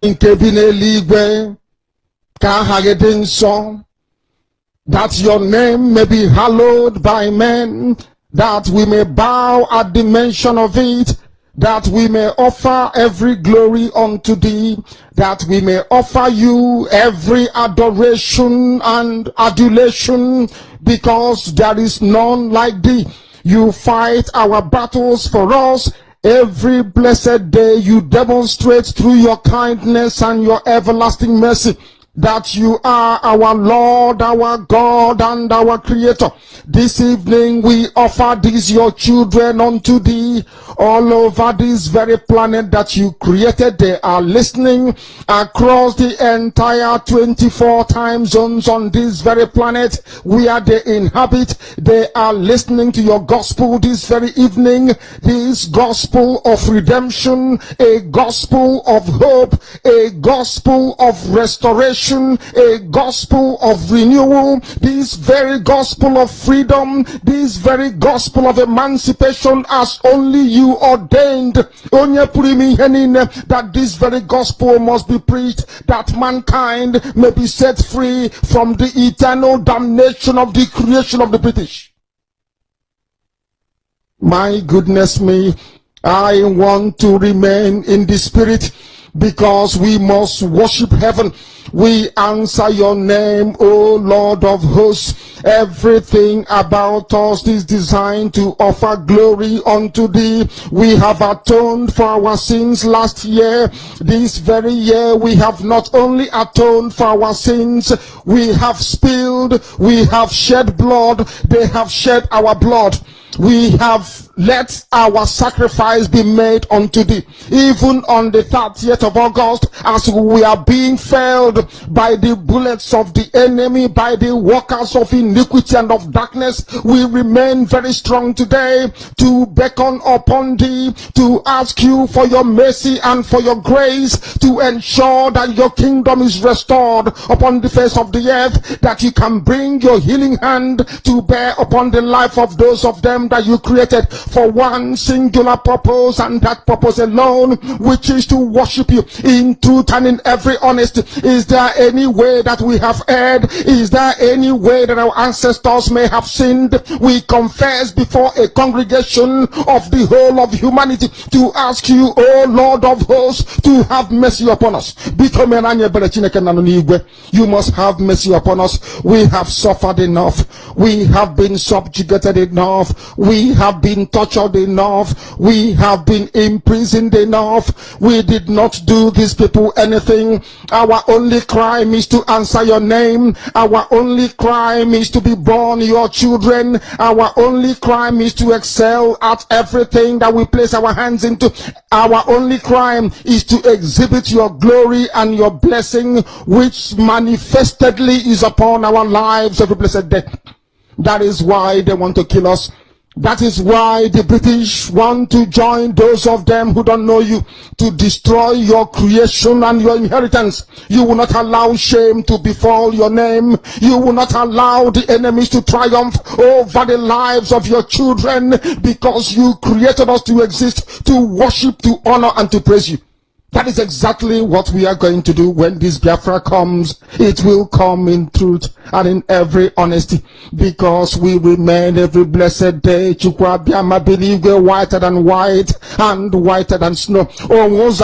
nke bi n'eluigwe ka aha gị dị nsọ, that your name may be hallowed by men, that we may bow at the mention of it, that we may offer every glory unto thee, that we may offer you every adoration and adulation, because there is none like thee. You fight our battles for us. Every blessed day you demonstrate through your kindness and your everlasting mercy that you are our Lord, our God, and our Creator. This evening we offer these your children unto thee all over this very planet that you created. They are listening across the entire 24 time zones on this very planet where they inhabit. They are listening to your gospel this very evening, this gospel of redemption, a gospel of hope, a gospel of restoration, a gospel of renewal, this very gospel of freedom, this very gospel of emancipation as only you ordained. That this very gospel must be preached, that mankind may be set free from the eternal damnation of the creation of the British. My goodness me, I want to remain in the spirit, because we must worship heaven. We answer your name, O Lord of hosts. Everything about us is designed to offer glory unto thee. We have atoned for our sins last year. This very year we have not only atoned for our sins, we have spilled, we have shed blood, they have shed our blood. We have let our sacrifice be made unto thee. Even on the 30th of August, as we are being felled by the bullets of the enemy, by the workers of iniquity and of darkness, we remain very strong today to beckon upon thee, to ask you for your mercy and for your grace, to ensure that your kingdom is restored upon the face of the earth, that you can bring your healing hand to bear upon the life of those of them that you created for one singular purpose, and that purpose alone, which is to worship you in truth and in every honesty. Is there any way that we have erred? Is there any way that our ancestors may have sinned? We confess before a congregation of the whole of humanity to ask you, O Lord of hosts, to have mercy upon us. You must have mercy upon us. We have suffered enough. We have been subjugated enough. We have been tortured enough. We have been imprisoned enough. We did not do these people anything. Our only crime is to answer your name. Our only crime is to be born your children. Our only crime is to excel at everything that we place our hands into. Our only crime is to exhibit your glory and your blessing, which manifestedly is upon our lives every blessed day. That is why they want to kill us. That is why the British want to join those of them who don't know you to destroy your creation and your inheritance. You will not allow shame to befall your name. You will not allow the enemies to triumph over the lives of your children, because you created us to exist, to worship, to honor, and to praise you. That is exactly what we are going to do when this Biafra comes. It will come in truth and in every honesty, because we remain every blessed day whiter than white and whiter than snow. Is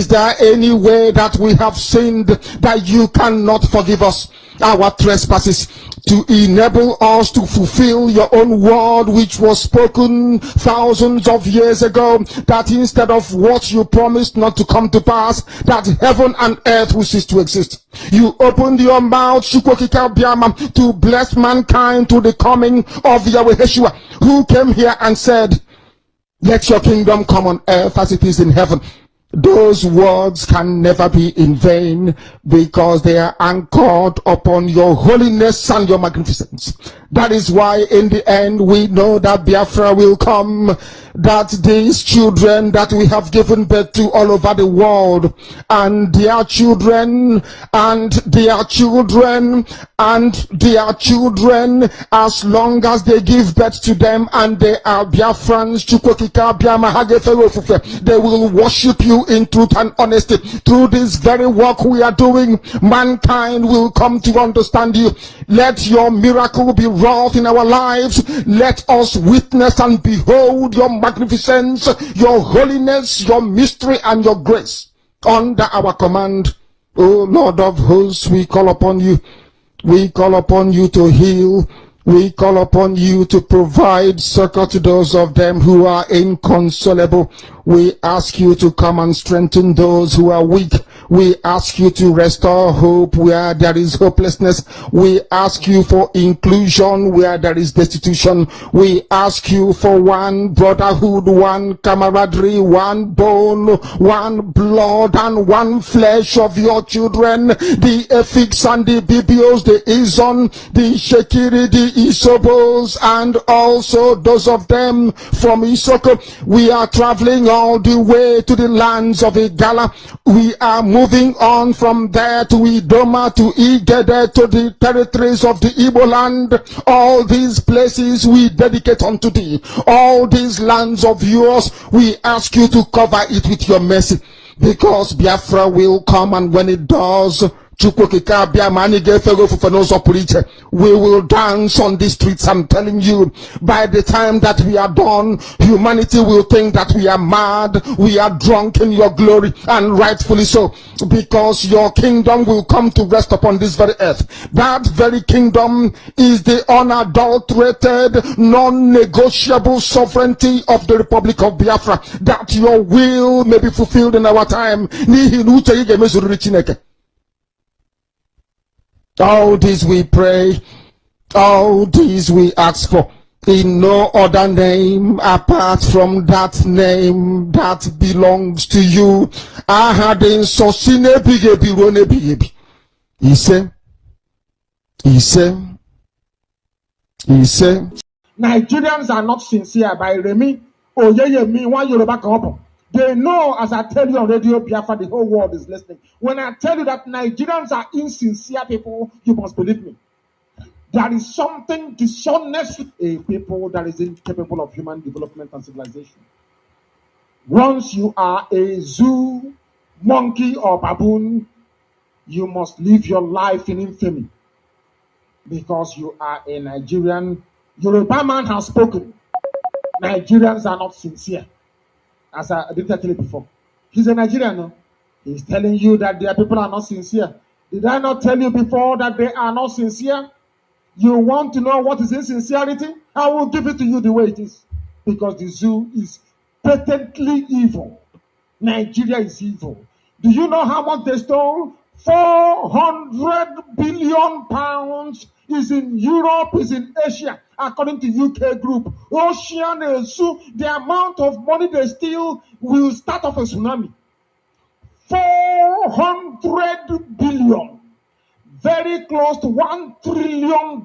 there any way that we have sinned that you cannot forgive us our trespasses, to enable us to fulfill your own word, which was spoken thousands of years ago, that instead of what you promised not to come to pass, that heaven and earth will cease to exist? You opened your mouth to bless mankind to the coming of Yahweh Yeshua, who came here and said, let your kingdom come on earth as it is in heaven. Those words can never be in vain, because they are anchored upon your holiness and your magnificence. That is why in the end we know that Biafra will come, that these children that we have given birth to all over the world, and their children, and their children, and their children, as long as they give birth to them and they are Biafrans, they will worship you in truth and honesty. Through this very work we are doing, mankind will come to understand you. Let your miracle be wrought in our lives. Let us witness and behold your magnificence, your holiness, your mystery, and your grace under our command. O Lord of hosts, we call upon you. We call upon you to heal. We call upon you to provide succor to those of them who are inconsolable. We ask you to come and strengthen those who are weak. We ask you to restore hope where there is hopelessness. We ask you for inclusion where there is destitution. We ask you for one brotherhood, one camaraderie, one bone, one blood, and one flesh of your children. The Efiks and the Bibios, the Izon, the Shekiri, the Isobos, and also those of them from Isoko. We are traveling all the way to the lands of Igala. We are moving on from there to Idoma, to Igede, to the territories of the Igbo land. All these places we dedicate unto thee. All these lands of yours, we ask you to cover it with your mercy, because Biafra will come, and when it does, we will dance on the streets. I'm telling you, by the time that we are done, humanity will think that we are mad, we are drunk in your glory, and rightfully so, because your kingdom will come to rest upon this very earth. That very kingdom is the unadulterated, non-negotiable sovereignty of the Republic of Biafra, that your will may be fulfilled in our time. All this we pray, all this we ask for, in no other name apart from that name that belongs to you. Ahadin sosine bigebi rone bigebi. He said, Nigerians are not sincere by Remi. Oh, yeah, me, one Yoruba couple. They know, as I tell you on Radio Biafra, the whole world is listening. When I tell you that Nigerians are insincere people, you must believe me. There is something dishonest with a people that is incapable of human development and civilization. Once you are a zoo, monkey, or baboon, you must live your life in infamy, because you are a Nigerian. Yoruba man has spoken. Nigerians are not sincere. As I did tell you before, he's a Nigerian. No? He's telling you that their people are not sincere. Did I not tell you before that they are not sincere? You want to know what is insincerity? I will give it to you the way it is. Because the zoo is patently evil. Nigeria is evil. Do you know how much they stole? 400 billion pounds is in Europe, is in Asia, according to UK group. Ocean Zoo, the amount of money they steal will start off a tsunami. 400 billion, very close to $1 trillion,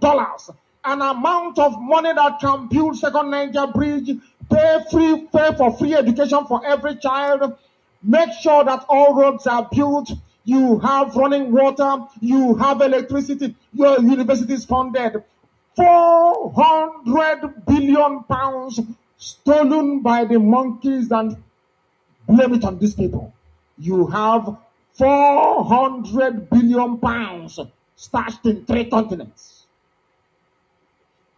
an amount of money that can build Second Niger Bridge, pay for free education for every child, make sure that all roads are built, you have running water, you have electricity, your university is funded. 400 billion pounds stolen by the monkeys, and blame it on these people. You have 400 billion pounds stashed in 3 continents.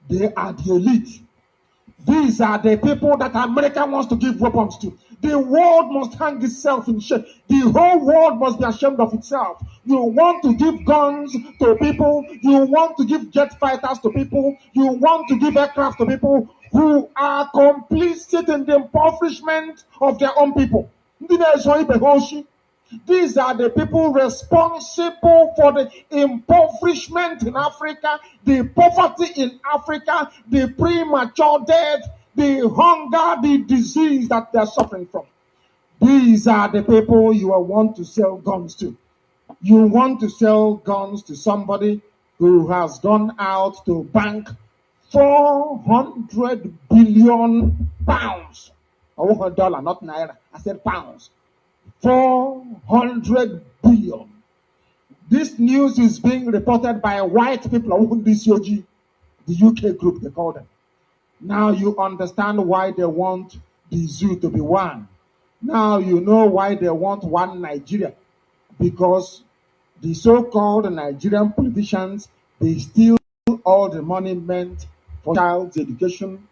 They are the elite. These are the people that America wants to give weapons to. The world must hang itself in shame. The whole world must be ashamed of itself. You want to give guns to people. You want to give jet fighters to people. You want to give aircraft to people who are complicit in the impoverishment of their own people. These are the people responsible for the impoverishment in Africa, the poverty in Africa, the premature death, the hunger, the disease that they're suffering from. These are the people you want to sell guns to. You want to sell guns to somebody who has gone out to bank 400 billion pounds. I want $1, not naira. I said pounds. 400 billion. This news is being reported by white people, the UK group, they call them. Now you understand why they want the zoo to be one. Now you know why they want one Nigeria. Because the so-called Nigerian politicians, they steal all the money meant for child's education,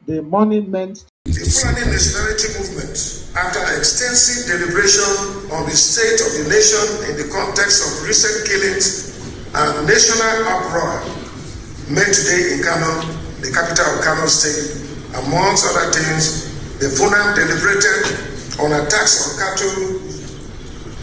the money meant. The Fulani nationality movement, after extensive deliberation on the state of the nation in the context of recent killings and national uproar, made today in Kano, the capital of Kano State, amongst other things, the Funam deliberated on attacks on cattle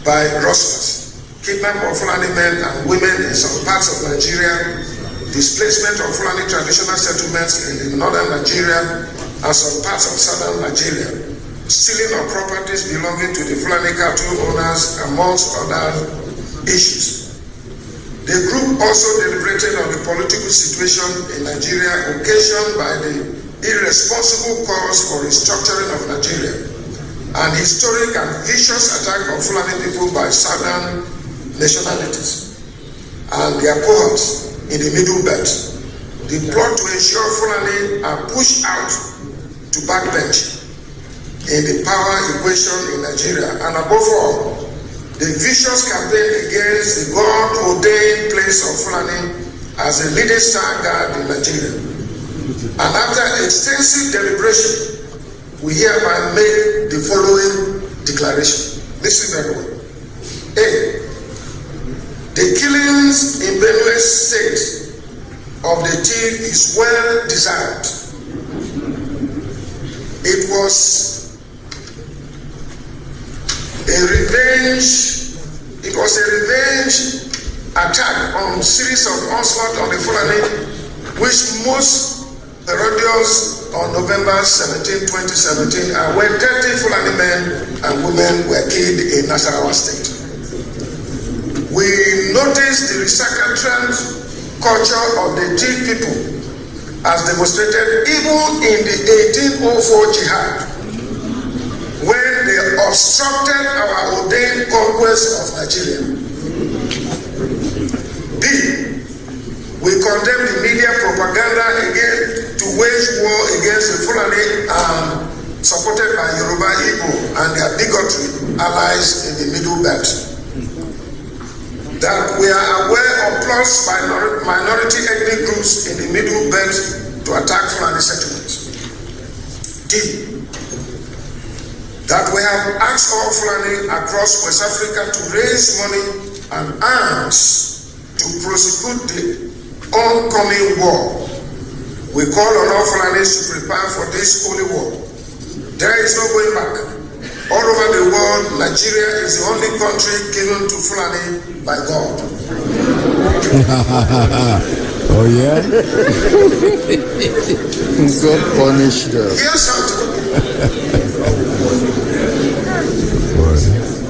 by rustlers, kidnapping of Fulani men and women in some parts of Nigeria, displacement of Fulani traditional settlements in the northern Nigeria and some parts of southern Nigeria, stealing of properties belonging to the Fulani cattle owners, amongst other issues. The group also deliberated on the political situation in Nigeria occasioned by the irresponsible calls for restructuring of Nigeria and historic and vicious attack on Fulani people by southern nationalities and their cohorts in the Middle Belt. The plot to ensure Fulani are pushed out to backbench in the power equation in Nigeria, and above all, the vicious campaign against the God-ordained place of Fulani as a leading star guard in Nigeria. And after extensive deliberation, we hereby make the following declaration. Listen very well. A. The killings in Benue State of the thief is well deserved. It was a revenge attack on series of onslaught on the Fulani, which most parodies on November 17, 2017, where 30 Fulani men and women were killed in Nasarawa State. We noticed the recalcitrant culture of the thief people as demonstrated even in the 1804 jihad, when they obstructed our ordained conquest of Nigeria. B. We condemn the media propaganda again to wage war against the Fulani and supported by Yoruba Igbo and their bigotry allies in the Middle Belt. That we are aware of plots by minority ethnic groups in the Middle Belt to attack Fulani settlements. D. That we have asked all Fulani across West Africa to raise money and arms to prosecute the oncoming war. We call on all Fulanis to prepare for this holy war. There is no going back. All over the world, Nigeria is the only country given to Fulani by God. Oh yeah? God punished them. Here's something.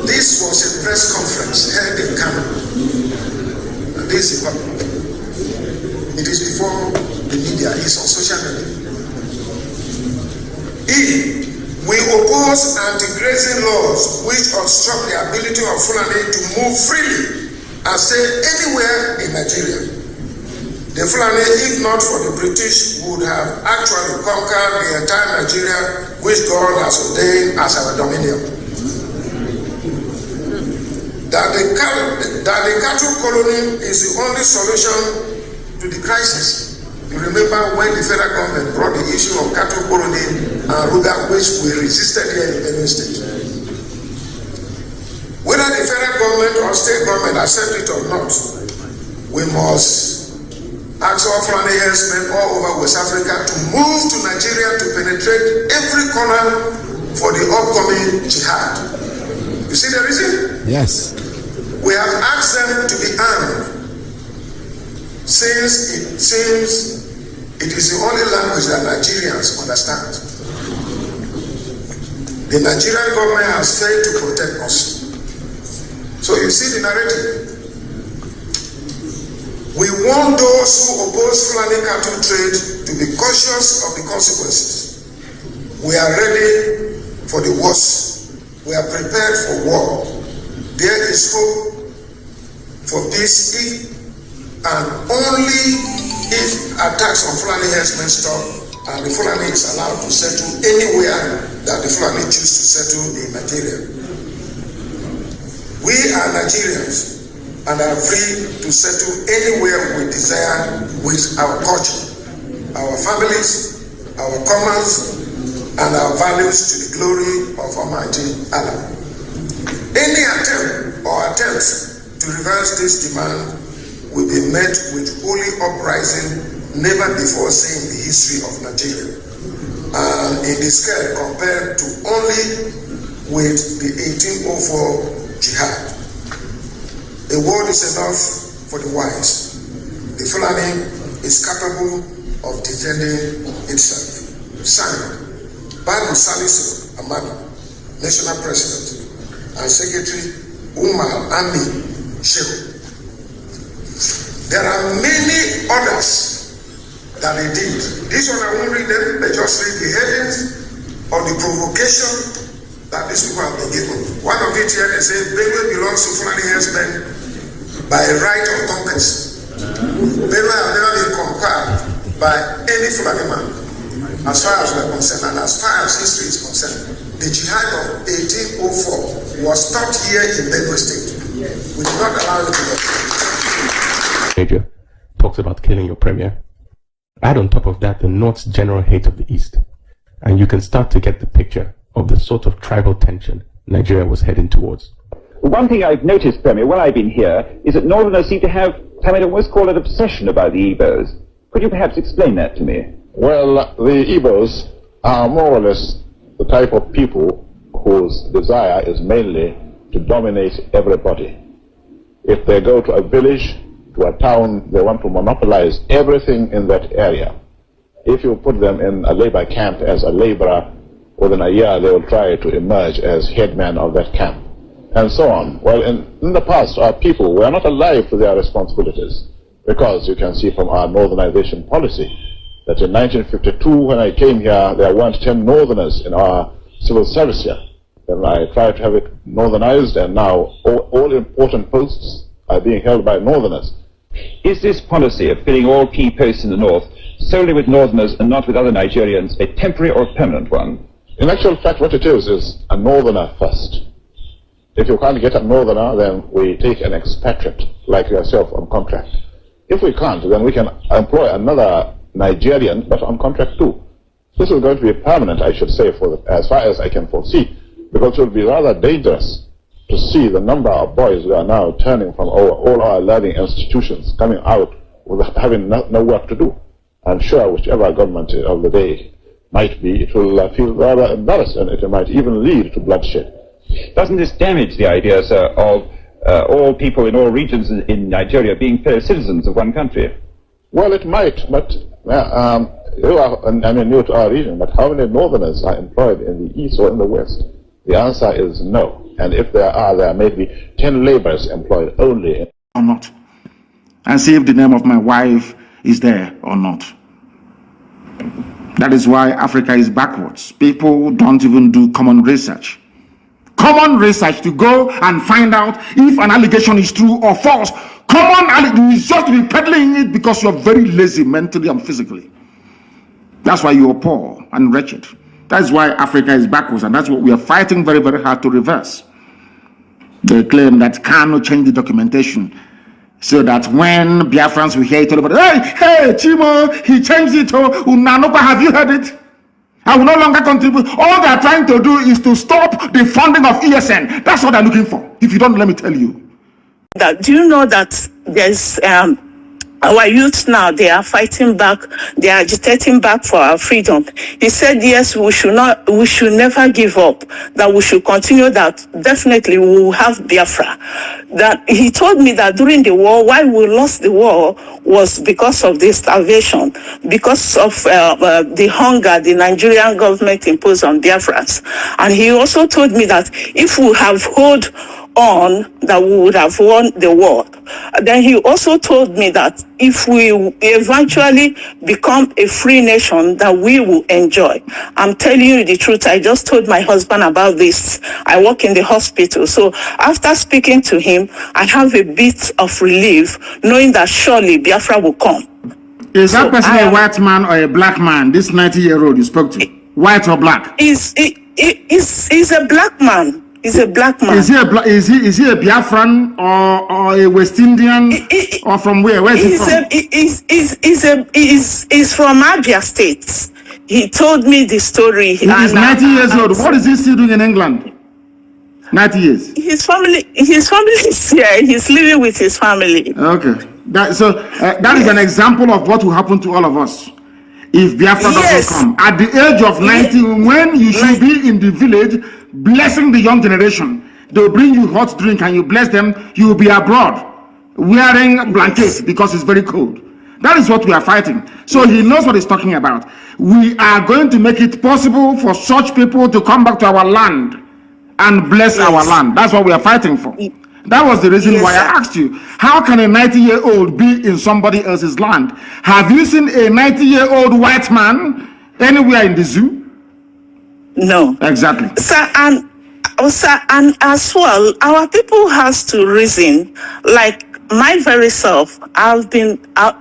This was a press conference held in Kano. And this is important. It is before the media, it's on social media. E. We oppose anti-grazing laws which obstruct the ability of Fulani to move freely and stay anywhere in Nigeria. The Fulani, if not for the British, would have actually conquered the entire Nigeria which God has ordained as our dominion. That the cattle colony is the only solution to the crisis. You remember when the federal government brought the issue of cattle colony and Ruga, which we resisted here in Benue State. Whether the federal government or state government accept it or not, we must ask all Fulani herdsmen all over West Africa to move to Nigeria to penetrate every corner for the upcoming jihad. You see the reason? Yes. We have asked them to be armed, since it seems it is the only language that Nigerians understand. The Nigerian government has failed to protect us. So you see the narrative. We want those who oppose Fulani cattle trade to be cautious of the consequences. We are ready for the worst. We are prepared for war. There is hope for peace if and only if attacks on Fulani herdsmen stop and the Fulani is allowed to settle anywhere that the Fulani choose to settle in Nigeria. We are Nigerians and are free to settle anywhere we desire with our culture, our families, our commerce, and our values to the glory of Almighty Allah. Any attempt or attempts to reverse this demand will be met with holy uprising never before seen in the history of Nigeria, and in the scale compared to only with the 1804 jihad. A word is enough for the wise. The Fulani is capable of defending itself. Signed, Badu Salisu Amadu, National President, and Secretary Umar Ami Shehu. There are many others that they did. This one I won't read them, but just read the headings of the provocation that these people have been given. One of it here, they say, Benue belongs to Fulani herdsmen by right of conquest. Benue have never been conquered by any Fulani man, as far as we're concerned, and as far as history is concerned. The jihad of 1804 was stopped here in Benue State. We did not allow it to go. Major talks about killing your premier. Add on top of that the North's general hate of the East, and you can start to get the picture of the sort of tribal tension Nigeria was heading towards. One thing I've noticed, Premier, when I've been here, is that Northerners seem to have, I almost call it obsession about the Igbos. Could you perhaps explain that to me? Well, the Igbos are more or less the type of people whose desire is mainly to dominate everybody. If they go to a village, to a town, they want to monopolize everything in that area. If you put them in a labor camp as a laborer, within a year they will try to emerge as headman of that camp, and so on. Well, in the past, our people were not alive to their responsibilities, because you can see from our northernization policy that in 1952, when I came here, there weren't 10 northerners in our civil service here. Then I tried to have it northernized, and now all important posts are being held by northerners. Is this policy of filling all key posts in the North solely with Northerners and not with other Nigerians a temporary or permanent one? In actual fact, what it is a northerner first. If you can't get a northerner, then we take an expatriate like yourself on contract. If we can't, then we can employ another Nigerian, but on contract too. This is going to be permanent, I should say, as far as I can foresee, because it will be rather dangerous to see the number of boys who are now turning from all our learning institutions, coming out with having no work to do. I'm sure whichever government of the day might be, it will feel rather embarrassed, and it might even lead to bloodshed. Doesn't this damage the idea, sir, of all people in all regions in Nigeria being fellow citizens of one country? Well, it might, but you are new to our region, but how many northerners are employed in the east or in the west? The answer is no. And if there may be 10 laborers employed only. Or not. And see if the name of my wife is there or not. That is why Africa is backwards. People don't even do common research. Common research to go and find out if an allegation is true or false. Common allegation is just to be peddling it because you're very lazy mentally and physically. That's why you're poor and wretched. That's why Africa is backwards, and that's what we are fighting very, very hard to reverse. They claim that Kanu changed the documentation so that when Biafrans will hear it all over, hey, Chimo, he changed it. Oh, Unanopa, have you heard it? I will no longer contribute. All they are trying to do is to stop the funding of ESN. That's what they're looking for. If you don't, let me tell you. Do you know that there's our youth now, they are fighting back, they are agitating back for our freedom. He said, yes, we should never give up, that we should continue, that definitely we will have Biafra. That he told me that during the war, why we lost the war was because of the starvation, because of the hunger the Nigerian government imposed on Biafrans. And he also told me that if we have held on, that we would have won the war. Then he also told me that if we eventually become a free nation, that we will enjoy. I'm telling you the truth. I just told my husband about this. I work in the hospital. So after speaking to him, I have a bit of relief knowing that surely Biafra will come. Is that person a white man or a black man, this 90-year-old you spoke to? White or black? He's a black man. He's a black man. Is he a Biafran or a West Indian or from where? Where is he from? He's from Abia State. He told me the story. He is 90 years old. What is he still doing in England? 90 years. His family is here. He's living with his family. Okay. That is an example of what will happen to all of us if Biafra doesn't come. At the age of 90, when you should be in the village blessing the young generation, they'll bring you hot drink and you bless them. You will be abroad wearing blankets because it's very cold. That is what we are fighting. So he knows what he's talking about. We are going to make it possible for such people to come back to our land and bless our land. That's what we are fighting for. That was the reason why I asked you, how can a 90-year-old be in somebody else's land? Have you seen a 90-year-old white man anywhere in the zoo? No. Exactly. Sir, and as well, our people has to reason, like my very self,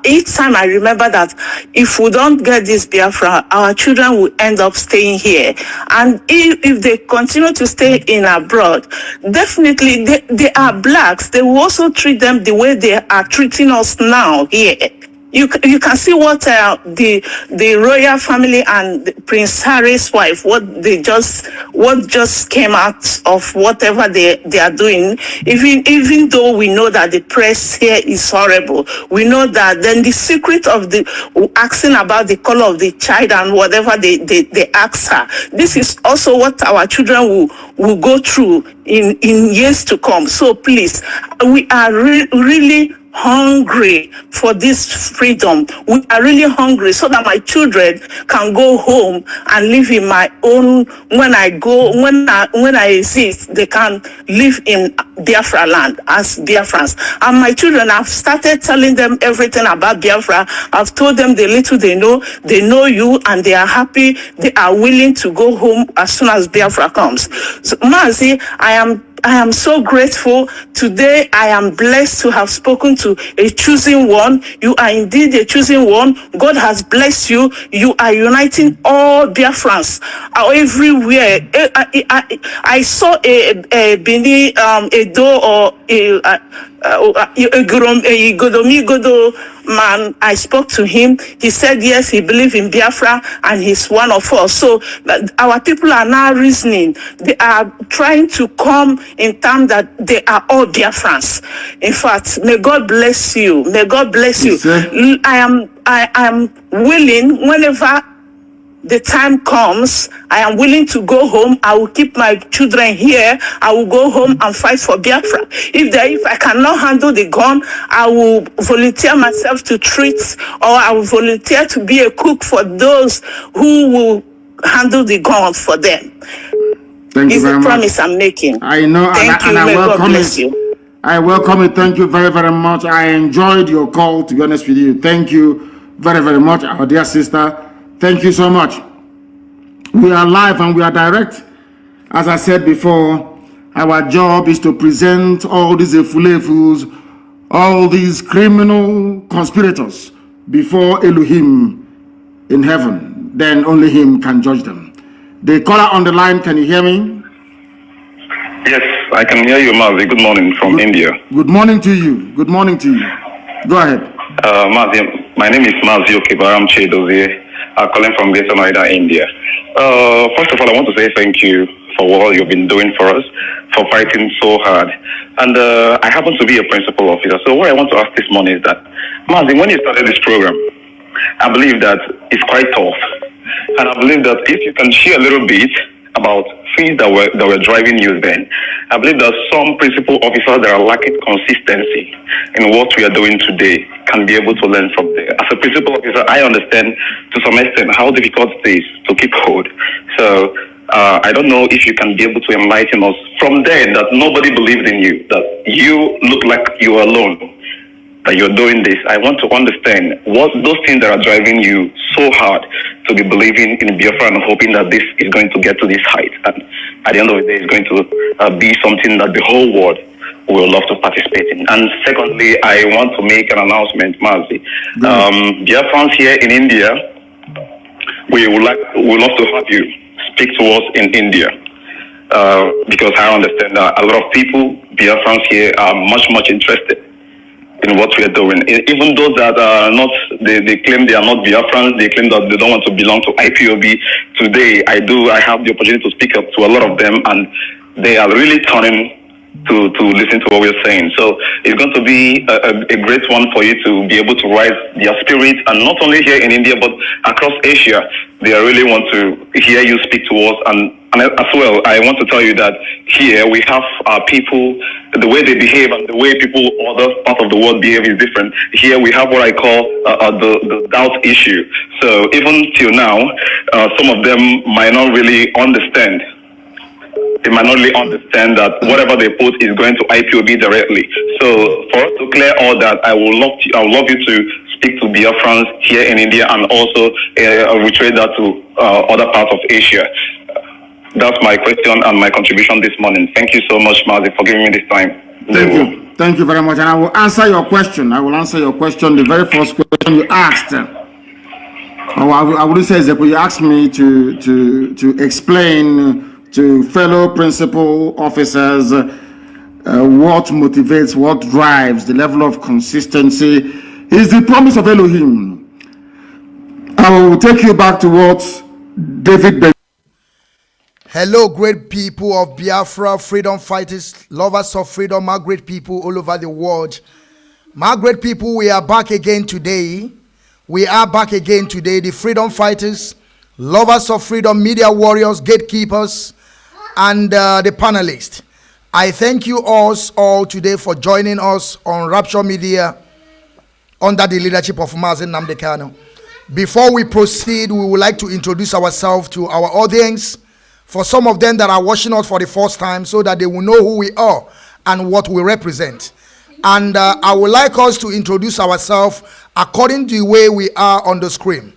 each time I remember that if we don't get this Biafra, our children will end up staying here. And if they continue to stay in abroad, definitely they are blacks. They will also treat them the way they are treating us now here. You can see what the royal family and Prince Harry's wife, what just came out of whatever they are doing. Even though we know that the press here is horrible, we know that then the secret of the asking about the color of the child and whatever they ask her. This is also what our children will go through in years to come. So please, we are really hungry for this freedom. We are really hungry so that my children can go home and live in my own. When I exist, they can live in Biafra land as Biafrans. And my children, I've started telling them everything about Biafra. I've told them the little they know you, and they are happy. They are willing to go home as soon as Biafra comes. So, Mazi, I am so grateful. Today, I am blessed to have spoken to a chosen one. You are indeed a chosen one. God has blessed you. You are uniting all Biafrans everywhere. I saw a Bini, a Do or a Godomi man. I spoke to him. He said, yes, he believes in Biafra and he's one of us. So our people are now reasoning. They are trying to come in terms that they are all Biafrans. In fact, may God bless you. May God bless you. I am willing, whenever the time comes, I am willing to go home. I will keep my children here. I will go home and fight for Biafra. If I cannot handle the gun, I will volunteer myself to treat, or I will volunteer to be a cook for those who will handle the gun for them. Thank you very much. It's a promise I'm making. I know, Thank you. I welcome God bless you. I welcome it. Thank you very, very much. I enjoyed your call, to be honest with you. Thank you very, very much, our dear sister. Thank you so much. We are live and we are direct. As I said before, our job is to present all these efulefus, all these criminal conspirators before Elohim in heaven. Then only him can judge them. The caller on the line, can you hear me? Yes, I can hear you, Mazi. Good morning from India. Good morning to you. Good morning to you. Go ahead. Mazi, my name is Mazi Okebaram Chedozie. I'm calling from Greater Noida, India. First of all, I want to say thank you for all you've been doing for us, for fighting so hard. And I happen to be a principal officer. So what I want to ask this morning is that, Mazi, when you started this program, I believe that it's quite tough. And I believe that if you can share a little bit about things that were driving you then, I believe that some principal officers that are lacking consistency in what we are doing today can be able to learn from there. As a principal officer, I understand to some extent how difficult it is to keep hold. So I don't know if you can be able to enlighten us from there that nobody believed in you, that you look like you are alone. that you're doing this, I want to understand what those things that are driving you so hard to be believing in Biafra and hoping that this is going to get to this height. And at the end of the day, it's going to be something that the whole world will love to participate in. And secondly, I want to make an announcement, Mazi. Biafrans here in India, we would love to have you speak to us in India. Because I understand that a lot of people, Biafrans here, are much interested in what we are doing. Even those that are not, they claim they are not Biafrans, they claim that they don't want to belong to IPOB. Today, I have the opportunity to speak up to a lot of them, and they are really turning to listen to what we're saying. So it's going to be a great one for you to be able to rise their spirit, and not only here in India, but across Asia. They really want to hear you speak to us, and as well, I want to tell you that here we have people, the way they behave and the way people other parts of the world behave is different. Here we have what I call the doubt issue. So even till now, some of them might not really understand. They might not really understand that whatever they put is going to IPOB directly. So for us to clear all that, I would love you to speak to Biafrans here in India, and also retrade that to other parts of Asia. That's my question and my contribution this morning. Thank you so much, Mazi, for giving me this time. Thank you very much, and I will answer your question. The very first question you asked. I wouldn't say that, but you asked me to explain to fellow principal officers what motivates, what drives the level of consistency is the promise of Elohim. I will take you back to what David. Hello, great people of Biafra, freedom fighters, lovers of freedom, my great people all over the world. My great people, we are back again today. The freedom fighters, lovers of freedom, media warriors, gatekeepers, and the panelists. I thank you all today for joining us on Rapture Media under the leadership of Mazi Nnamdi Kanu. Before we proceed, we would like to introduce ourselves to our audience. For some of them that are watching us for the first time, so that they will know who we are and what we represent. And I would like us to introduce ourselves according to the way we are on the screen.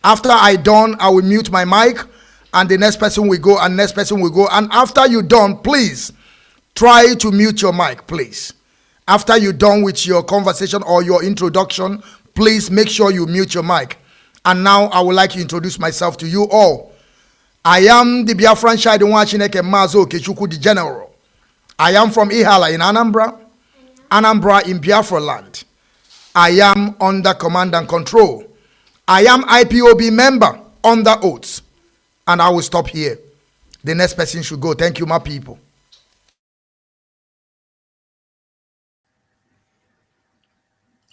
After I done, I will mute my mic, and the next person will go, and next person will go. And after you're done, please try to mute your mic, please. After you're done with your conversation or your introduction, please make sure you mute your mic. And now I would like to introduce myself to you all. I am the Biafran Shaidu Chineke Mazi Okechukwu, the General. I am from Ihala in Anambra in Biafra land. I am under command and control. I am IPOB member under oath. And I will stop here. The next person should go. Thank you, my people.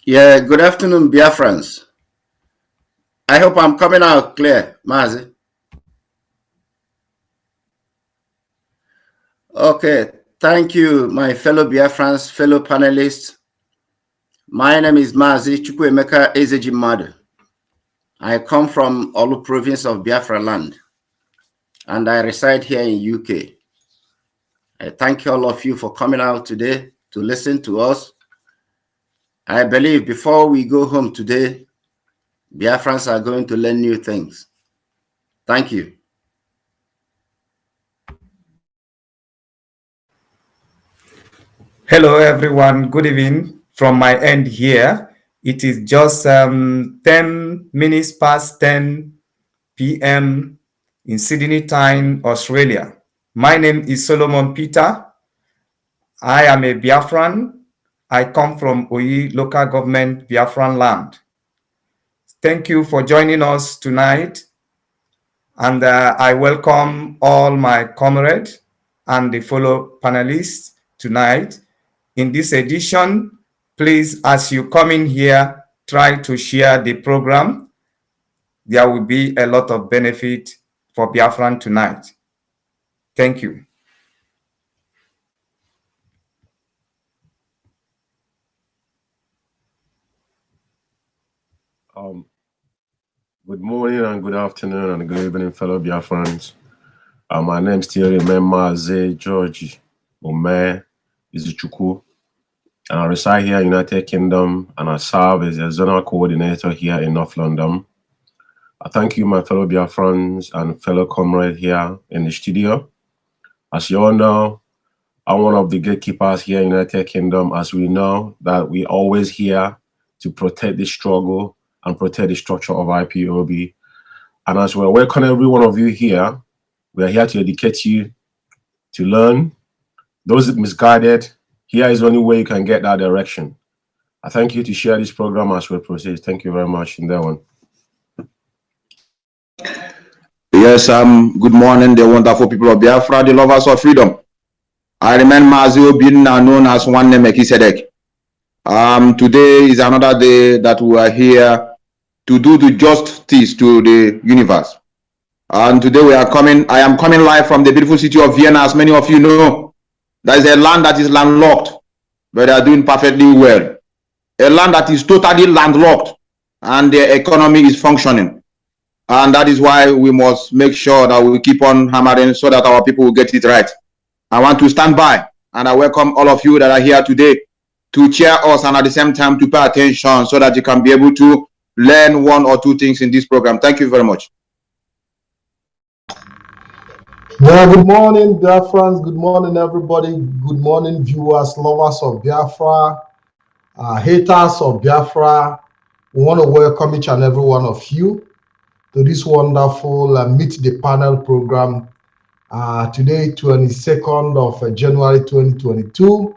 Yeah, good afternoon, Biafrans. I hope I'm coming out clear, Mazi. Okay, thank you, my fellow Biafrans, fellow panelists. My name is Mazi Chukwuemeka Ezejimadu. I come from Olu province of Biafra land, and I reside here in UK. I thank all of you for coming out today to listen to us. I believe before we go home today, Biafrans are going to learn new things. Thank you. Hello, everyone. Good evening from my end here. It is just 10 minutes past 10 p.m. in Sydney time, Australia. My name is Solomon Peter. I am a Biafran. I come from Oyi local government, Biafran land. Thank you for joining us tonight. And I welcome all my comrades and the fellow panelists tonight. In this edition, please, as you come in here, try to share the program. There will be a lot of benefit for Biafran tonight. Thank you. Good morning and good afternoon and good evening, fellow Biafrans. My name still remains Mazi George Ome Izuchukwu. and I reside here in United Kingdom, and I serve as a zonal coordinator here in North London. I thank you, my fellow Biafrans and fellow comrades here in the studio. As you all know, I'm one of the gatekeepers here in the United Kingdom, as we know that we're always here to protect the struggle and protect the structure of IPOB. And as we welcome every one of you here, we are here to educate you, to learn. Those misguided, here is the only way you can get that direction. I thank you to share this program as we proceed. Thank you very much in that one. Yes, good morning, the wonderful people of Biafra, the lovers of freedom. I remain Mazi, known as One Name Melchizedek. Today is another day that we are here to do the justice to the universe. And today I am coming live from the beautiful city of Vienna. As many of you know, there is a land that is landlocked, but they are doing perfectly well. A land that is totally landlocked, and their economy is functioning. And that is why we must make sure that we keep on hammering so that our people will get it right. I want to stand by, and I welcome all of you that are here today to cheer us and at the same time to pay attention so that you can be able to learn one or two things in this program. Thank you very much. Yeah, good morning, Biafrans. Good morning, everybody. Good morning, viewers, lovers of Biafra, haters of Biafra. We want to welcome each and every one of you to this wonderful Meet the Panel program. Today, 22nd of January 2022.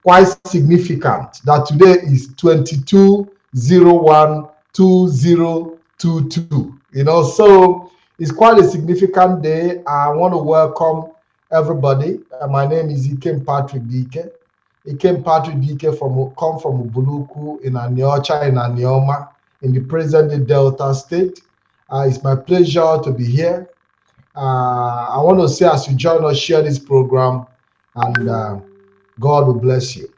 Quite significant that today is 22/01/2022. So it's quite a significant day. I want to welcome everybody. My name is Ikem Patrick Dike. Ikem Patrick Dike come from Ubuluku in Aniocha in Anioma in the present Delta State. It's my pleasure to be here. I want to say, as you join us, share this program, and God will bless you.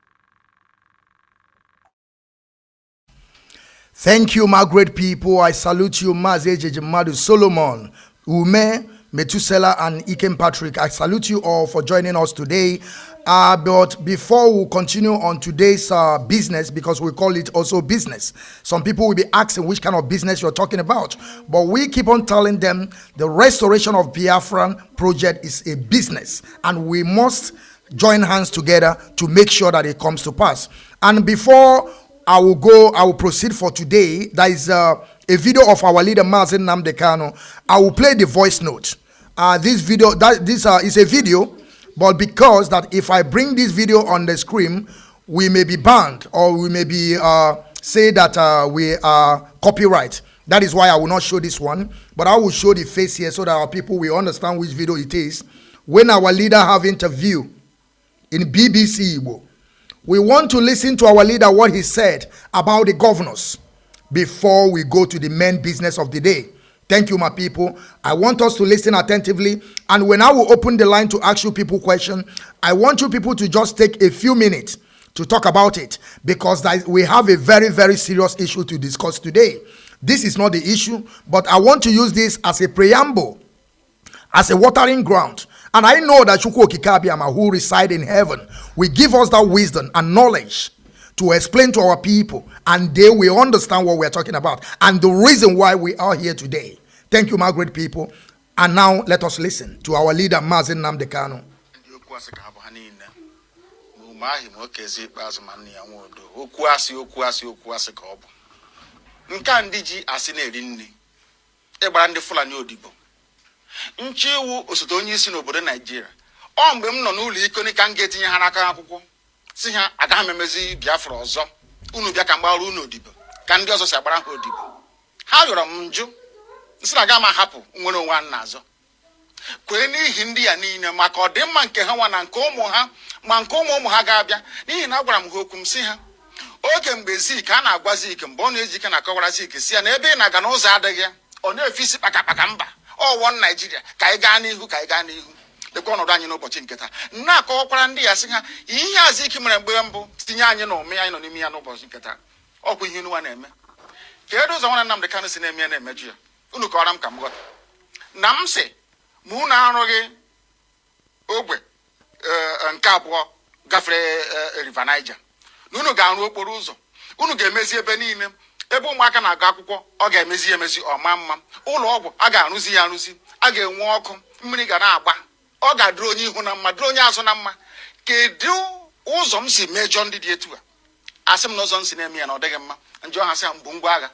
Thank you, my great people. I salute you, Mazi, Jejimadu, Solomon, Ume, Metusela, and Ikem Patrick. I salute you all for joining us today. But before we continue on today's business, because we call it also business, some people will be asking which kind of business you're talking about. But we keep on telling them the restoration of Biafran project is a business, and we must join hands together to make sure that it comes to pass. And before I will proceed for today, there is a video of our leader, Mazi Nnamdi Kanu. I will play the voice note. This video, is a video, but because that if I bring this video on the screen, we may be banned, or we may be say that we are copyright. That is why I will not show this one, but I will show the face here so that our people will understand which video it is. When our leader have interview in BBC Igbo, we want to listen to our leader what he said about the governors before we go to the main business of the day. Thank you, my people. I want us to listen attentively. And when I will open the line to ask you people questions, I want you people to just take a few minutes to talk about it, because we have a very, very serious issue to discuss today. This is not the issue, but I want to use this as a preamble, as a watering ground. And I know that Chukwu Okike, who reside in heaven, will give us that wisdom and knowledge to explain to our people, and they will understand what we're talking about and the reason why we are here today. Thank you, my great people. And now let us listen to our leader, Mazi Nnamdi Kanu. Nchiwu osote onye isi n'obodo Nigeria. Ọ mgbe m nọ n'ụlọ iko ka m ga-etinye ha n'aka akwụkwọ si ha agaghị m emezi Biafra ọzọ, unu bịa ka m gbara unu odibo ka ndị ọzọ si agbara ha odibo. Ha rịọrọ m njụ nsị na aga m ahapụ nwere onwe ha n'azọ kwee n'ihi ndị ya niile maka ọdịmma nke ha nwa na nke ụmụ ha ma nke ụmụ ha ga-abịa, n'ihi na agwara m ha okwu m si ha oge mgbe Zik a na-agwa Zik mgbe ọ na-eji ike na-akọwara Zik si ya na ebe ị na-aga n'ụzọ adịghị ya, ọ na-efe isi kpakakpaka mba ọwọ Nigeria ka anyị gaa n'ihu lekwa ọnọdụ anyị n'ụbọchị nke taa. Na-akọwakwara ndị ya sị ha ihe azụ ike mere mgbe mbụ tinye anyị na ụmụ anyị nọ n'ime ya n'ụbọchị nke taa ọkwa ihe unu na-eme. Kedu ụzọ nwanne Nnamdi Kanu si na-eme ya na-emeju ya? Unu kọwara m ka m ghọta. Na m sị ma unu arụghị ogbe nke abụọ gafere River Niger, na unu ga-arụ okporo ụzọ, unu ga-emezi ebe niile, ebe ụmụaka na-agụ akwụkwọ ọ ga-emezi emezi ọma mma, ụlọ ọgwụ a ga-arụzi ya arụzi, a ga-enwe ọkụ, mmiri ga na-agba, ọ ga-adịrị onye ihu na mma, dịrị onye azụ na mma. Kedu ụzọ m si mejọ ndị dị etu a? Asị m na ụzọ m si na-eme ya na ọ dịghị mma, njọ ha sị ya mbụ ngwa agha,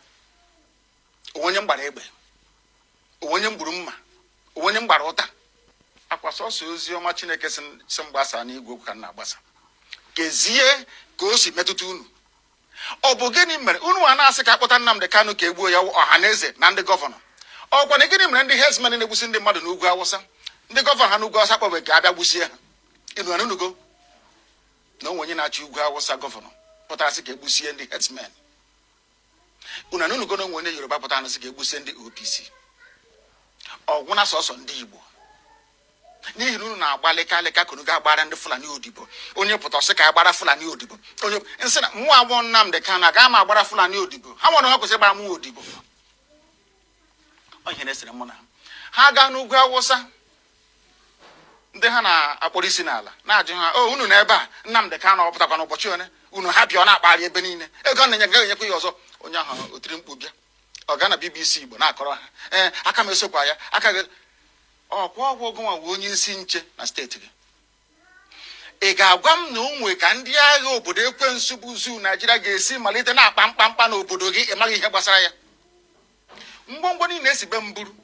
onye m gbara egbe, onye m gburu mma, onye m gbara ụta. Akwa sọsọ ozi ọma Chineke si m gbasa n'igwe okwu ka m na-agbasa. Kezie ka o si metụta unu. Ọ bụ gịnị mere unu a na-asị ka akpọta Nnamdi Kanu ka egbuo ya ọha na eze na ndị gọvanọ? Ọkwa na gịnị mere ndị herdsmen na-egbusi ndị mmadụ n'ugwu Awụsa, ndị gọvanọ ha n'ugwu Awụsa kpọbeghị ka abịa gbusie ha? Inu anunugo na onwe onye na-achị ugwu Awụsa gọvanọ pụtara sị ka egbusie ndị herdsmen. Unu anunugo na onwe onye Yoruba pụtara sị ka egbusie ndị OPC. Ọgwụ na sọsọ ndị Igbo. N'ihi na unu na-agba leka kunu ga-agbara ndị Fulani odibo. Onye pụta sị ka agbara Fulani odibo. Onye nsị na mụ abụọ Nnamdi Kanu aga m agbara Fulani odibo. Ha nwere ha kwesịrị gbara mụ odibo. Onye na-esere mụ na ha gaa n'ugwu Awụsa, ndị ha na-akpọrọ isi n'ala na-ajụ ha, o unu na ebe a Nnamdi Kanu ọ pụtakwa n'ụbọchị one, unu ha bịa ọ na-akpagharị ebe niile, ego na-enye ga-enyekwa ya ọzọ. Onye ahụ otiri mkpu bịa, ọ gaa na BBC Igbo na-akọrọ ha, aka m esokwa ya, aka gị ọkwa ọgwụ gụnwa bụ onye isi nche na steeti gị. Ị ga-agwa m na onwe ka ndị agha obodo ekwensu bụ zu Naijiria ga-esi malite na-akpa mkpamkpa n'obodo gị ịmaghị ihe gbasara ya? Mgbọmgbọ niile esi be mburu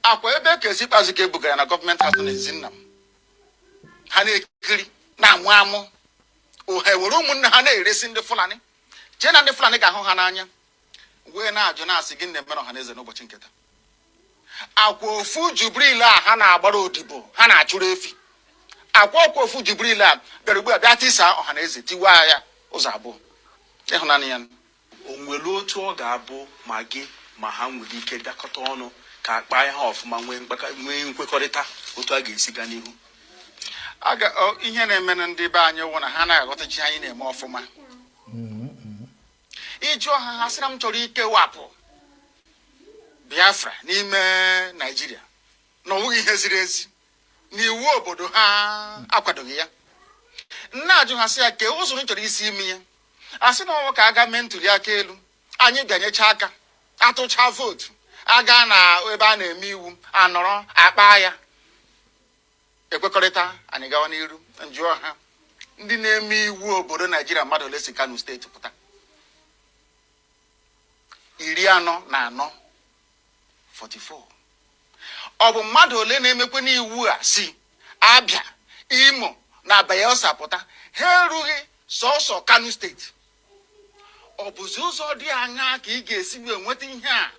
akwa ebe ka esi ikpeazụ ka ebugara na gọọmenti atụ na Ezinna m, ha na-ekiri na-amụ amụ ohe were ụmụnne ha na-eresi ndị Fulani, chee na ndị Fulani ga-ahụ ha n'anya, wee na-ajụ na-asị gị na-emere ọha na eze n'ụbọchị nketa. Akwa ofu Jubril a ha na-agbara odibo, ha na-achụrụ efi. Akwa ọkwa ofu Jubril a bịara ugbu a bịa tisa ọha na eze tiwaa ya ụzọ abụọ. Ịhụnanya ya o nwere otu ọ ga-abụ ma gị ma ha nwere ike dakọta ọnụ ka akpa ha ọfụma nwee nkwekọrịta otu a ga-esi gaa n'ihu? Ihe na-eme na ndị be anyị wụ na ha na-aghọtachi anyị na-eme ọfụma. Ịjụ ọha ha sị na m chọrọ ikewapụ Biafra n'ime Naijiria na ọ nweghị ihe ziri ezi na iwu obodo ha akwadoghị ya. Na-ajụ ha sị ya ka ụzọ m chọrọ isi ime ya, asị na ọnwụ ka aga mee ntuli aka elu, anyị bịanyecha aka atụcha vootu, aga na ebe a na-eme iwu anọrọ akpa ya ekwekọrịta, anyị gawa n'iru. Njụọ ha ndị na-eme iwu obodo Naijiria mmadụ ole si Kano steeti pụta? 44. Ọ bụ mmadụ ole na-emekwe n'iwu a si Abia, Imo na Bayelsa pụta? Ha erughị sọsọ Kano steeti. Ọ bụzi ụzọ dị anya ka ị ga-esi wee nweta ihe a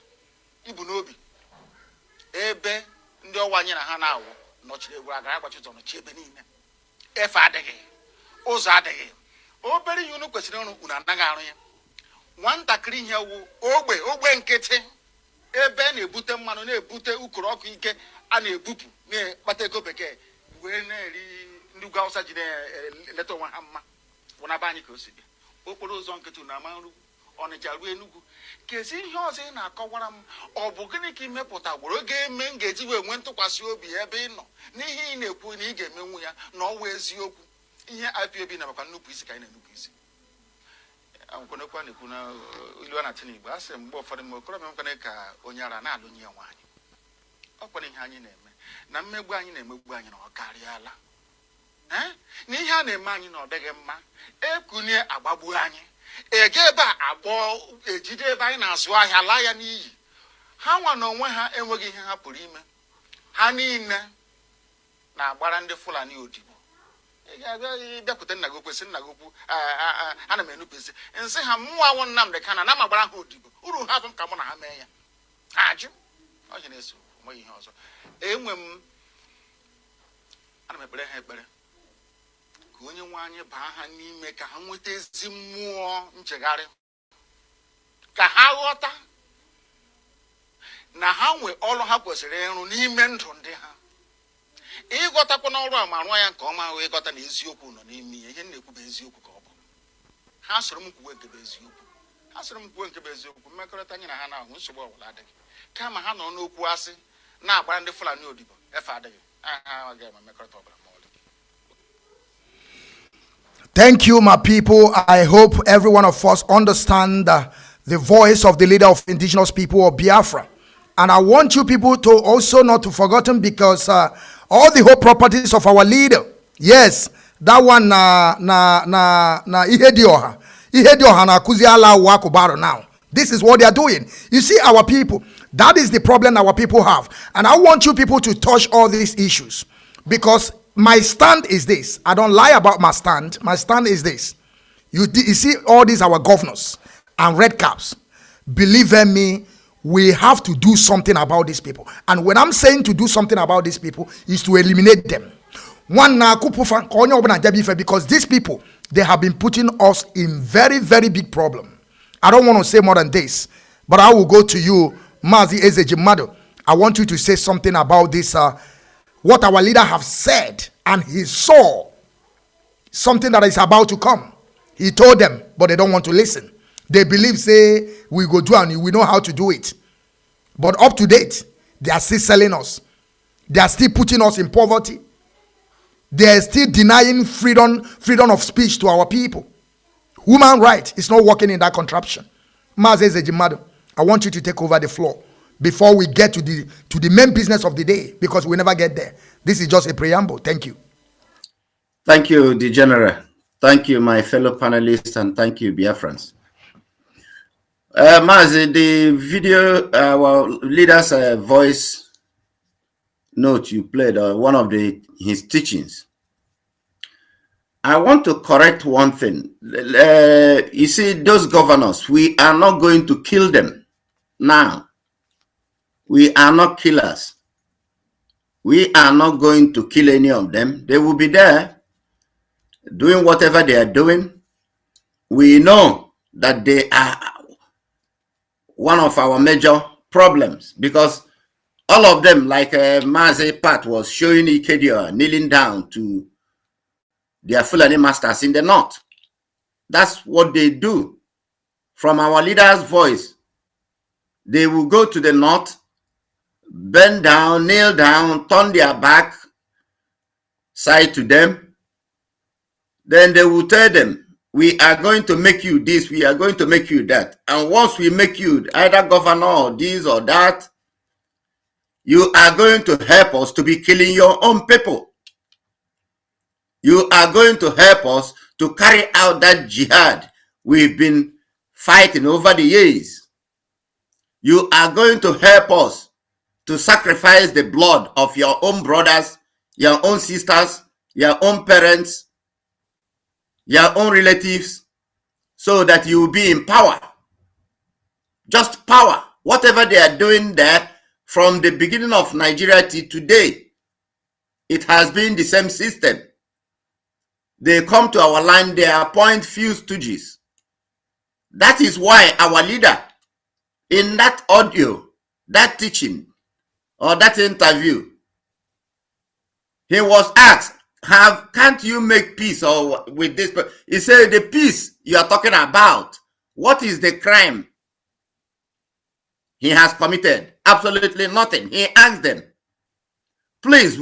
ibu n'obi? Ebe ndị ọwa anyị na ha na-awụ nọchiri egwu agara agbachi ụzọ nọchi ebe niile, efe adịghị, ụzọ adịghị. Obere ihe unu kwesịrị ịrụ unu anaghị arụ ya. Nwatakịrị ihe wụ ogbe nkịtị, ebe na-ebute mmanụ, na-ebute ukoro ọkụ ike a na-ebupụ, na-akpata ego bekee, wee na-eri ndị ugwu Awụsa ji na-eleta onwe ha mma. Wụnaba anyị ka o si bịa okporo ụzọ nkịtị na ama nrugwu Ọnịcha ruo Enugu. Kezi ihe ọzọ ị na-akọwara m, ọ bụ gịnị ka imepụta gboro ga-eme m ga-eji wee nwee ntụkwasị obi ebe ị nọ n'ihe ị na-ekwu na ị ga-emenwu ya na ọwa eziokwu? Ihe IPOB na makwa nnupụ isi ka anyị na-enupụ isi. Nkwenekwa na-ekwu na ilu a na-atị n'Igbo, asị mgbe ụfọdụ m okorobịa nkwene ka onye ara na-alụnye ya nwaanyị. Ọ kwara ihe anyị na-eme na mmegbu anyị na-emegbu anyị na ọ karịala, na ihe a na-eme anyị na ọ dịghị mma. Ekunye agbagbuo anyị, ege ebe a agbọ ejide ebe anyị na-azụ ahịa laa ya n'iyi. Ha nwa na onwe ha enweghị ihe ha pụrụ ime. Ha niile na-agbara ndị Fulani odibo. Ị ga-abịa bịakwute nna gị okwesị, nna gị okwu ana m enupụ isi nsị ha mụnwa wụ Nnamdi Kanu na m agbara ha odibo, uru ha bụ m ka mụ na ha mee ya. Ha ajụ ọ ji na-eso onweghị ihe ọzọ. Ana m ekpere ha ekpere ka onye nwe anyị baa ha n'ime, ka ha nweta ezi mmụọ nchegharị, ka ha ghọta na ha nwee ọrụ ha kwesịrị ịrụ n'ime ndụ ndị ha. Ịghọtakwa n'ọrụ a ma rụọ ya nke ọma, wee ịghọta na eziokwu nọ n'ime ya. Ihe na-ekwu bụ eziokwu ka ọ bụ. Ha soro m kwuwe nke bụ eziokwu, ha soro m kwuwe nke bụ eziokwu. Mmekọrịta anyị na ha na-ahụ nsogbu ọbụla adịghị. Kama ha nọ n'okwu asị na-agbara ndị Fulani odibo, efe adịghị. Ha agaghị eme mmekọrịta ọbụla ma ọlị. Thank you, my people. I hope every one of us understand the voice of the leader of indigenous people of Biafra. And I want you people to also not to forgotten, because all the whole properties of our leader, yes, that one na ihedioha na kuziala wakubaro now. This is what they are doing. You see, our people, that is the problem our people have. And I want you people to touch all these issues, because my stand is this. I don't lie about my stand. My stand is this. You see all these our governors and red caps. Believe in me, we have to do something about these people. And when I'm saying to do something about these people, is to eliminate them. Because these people, they have been putting us in very, very big problem. I don't want to say more than this, but I will go to you, Mazi Ezejimado. I want you to say something about this, what our leader have said, and he saw something that is about to come. He told them, but they don't want to listen. They believe, say, we go do and we know how to do it. But up to date, they are still selling us. They are still putting us in poverty. They are still denying freedom of speech to our people. Human right is not working in that contraption. Mazi Ezejimado, I want you to take over the floor before we get to the main business of the day, because we never get there. This is just a preamble. Thank you. Thank you, the General. Thank you, my fellow panelists, and thank you, Biafrans. Mazi, the video, our leader's voice note you played, one of his teachings. I want to correct one thing. You see, those governors, we are not going to kill them now. We are not killers. We are not going to kill any of them. They will be there doing whatever they are doing. We know that they are one of our major problems, because all of them, like Mazi Pat was showing Ikedia kneeling down to their Fulani masters in the north. That's what they do. From our leader's voice, they will go to the north, bend down, kneel down, turn their back side to them. Then they will tell them, we are going to make you this, we are going to make you that. And once we make you either governor or this or that, you are going to help us to be killing your own people. You are going to help us to carry out that jihad we've been fighting over the years. You are going to help us to sacrifice the blood of your own brothers, your own sisters, your own parents, your own relatives, so that you will be in power. Just power. Whatever they are doing there from the beginning of Nigeria to today, it has been the same system. They come to our land, they appoint few stooges. That is why our leader, in that audio, that teaching, or that interview, he was asked, can't you make peace or with this? He said, the peace you are talking about, what is the crime he has committed? Absolutely nothing. He asked them, please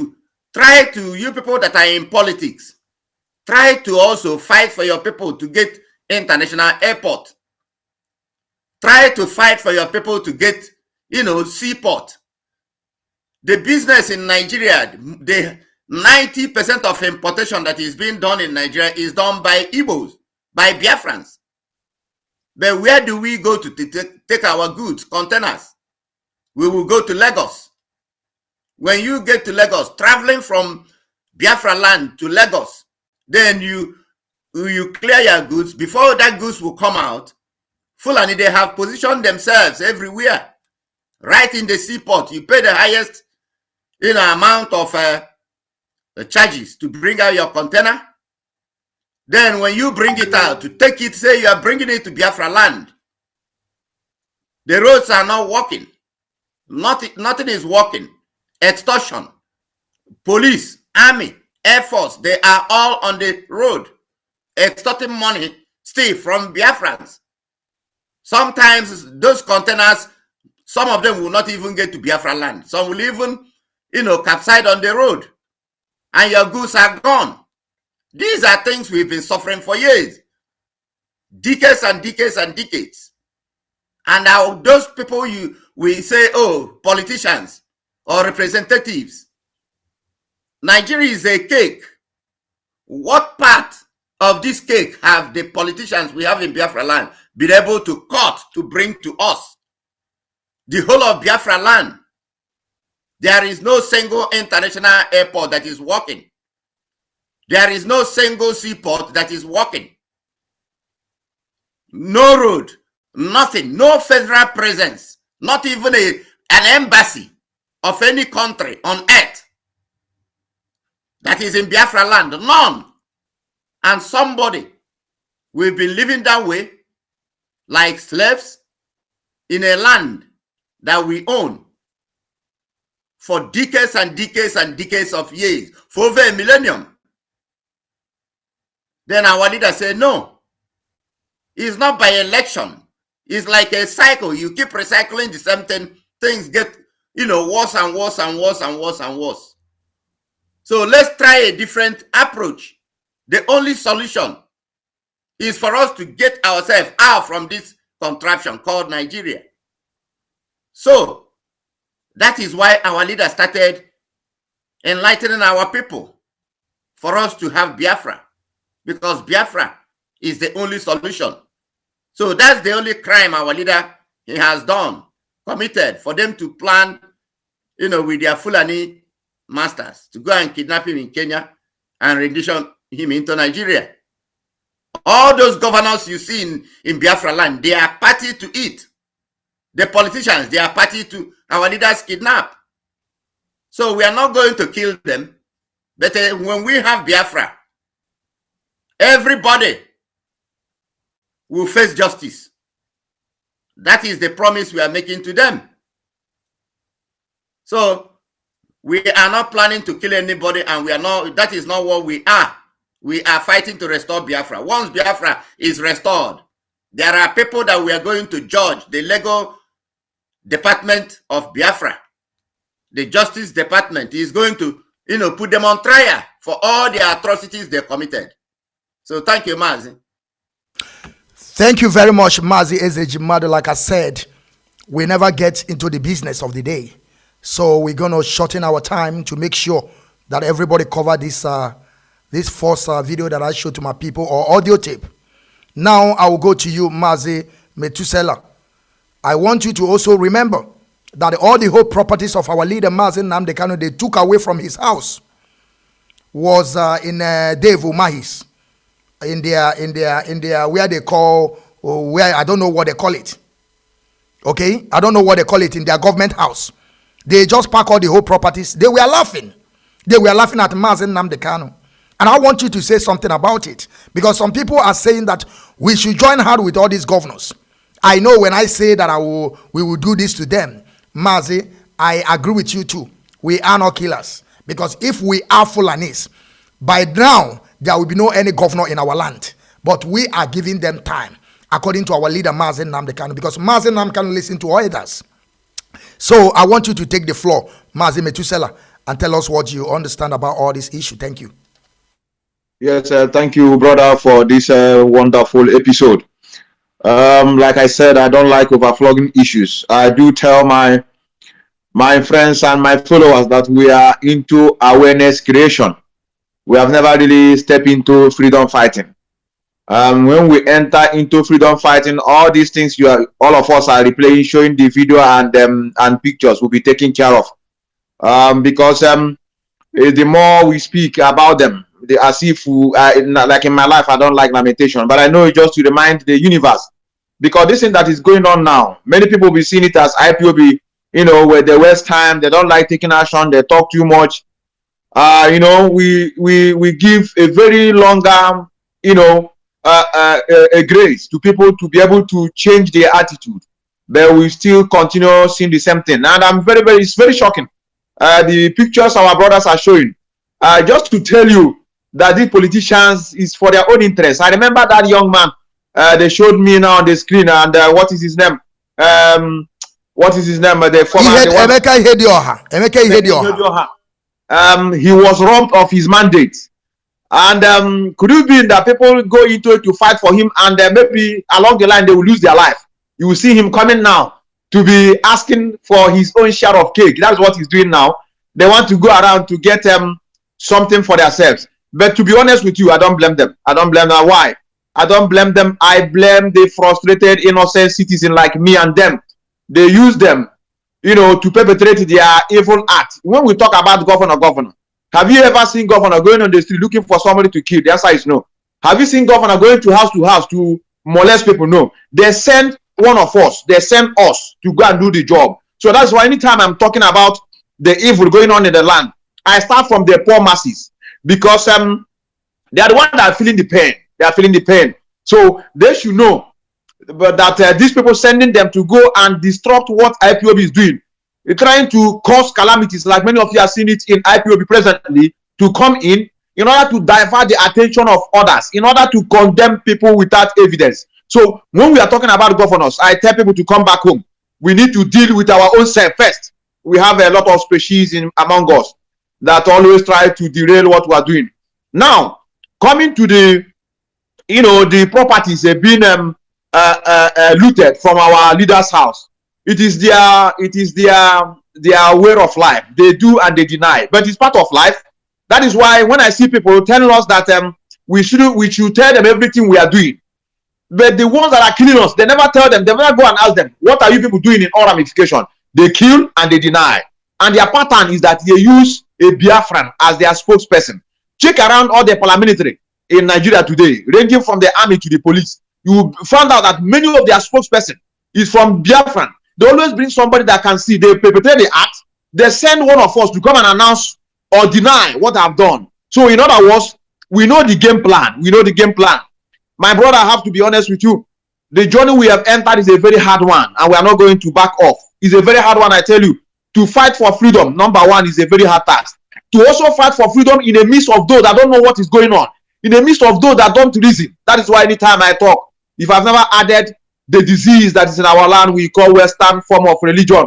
try to, you people that are in politics, try to also fight for your people to get international airport. Try to fight for your people to get, seaport. The business in Nigeria, the 90% of importation that is being done in Nigeria is done by Igbos, by Biafrans. But where do we go to take our goods, containers? We will go to Lagos. When you get to Lagos, traveling from Biafra land to Lagos, then you clear your goods. Before that goods will come out, Fulani, they have positioned themselves everywhere. Right in the seaport, you pay the highest amount of charges to bring out your container. Then when you bring it out, to take it, say you are bringing it to Biafra land, the roads are not working. Nothing is working. Extortion, police, army, air force, they are all on the road, extorting money still from Biafrans. Sometimes those containers, some of them will not even get to Biafra land. Some will even, capsize on the road. And your goods are gone. These are things we've been suffering for years, decades and decades and decades. And now those people we say, oh, politicians or representatives. Nigeria is a cake. What part of this cake have the politicians we have in Biafra land been able to cut to bring to us? The whole of Biafra land. There is no single international airport that is working. There is no single seaport that is working. No road, nothing, no federal presence, not even an embassy of any country on earth that is in Biafra land, none. And somebody, we've been living that way like slaves in a land that we own for decades and decades and decades of years, for over a millennium. Then our leader said, no, it's not by election. It's like a cycle. You keep recycling the same thing. Things get, worse and worse and worse and worse and worse. So let's try a different approach. The only solution is for us to get ourselves out from this contraption called Nigeria. So that is why our leader started enlightening our people for us to have Biafra, because Biafra is the only solution. So that's the only crime our leader has done, committed, for them to plan, with their Fulani masters to go and kidnap him in Kenya and rendition him into Nigeria. All those governors you see in Biafra land, they are party to it. The politicians, they are party to our leaders kidnap. So we are not going to kill them. But when we have Biafra, everybody will face justice. That is the promise we are making to them. So we are not planning to kill anybody, and that is not what we are. We are fighting to restore Biafra. Once Biafra is restored, there are people that we are going to judge. The legal department of Biafra, the justice department, is going to, put them on trial for all the atrocities they committed. So thank you, Mazi. Thank you very much, Mazi Ezejimadu. Like I said, we never get into the business of the day. So we're going to shorten our time to make sure that everybody cover this first video that I showed to my people, or audio tape. Now I will go to you, Mazi Metusela. I want you to also remember that all the whole properties of our leader, Mazi Nnamdi Kanu, they took away from his house was in Devu Mahis. In their where they call, where I don't know what they call it. Okay, I don't know what they call it in their government house. They just pack all the whole properties. They were laughing. They were laughing at Mazi Nnamdi Kanu. And I want you to say something about it, because some people are saying that we should join hard with all these governors. I know when I say that we will do this to them, Mazi, I agree with you too. We are not killers, because if we are Fulanis, by now there will be no any governor in our land. But we are giving them time, according to our leader Mazi Nnamdi Kanu, because Mazi Nnamdi Kanu listen to others. So I want you to take the floor, Mazi Metusela, and tell us what you understand about all this issue. Thank you. Yes, thank you, brother, for this wonderful episode. Like I said, I don't like overflowing issues. I do tell my friends and my followers that we are into awareness creation. We have never really stepped into freedom fighting. When we enter into freedom fighting, all these things all of us are replaying, showing the video and pictures will be taken care of. Because the more we speak about them, as if like in my life, I don't like lamentation, but I know it's just to remind the universe, because this thing that is going on now, many people will be seeing it as IPOB, where they waste time, they don't like taking action, they talk too much. We give a very longer, a grace to people to be able to change their attitude, but we still continue seeing the same thing. And it's very shocking. The pictures our brothers are showing, just to tell you that these politicians is for their own interest. I remember that young man they showed me now on the screen, and what is his name? What is his name? The former Emeka Ihedioha. He was robbed of his mandate. And could it be that people go into it to fight for him, and maybe along the line they will lose their life? You will see him coming now to be asking for his own share of cake. That's what he's doing now. They want to go around to get something for themselves. But to be honest with you, I don't blame them. I don't blame them. Why? I don't blame them. I blame the frustrated, innocent citizen like me and them. They use them, you know, to perpetrate their evil act. When we talk about governor, have you ever seen governor going on the street looking for somebody to kill? The answer is no. Have you seen governor going to house to molest people? No. They send one of us. They send us to go and do the job. So that's why anytime I'm talking about the evil going on in the land, I start from the poor masses, because they are the ones that are feeling the pain. They are feeling the pain. So they should know that these people sending them to go and disrupt what Ipob is doing. They're trying to cause calamities, like many of you have seen it in Ipob presently, to come in order to divert the attention of others, in order to condemn people without evidence. So when we are talking about governors, I tell people to come back home. We need to deal with our own self first. We have a lot of species among us that always try to derail what we are doing. Now, coming to the, the properties have been looted from our leader's house. It is their way of life. They do and they deny, but it's part of life. That is why when I see people telling us that we should tell them everything we are doing, but the ones that are killing us, they never tell them. They never go and ask them, what are you people doing in all ramification? They kill and they deny, and their pattern is that they use a Biafran as their spokesperson. Check around all the paramilitary in Nigeria today, ranging from the army to the police. You find out that many of their spokesperson is from Biafran. They always bring somebody that can see. They perpetrate the act. They send one of us to come and announce or deny what I've done. So in other words, we know the game plan. We know the game plan. My brother, I have to be honest with you. The journey we have entered is a very hard one, and we are not going to back off. It's a very hard one, I tell you. To fight for freedom, number one, is a very hard task. To also fight for freedom in the midst of those that don't know what is going on, in the midst of those that don't reason. That is why anytime I talk, if I've never added the disease that is in our land, we call Western form of religion,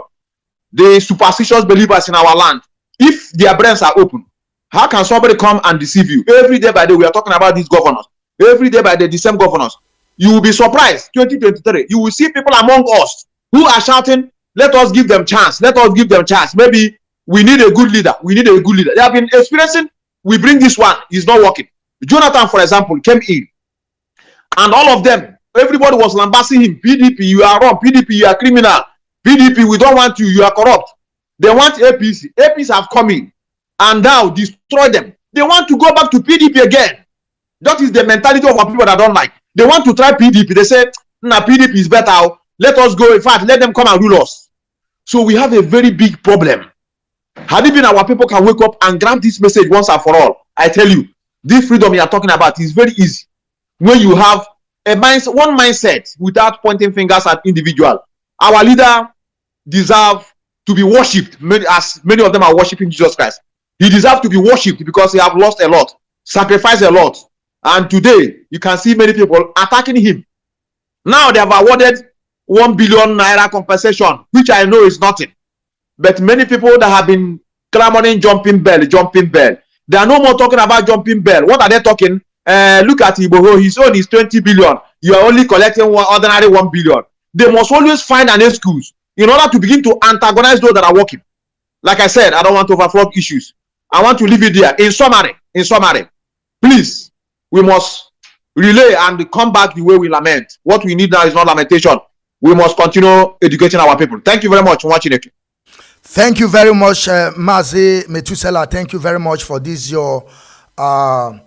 the superstitious believers in our land, if their brains are open, how can somebody come and deceive you? Every day by day, we are talking about these governors. Every day by day, the same governors. You will be surprised, 2023, you will see people among us who are shouting, let us give them chance, let us give them chance. Maybe we need a good leader, we need a good leader. They have been experiencing, we bring this one, it's not working. Jonathan, for example, came in, and all of them, everybody was lambasting him. PDP, you are wrong. PDP, you are criminal. PDP, we don't want you, you are corrupt. They want APC. APC have come in and now destroy them. They want to go back to PDP again. That is the mentality of our people that don't like. They want to try PDP. They say, nah, PDP is better. Let us go. In fact, let them come and rule us. So we have a very big problem. Had it been our people can wake up and grant this message once and for all, I tell you, this freedom you are talking about is very easy. When you have a mindset, one mindset, without pointing fingers at individual. Our leader deserves to be worshipped, as many of them are worshiping Jesus Christ. He deserves to be worshipped because he have lost a lot, sacrificed a lot. And today, you can see many people attacking him. Now they have awarded 1 billion naira compensation, which I know is nothing. But many people that have been clamoring jumping bell. They are no more talking about jumping bell. What are they talking? Look at Iboho, his own is 20 billion. You are only collecting ordinary 1 billion. They must always find an excuse in order to begin to antagonize those that are working. Like I said, I don't want to overflow issues. I want to leave it there. In summary, please, we must relay and come back the way we lament. What we need now is not lamentation. We must continue educating our people. Thank you very much for watching it. Thank you very much, Mazi Metusela. Thank you very much for this, your own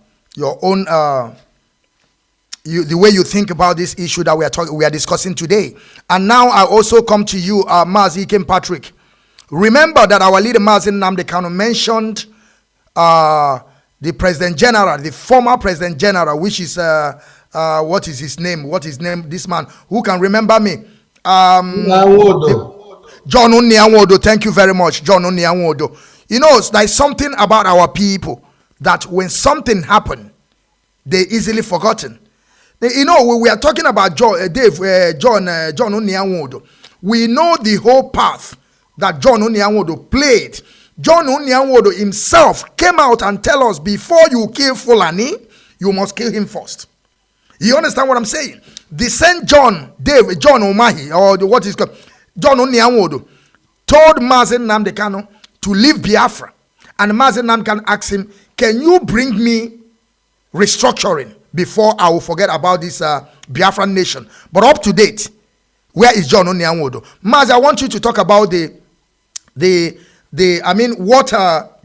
the way you think about this issue that we are discussing today. And now I also come to you, Mazi Patrick. Remember that our leader Mazi Nnamdi Kanu mentioned the President General, the former President General, which is what is his name? This man who can remember me? John Onyanwodo. Thank you very much, John Onyanwodo. You know, there's something about our people that when something happened, they easily forgotten. You know, we are talking about John Onyanwodo. We know the whole path that John Onyanwodo played John Onyanwodo himself came out and tell us, before you kill Fulani, you must kill him first. You understand what I'm saying? The Saint John Omahi, or what is called John Onyanwodo, told Mazi Nnamdi Kanu to leave Biafra. And Mazi Nnamdi Kanu asked him, can you bring me restructuring before I will forget about this Biafran nation? But up to date, where is John Onyanwodo? Mazi, I want you to talk about what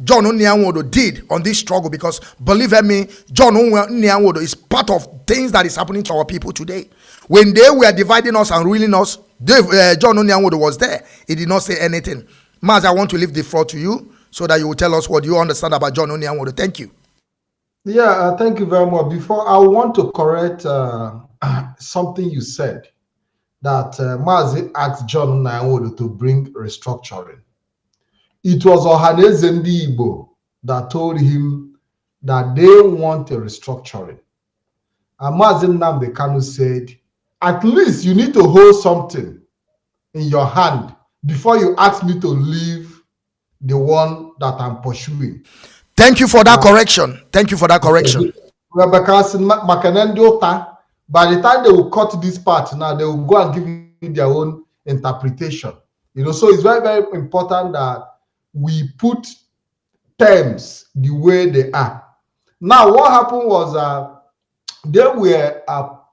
John Onyanwodo did on this struggle, because believe me, John Onyanwodo is part of things that is happening to our people today. When they were dividing us and ruling us, John Onyanwodo was there. He did not say anything. Mazi, I want to leave the floor to you so that you will tell us what you understand about John Onyanwodo. Thank you. Yeah, thank you very much. Before, I want to correct something you said, that Mazi asked John Onyanwodo to bring restructuring. It was Ohaneze Ndi Igbo that told him that they want a restructuring. And Mazi Nnamdi Kanu said, at least you need to hold something in your hand before you ask me to leave the one that I'm pursuing. Thank you for that correction. Thank you for that correction. Because by the time they will cut this part, now they will go and give you their own interpretation. You know, so it's very, very important that we put terms the way they are. Now, what happened was they were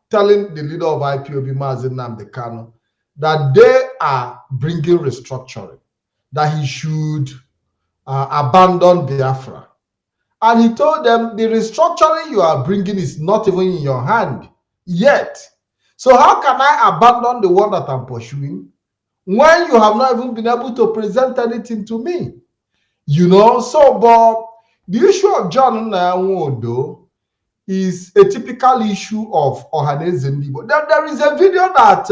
telling the leader of IPOB, Mazi Nnamdi Kanu, that they are bringing restructuring, that he should abandon Biafra. And he told them, the restructuring you are bringing is not even in your hand yet. So how can I abandon the one that I'm pursuing when you have not even been able to present anything to me? You know, so, but the issue of John Onyanwodo is a typical issue of Ohaneze Ndi Igbo. There is a video that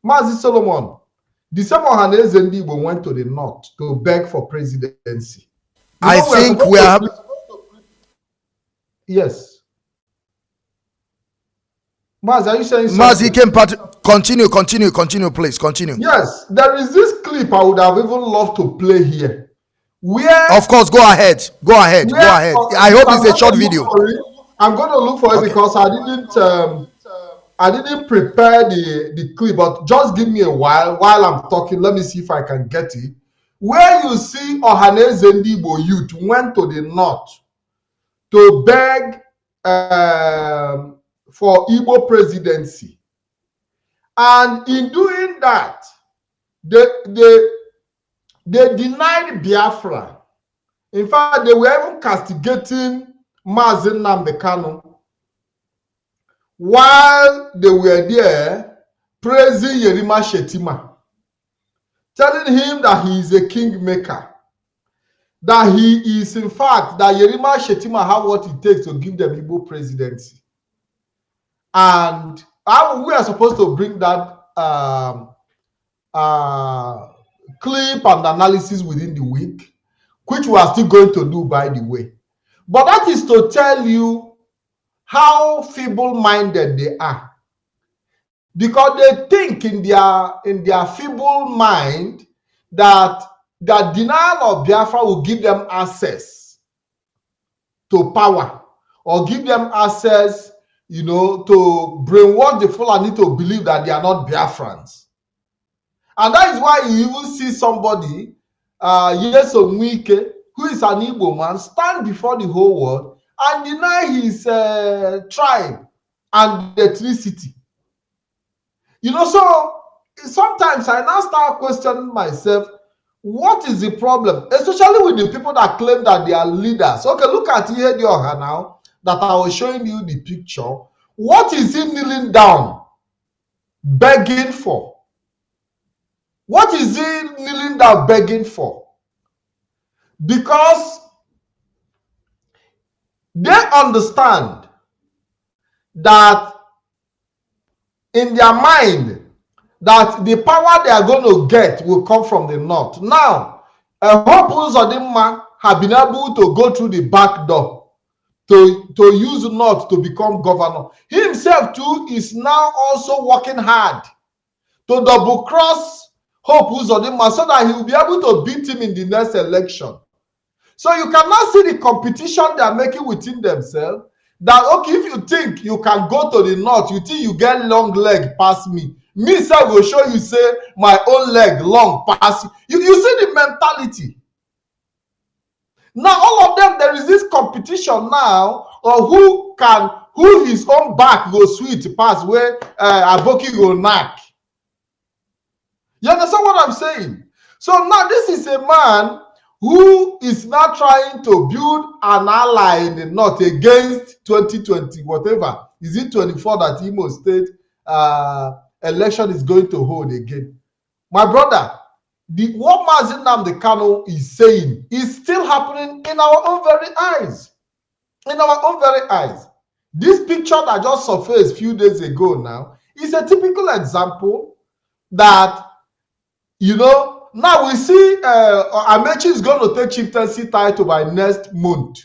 Mazi Solomon, the same Ohaneze Ndi Igbo, went to the north to beg for presidency. I think we are. Yes. Mazi, are you saying something? Mazi came part. Continue, please. Continue. Yes, there is this clip I would have even loved to play here. Where, of course, go ahead. I hope it's a short video. I'm going to look for it because I didn't prepare the clip, but just give me a while I'm talking. Let me see if I can get it. Where you see Ohaneze Ndi Igbo youth went to the north to beg for Igbo presidency. And in doing that, they denied Biafra. In fact, they were even castigating Mazi Nnamdi Kanu while they were there praising Yerima Shetima, telling him that he is a kingmaker, that he is, in fact, that Yerima Shetima have what it takes to give them Igbo presidency. And we are supposed to bring that clip and analysis within the week, which we are still going to do, by the way. But that is to tell you how feeble-minded they are, because they think in their feeble mind that the denial of Biafra will give them access to power, or give them access, you know, to brainwash the Fulani to believe that they are not Biafrans. And that is why you even see somebody, Yeso Mwike, who is an Igbo man, stand before the whole world and deny his tribe and ethnicity. You know, so sometimes I now start questioning myself, what is the problem? Especially with the people that claim that they are leaders. Okay, look at Ihedioha now, that I was showing you the picture. What is he kneeling down, begging for? What is he kneeling down, begging for? Because they understand that in their mind that the power they are going to get will come from the north. Now, Hope Uzodimma have been able to go through the back door to use north to become governor. He himself too is now also working hard to double cross Hope Uzodinma so that he will be able to beat him in the next election. So you cannot see the competition they are making within themselves. That, okay, if you think you can go to the north, you think you get long leg past me. Me, sir, will show you, say, my own leg long past you. You see the mentality. Now, all of them, there is this competition now of who his own back go sweet pass where Aboki go knack. You understand what I'm saying? So now this is a man who is now trying to build an ally in the north against 2020, whatever. Is it 24 that Imo State election is going to hold again? My brother, what Mazi Nnamdi Kanu is saying is still happening in our own very eyes. In our own very eyes. This picture that just surfaced a few days ago now is a typical example that, you know, now we see Amechi is going to take chieftaincy title by next month.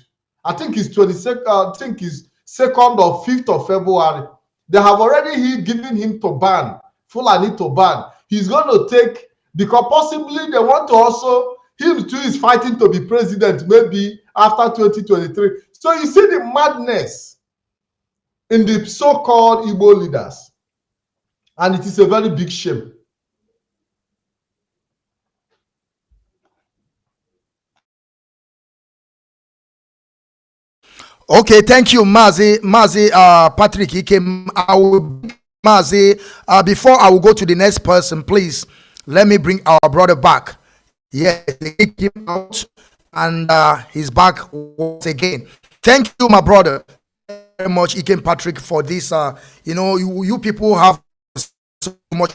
I think it's 22nd, I think it's 2nd or 5th of February. They have already given him to ban, Fulani to ban. He's going to take, because possibly they want to also, him too is fighting to be president maybe after 2023. So you see the madness in the so-called Igbo leaders. And it is a very big shame. Okay, thank you, Mazi. Patrick, he came. I will, Mazi. Before I will go to the next person, please let me bring our brother back. Yes, he came out and he's back once again. Thank you, my brother, very much, Ikem Patrick, for this. You know, you people have so much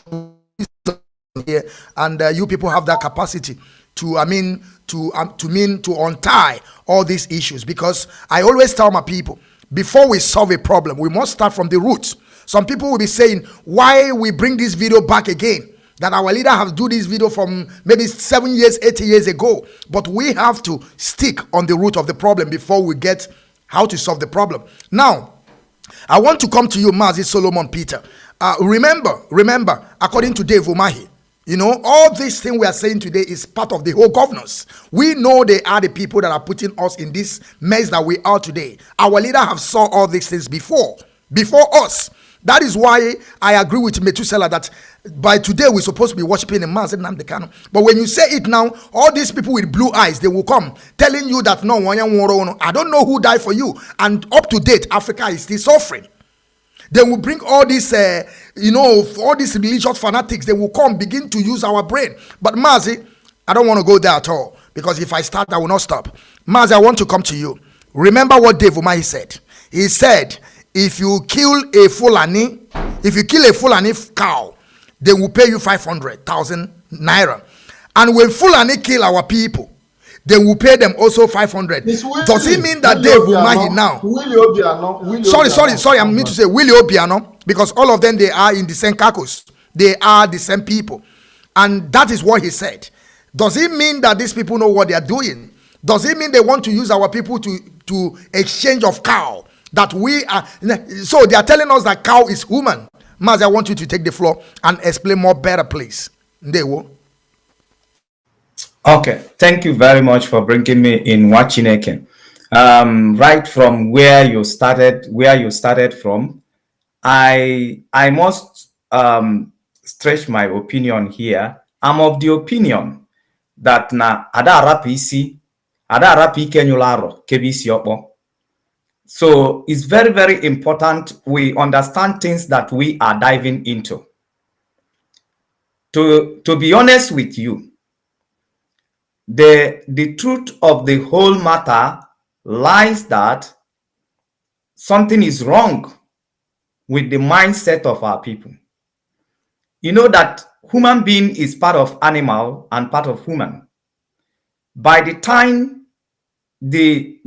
here, and you people have that capacity to, to untie all these issues, because I always tell my people, before we solve a problem, we must start from the roots. Some people will be saying, why we bring this video back again? That our leader has do this video from maybe 7 years, 8 years ago. But we have to stick on the root of the problem before we get how to solve the problem. Now, I want to come to you, Mazi Solomon Peter. Remember, according to Dave Umahi, you know, all this thing we are saying today is part of the whole governance. We know they are the people that are putting us in this mess that we are today. Our leader have saw all these things before us. That is why I agree with Methuselah that by today we're supposed to be worshiping a man, Nnamdi Kanu. But when you say it now, all these people with blue eyes, they will come telling you that no, I don't know who died for you. And up to date, Africa is still suffering. They will bring all these, all these religious fanatics. They will come, begin to use our brain. But Mazi, I don't want to go there at all, because if I start, I will not stop. Mazi, I want to come to you. Remember what Dave Umahi said. He said, if you kill a Fulani cow, they will pay you 500,000 naira. And when Fulani kill our people, they will pay them also 500. Does it mean that Dave Umahi now? Sorry, I mean to say Willie Obiano, because all of them, they are in the same caucus. They are the same people. And that is what he said. Does it mean that these people know what they are doing? Does it mean they want to use our people to exchange of cow? That we are, so they are telling us that cow is human. Mazi, I want you to take the floor and explain more better, please. Ndewo. Okay, thank you very much for bringing me in Wachineke. Right from where you started from, I must stretch my opinion here. I'm of the opinion that na ada arapi kenyularo kebisi opo. So it's very, very important we understand things that we are diving into. To be honest with you, the truth of the whole matter lies that something is wrong with the mindset of our people. You know that human being is part of animal and part of human. By the time the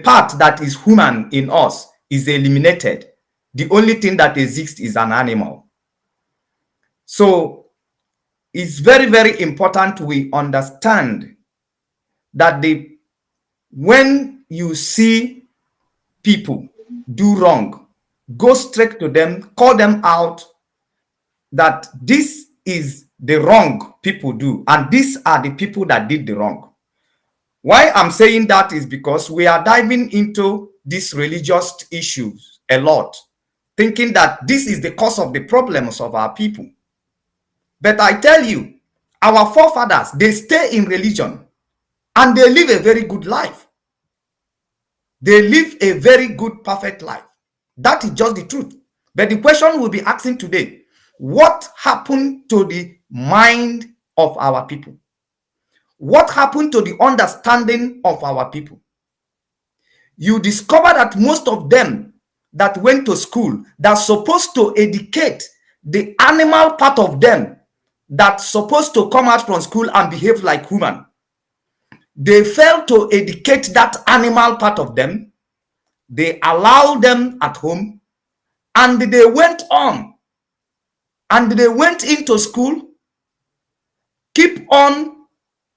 part that is human in us is eliminated, the only thing that exists is an animal. So it's very, very important we understand that when you see people do wrong, go straight to them, call them out, that this is the wrong people do, and these are the people that did the wrong. Why I'm saying that is because we are diving into these religious issues a lot, thinking that this is the cause of the problems of our people. But I tell you, our forefathers, they stay in religion and they live a very good life. They live a very good, perfect life. That is just the truth. But the question we'll be asking today, what happened to the mind of our people? What happened to the understanding of our people? You discover that most of them that went to school, that's supposed to educate the animal part of them, that's supposed to come out from school and behave like human, they fail to educate that animal part of them. They allow them at home, and they went on, and they went into school, keep on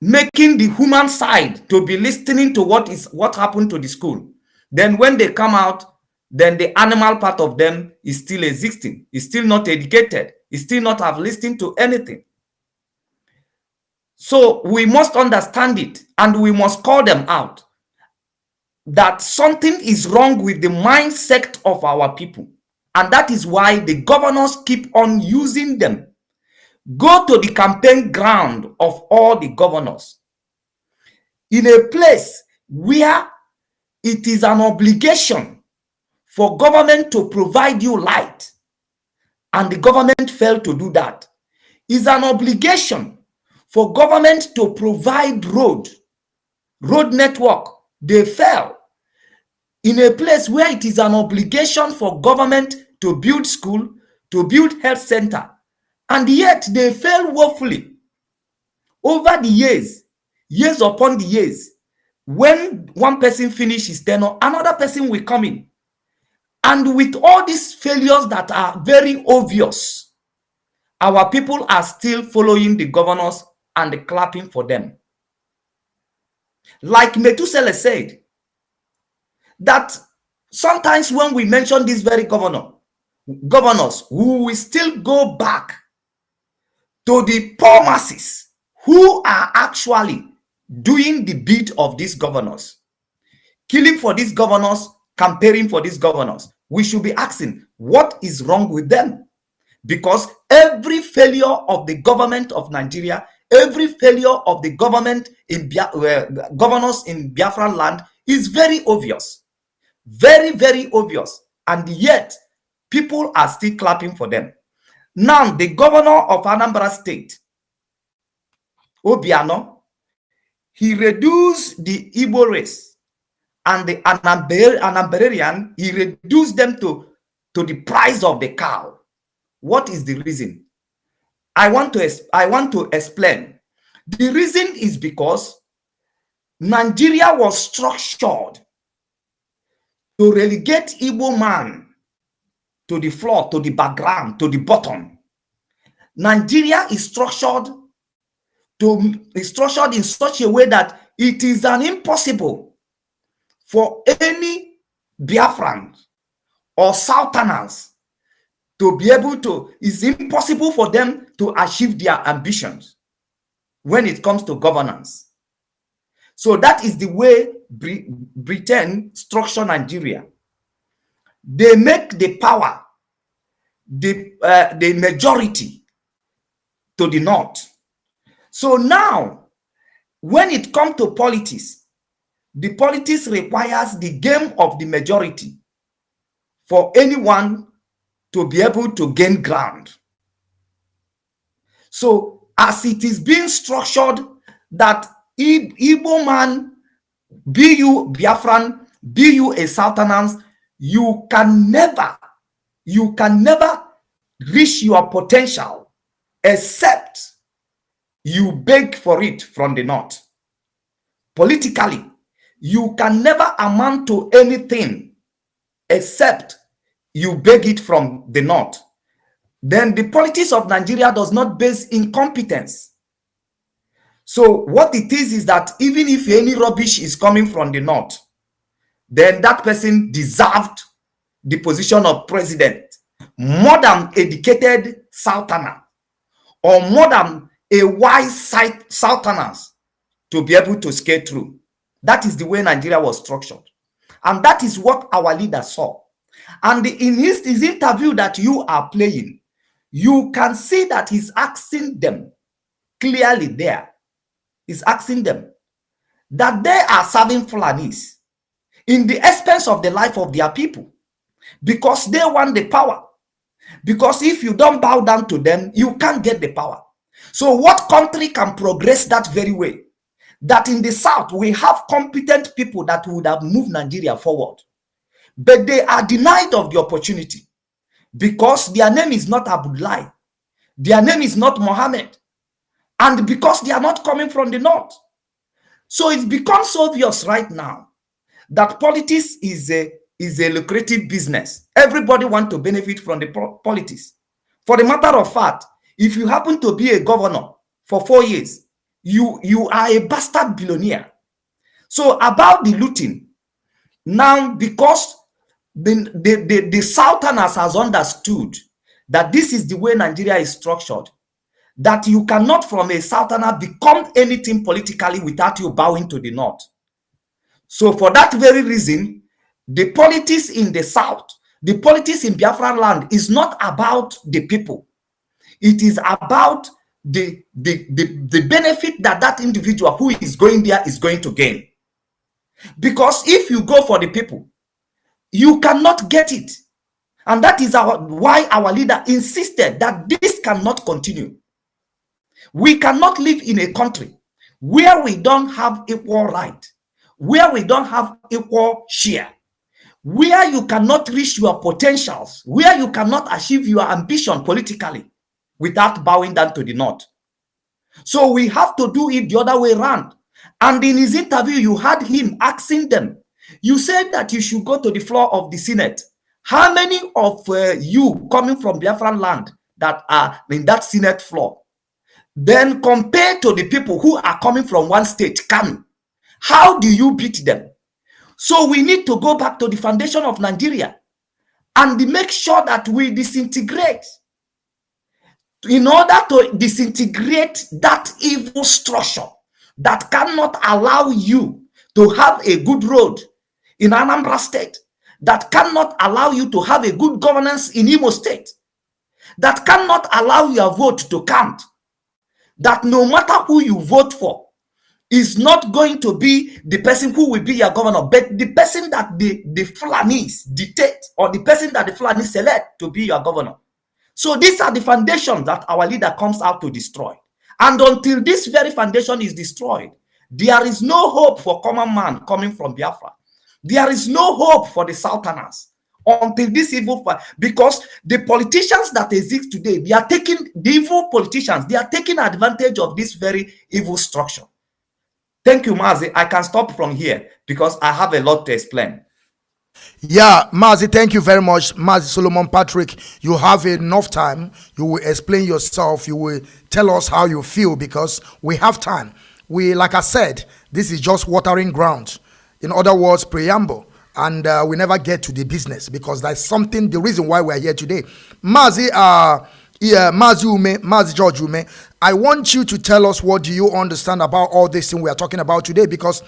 making the human side to be listening to what happened to the school. Then when they come out, then the animal part of them is still existing, is still not educated, is still not have listened to anything. So we must understand it, and we must call them out that something is wrong with the mindset of our people. And that is why the governors keep on using them. Go to the campaign ground of all the governors in a place where it is an obligation for government to provide you light, and the government failed to do that. It's an obligation for government to provide road network. They fail. In a place where it is an obligation for government to build school, to build health center, and yet they fail woefully. Over the years upon the years, when one person finishes his tenure, another person will come in. And with all these failures that are very obvious, our people are still following the governors and clapping for them. Like Methuselah said, that sometimes when we mention this very governors, who will still go back to the poor masses who are actually doing the bid of these governors, killing for these governors, campaigning for these governors. We should be asking, what is wrong with them? Because every failure of the government of Nigeria, every failure of the government in governors in Biafra land is very obvious. Very, very obvious. And yet, people are still clapping for them. Now, the governor of Anambra State, Obiano, he reduced the Igbo race and the Anambarian, he reduced them to the price of the cow. What is the reason? I want to explain. The reason is because Nigeria was structured to relegate Igbo man to the floor, to the background, to the bottom. Nigeria is structured in such a way that it is impossible for any Biafran or Southerners to be able to, it's impossible for them to achieve their ambitions when it comes to governance. So that is the way Britain structure Nigeria. They make the power, the majority to the north. So now, when it comes to politics, the politics requires the game of the majority for anyone to be able to gain ground. So as it is being structured that Igbo man, be you Biafran, be you a Southerners, you can never reach your potential except you beg for it from the north. Politically, you can never amount to anything except you beg it from the north. Then the politics of Nigeria does not base incompetence. So what it is that even if any rubbish is coming from the north, then that person deserved the position of president more than educated Southerner or more than a wise southerners to be able to skate through. That is the way Nigeria was structured. And that is what our leader saw. And in his interview that you are playing, you can see that he's asking them clearly there. He's asking them that they are serving Fulanis in the expense of the life of their people because they want the power. Because if you don't bow down to them, you can't get the power. So what country can progress that very way? That in the South, we have competent people that would have moved Nigeria forward. But they are denied of the opportunity because their name is not Abdullahi. Their name is not Mohammed. And because they are not coming from the North. So it becomes obvious right now that politics is a lucrative business. Everybody wants to benefit from the politics. For the matter of fact, if you happen to be a governor for 4 years, you are a bastard billionaire. So about the looting, now because the Southerners has understood that this is the way Nigeria is structured, that you cannot from a Southerner become anything politically without you bowing to the North. So for that very reason, the politics in the South, the politics in Biafran land is not about the people. It is about the benefit that individual who is going there is going to gain. Because if you go for the people, you cannot get it. And that is why our leader insisted that this cannot continue. We cannot live in a country where we don't have equal right, where we don't have equal share, where you cannot reach your potentials, where you cannot achieve your ambition politically without bowing down to the North. So we have to do it the other way around. And in his interview, you had him asking them, you said that you should go to the floor of the Senate. How many of you coming from Biafran land that are in that Senate floor? Then compared to the people who are coming from one state, Kanu, how do you beat them? So we need to go back to the foundation of Nigeria and make sure that we disintegrate. In order to disintegrate that evil structure that cannot allow you to have a good road in Anambra State, that cannot allow you to have a good governance in Imo State, that cannot allow your vote to count, that no matter who you vote for is not going to be the person who will be your governor, but the person that the Fulanis dictate, or the person that the Fulanis select to be your governor. So these are the foundations that our leader comes out to destroy. And until this very foundation is destroyed, there is no hope for common man coming from Biafra. There is no hope for the Southerners until this evil, because the politicians that exist today, they are taking, the evil politicians, they are taking advantage of this very evil structure. Thank you, Mazi. I can stop from here because I have a lot to explain. Yeah, Mazi, thank you very much. Mazi Solomon Patrick, you have enough time. You will explain yourself. You will tell us how you feel because we have time. We, like I said, this is just watering ground. In other words, preamble. And we never get to the business because that's something, the reason why we're here today. Mazi, Mazi George Ume, I want you to tell us what do you understand about all this thing we are talking about today, because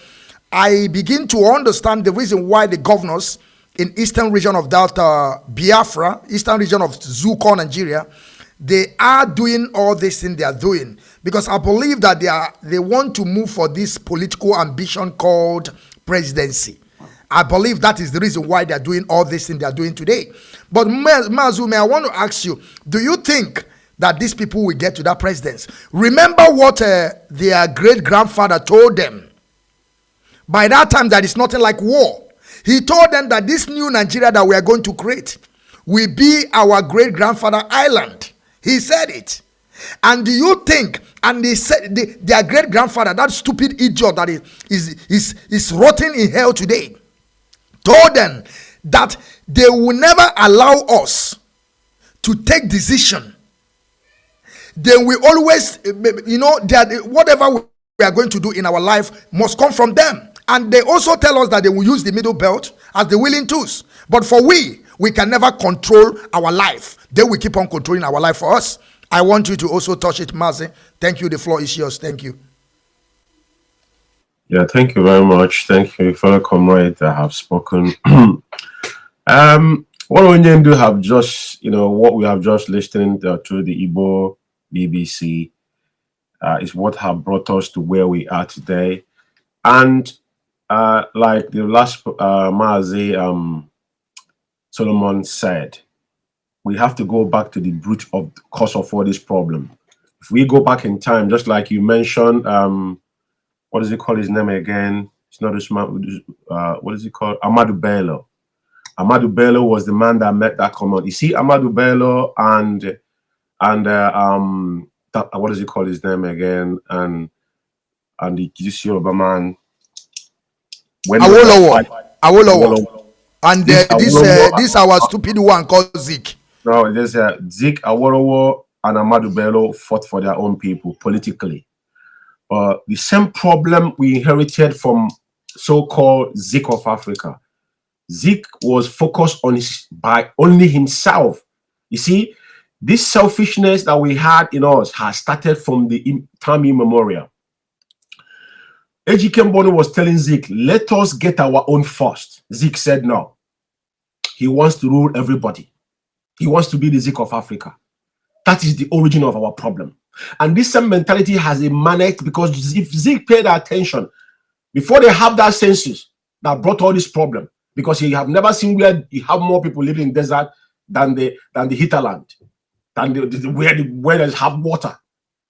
I begin to understand the reason why the governors in eastern region of Delta Biafra, eastern region of Zuko, Nigeria, they are doing all this thing they are doing because I believe that they want to move for this political ambition called presidency. I believe that is the reason why they are doing all this thing they are doing today. But Mazume, I want to ask you, do you think that these people will get to that presidency? Remember what their great-grandfather told them. By that time, that is nothing like war. He told them that this new Nigeria that we are going to create will be our great-grandfather island. He said it. And do you think, and they said their great-grandfather, that stupid idiot that is rotting in hell today, told them that they will never allow us to take decision. They will always, that whatever we are going to do in our life must come from them. And they also tell us that they will use the middle belt as the willing tools. But for we can never control our life. They will keep on controlling our life for us. I want you to also touch it, Mazi. Thank you. The floor is yours. Thank you. Yeah, thank you very much. Thank you, fellow comrades that have spoken. What we need to have just, what we have just listened to the Igbo BBC is what have brought us to where we are today. And like the last Mazi Solomon said, we have to go back to the root of the cause of all this problem. If we go back in time, just like you mentioned, what does he call his name again? It's not this man. What is he called? Ahmadu Bello. Ahmadu Bello was the man that met that command. You see, Ahmadu Bello and what does he call his name again? And the Yoruba man. Awolowo. And this our stupid one called Zik. No, there's Zik, Awolowo, and Ahmadu Bello fought for their own people politically. The same problem we inherited from so-called Zik of Africa. Zik was focused on by only himself. You see, this selfishness that we had in us has started from the time immemorial. Ejike Mbonu was telling Zik, let us get our own first. Zik said no. He wants to rule everybody. He wants to be the Zik of Africa. That is the origin of our problem. And this same mentality has emanated because if Zik paid attention, before they have that census that brought all this problem, because you have never seen where you have more people living in desert than the hinterland, than where there's have water.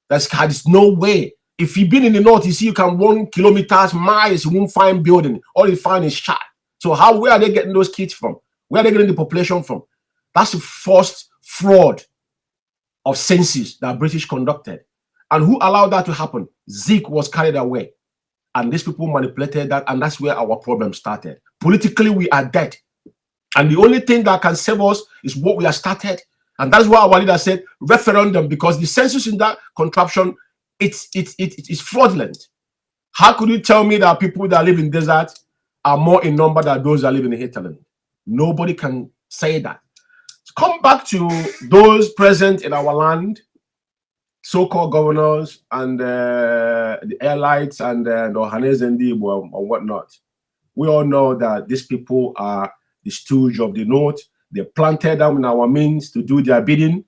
There's no way. If you've been in the north, you see you can run kilometers, miles, you won't find building. All you find is shot. So where are they getting those kids from? Where are they getting the population from? That's the first fraud of census that British conducted. And who allowed that to happen? Zik was carried away. And these people manipulated that, and that's where our problem started. Politically, we are dead. And the only thing that can save us is what we have started. And that's why our leader said referendum, because the census in that contraption, it's fraudulent. How could you tell me that people that live in desert are more in number than those that live in the hinterland? Nobody can say that. Come back to those present in our land, so-called governors and the airlights and the Ohanes and Igbo or whatnot. We all know that these people are the stooge of the north. They planted them in our means to do their bidding.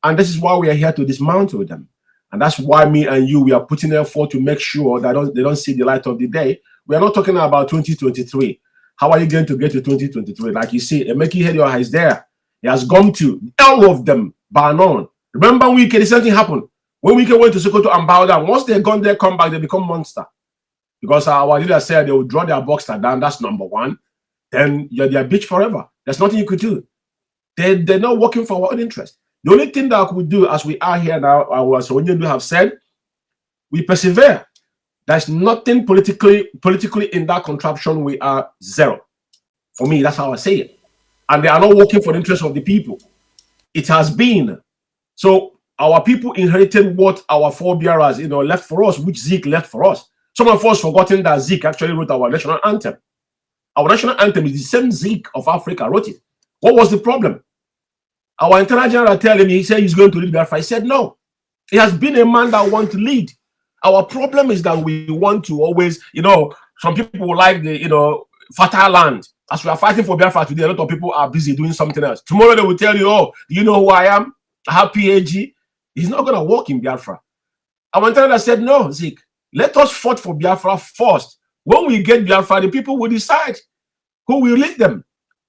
And this is why we are here to dismantle them. And that's why me and you, we are putting effort to make sure that they don't see the light of the day. We are not talking about 2023. How are you going to get to 2023? Like you see, Emeki Hedioha is there. He has gone to all of them, bar none. Remember Wike, the same thing happened. When Wike went to Sokoto and bow down, once they're gone there, come back, they become monster. Because our leader said they will draw their boxer down, that's number one. Then you're their bitch forever. There's nothing you could do. They're not working for our own interest. The only thing that we do as we are here now, as Onyendu have said, we persevere. There's nothing politically in that contraption. We are zero. For me, that's how I say it. And they are not working for the interest of the people. It has been. So our people inherited what our forebearers, left for us, which Zik left for us. Some of us forgotten that Zik actually wrote our national anthem. Our national anthem is the same Zik of Africa wrote it. What was the problem? Our internal general telling him, he said he's going to lead Biafra. He said no. He has been a man that wants to lead. Our problem is that we want to always, some people like the, fertile land. As we are fighting for Biafra today, a lot of people are busy doing something else. Tomorrow they will tell you, oh, do you know who I am? I have PhD. He's not going to work in Biafra. Our internal said, no, Zik, let us fight for Biafra first. When we get Biafra, the people will decide who will lead them.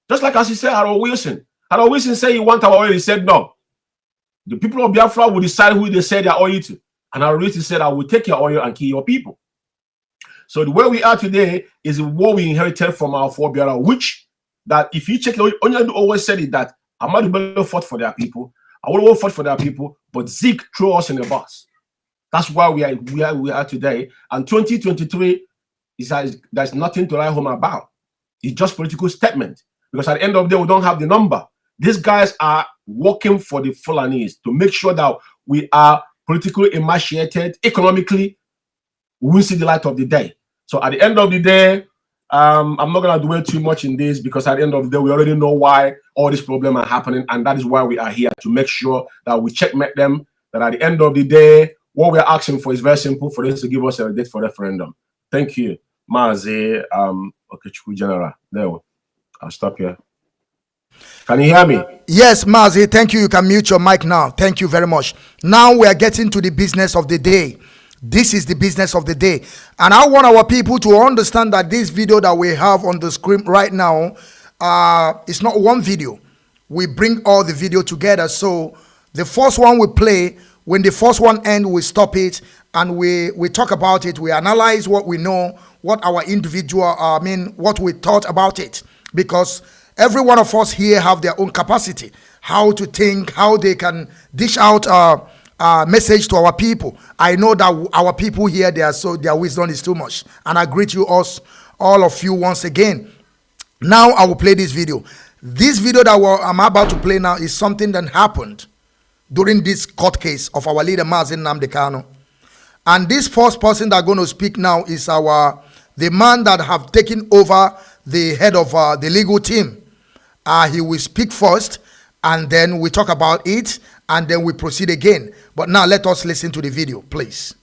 Just like as he said, Harold Wilson. Harold Wilson said he want our oil. He said no. The people of Biafra will decide who they sell their oil to. And Harold Wilson said, I will take your oil and kill your people. So the way we are today is what we inherited from our forebearer, which that if you check, Onyendu always said it that Ahmadu Bello fought for their people, Awolowo fought for their people, but Zik threw us in the bus. That's why we are today. And 2023 there's nothing to write home about. It's just political statement. Because at the end of the day, we don't have the number. These guys are working for the Fulanis to make sure that we are politically emaciated, economically, we will see the light of the day. So at the end of the day, I'm not going to dwell too much in this because at the end of the day, we already know why all these problems are happening. And that is why we are here, to make sure that we checkmate them, that at the end of the day, what we're asking for is very simple, for us to give us a date for referendum. Thank you, Mazi, Okechukwu General. There, I'll stop here. Can you hear me? Yes, Mazi, thank you. You can mute your mic now. Thank you very much. Now we are getting to the business of the day. This is the business of the day. And I want our people to understand that this video that we have on the screen right now, it's not one video. We bring all the video together. So the first one we play, when the first one ends, we stop it and we talk about it. We analyze what we know, what our individual, what we thought about it. Because every one of us here have their own capacity, how to think, how they can dish out a message to our people. I know that our people here, their wisdom is too much. And I greet you all of you once again. Now I will play this video. This video that I'm about to play now is something that happened during this court case of our leader Mazi Nnamdi Kanu. And this first person that going to speak now is the man that have taken over the head of the legal team. He will speak first, and then we talk about it, and then we proceed again. But now let us listen to the video, please.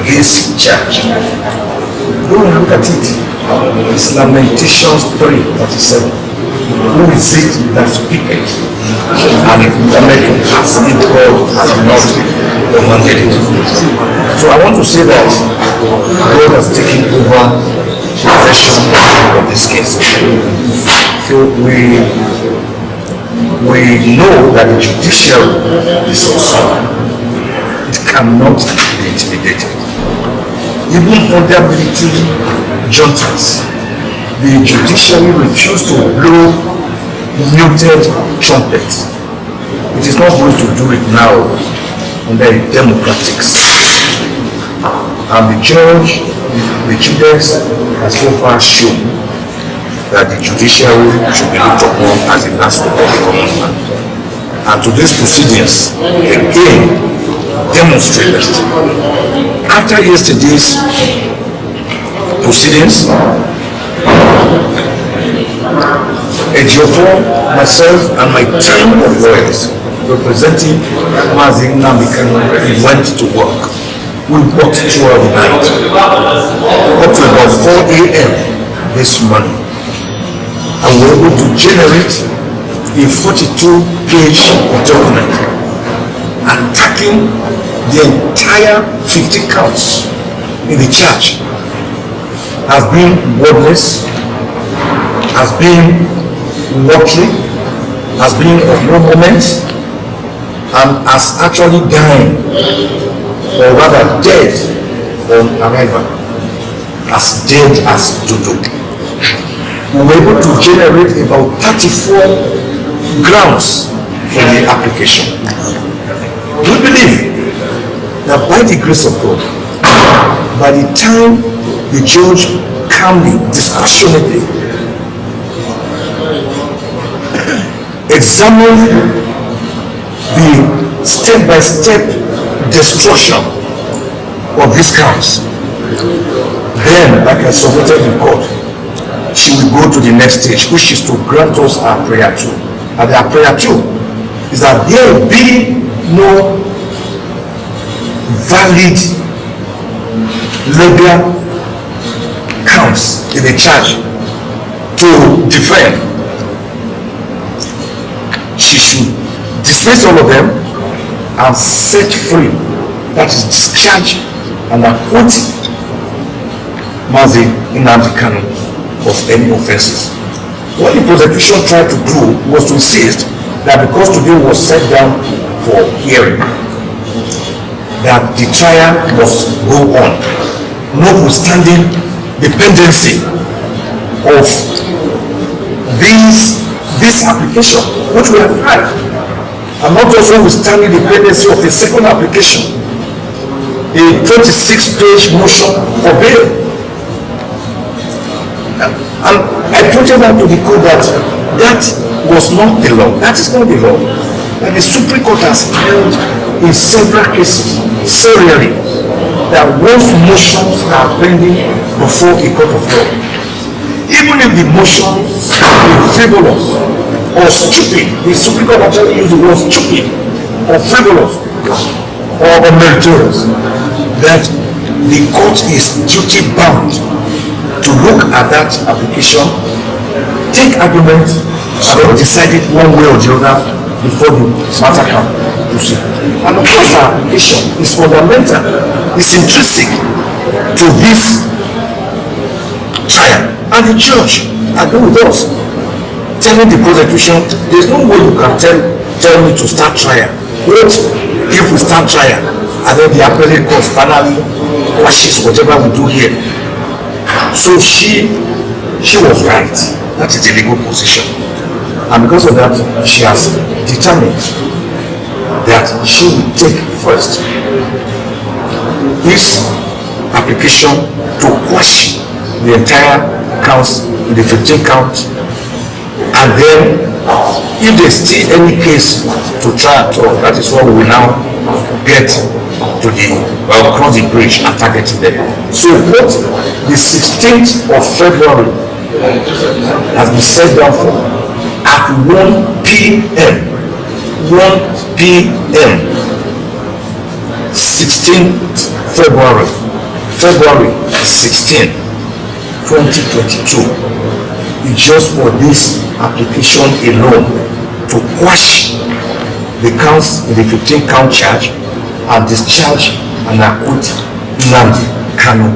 This church, don't look at it. It's Lamentations 3:37. Who is it that speaketh? And if the American has it, God has not commanded it. So I want to say that God has taken over possession of this case. So we know that the judiciary is also, it cannot be intimidated. Even under military juntas, the judiciary refused to blow muted trumpets. It is not going to do it now under a democratic system. And the judge, the judges, has so far shown that the judiciary should be looked upon as a last common man. And to these proceedings, again, demonstrated after yesterday's proceedings, Ejiofor, myself, and my team of lawyers representing Mazi Nnamdi Kanu went to work. We worked throughout the night, up to about 4 a.m. this morning, and we were able to generate a 42-page document attacking the entire 50 counts in the charge has been wordless, has been watery, has been of no moment, and has actually died, or rather dead on arrival, as dead as dodo. We were able to generate about 34 grounds for the application. We believe that by the grace of God, by the time the judge calmly, dispassionately examined the step-by-step destruction of these counts, then, like I submitted in court, she will go to the next stage, which is to grant us our prayer too. And our prayer too is that there will be no valid legal counts in the charge to defend. She should dismiss all of them and set free, that is discharge and acquit Mazi Nnamdi Kanu of any offenses. What the prosecution tried to do was to insist that because today was set down for hearing, that the trial must go on, notwithstanding the pendency of this application, which we have had, and not also notwithstanding the pendency of the second application, a 26-page motion for bail. And I pointed out to the court that that was not the law. That is not the law. And the Supreme Court has held in several cases, serially, that once motions are pending before a court of law, even if the motions are frivolous or stupid, the Supreme Court actually used the word stupid or frivolous or meritorious, that the court is duty bound to look at that application, take argument, and then decide it one way or the other before the matter can proceed. And of course, our application is fundamental, it's intrinsic to this trial. And the judge agreed with us, telling the prosecution, there's no way you can tell me to start trial. What if we start trial and then the appellate court finally quashes whatever we do here? So she was right. That is the legal position. And because of that, she has determined that she will take first this application to quash the entire counts, the 15 count, and then if there's still any case to try at all, that is what we will now get to the cross the bridge after getting there. So what the 16th of February has been set down for at 1 p.m. 1 p.m. 16th February 16, 2022. It's just for this application alone to quash the counts, the 15 count charge, and discharge and acquit Nnamdi Kanu.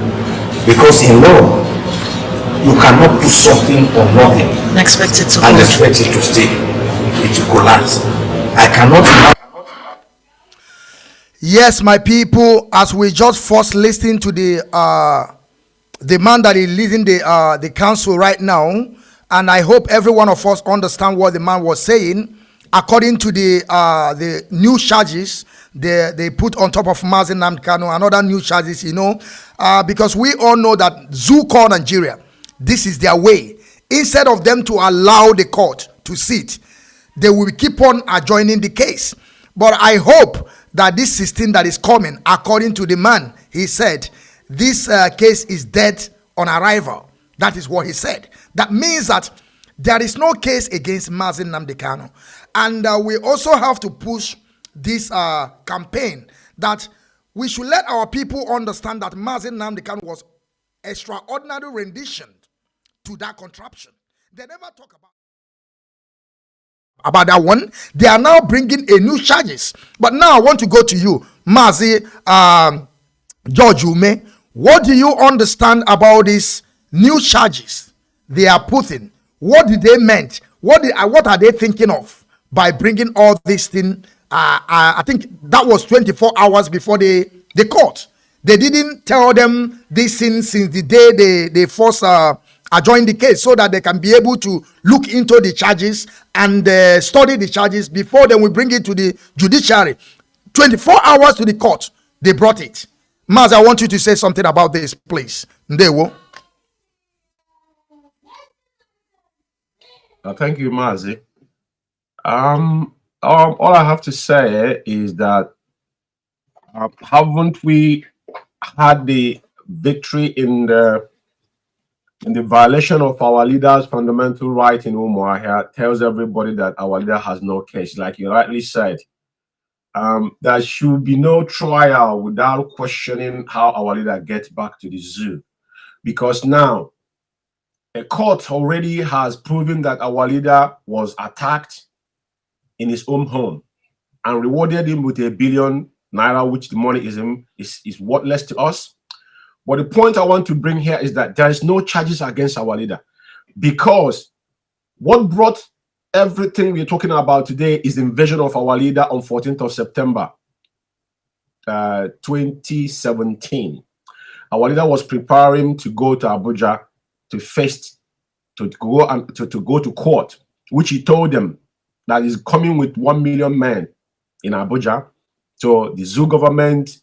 Because in law, you cannot put something on nothing and expect it to stay. It will collapse. I cannot. Yes, my people, as we just first listen to the man that is leading the council right now, and I hope every one of us understand what the man was saying. According to the new charges they put on top of Mazi Nnamdi Kanu and other new charges, because we all know that Zoo call Nigeria, this is their way. Instead of them to allow the court to sit, they will keep on adjourning the case. But I hope that this 16 that is coming, according to the man, he said, this case is dead on arrival. That is what he said. That means that there is no case against Mazi Nnamdi Kanu. And we also have to push this campaign that we should let our people understand that Mazi Nnamdi Kanu was extraordinary rendition to that contraption. They never talk about that one. They are now bringing a new charges. But now I want to go to you, Mazi George Ume. What do you understand about these new charges they are putting? What did they meant? What are they thinking of by bringing all these things? I think that was 24 hours before the court. They didn't tell them this thing since the day they first adjourned the case, so that they can be able to look into the charges and study the charges before then we bring it to the judiciary. 24 hours to the court, they brought it. Maz, I want you to say something about this, please. Ndewo. Thank you, Mazi. All I have to say is that haven't we had the victory in the violation of our leader's fundamental right in Umuahia? Tells everybody that our leader has no case, like you rightly said. There should be no trial without questioning how our leader gets back to the zoo, because now a court already has proven that our leader was attacked in his own home. and rewarded him with ₦1 billion, which the money is worthless to us. But the point I want to bring here is that there is no charges against our leader, because what brought everything we're talking about today is the invasion of our leader on 14th of September 2017. Our leader was preparing to go to Abuja to go to court, which he told them that he's coming with 1 million men in Abuja. So the zoo government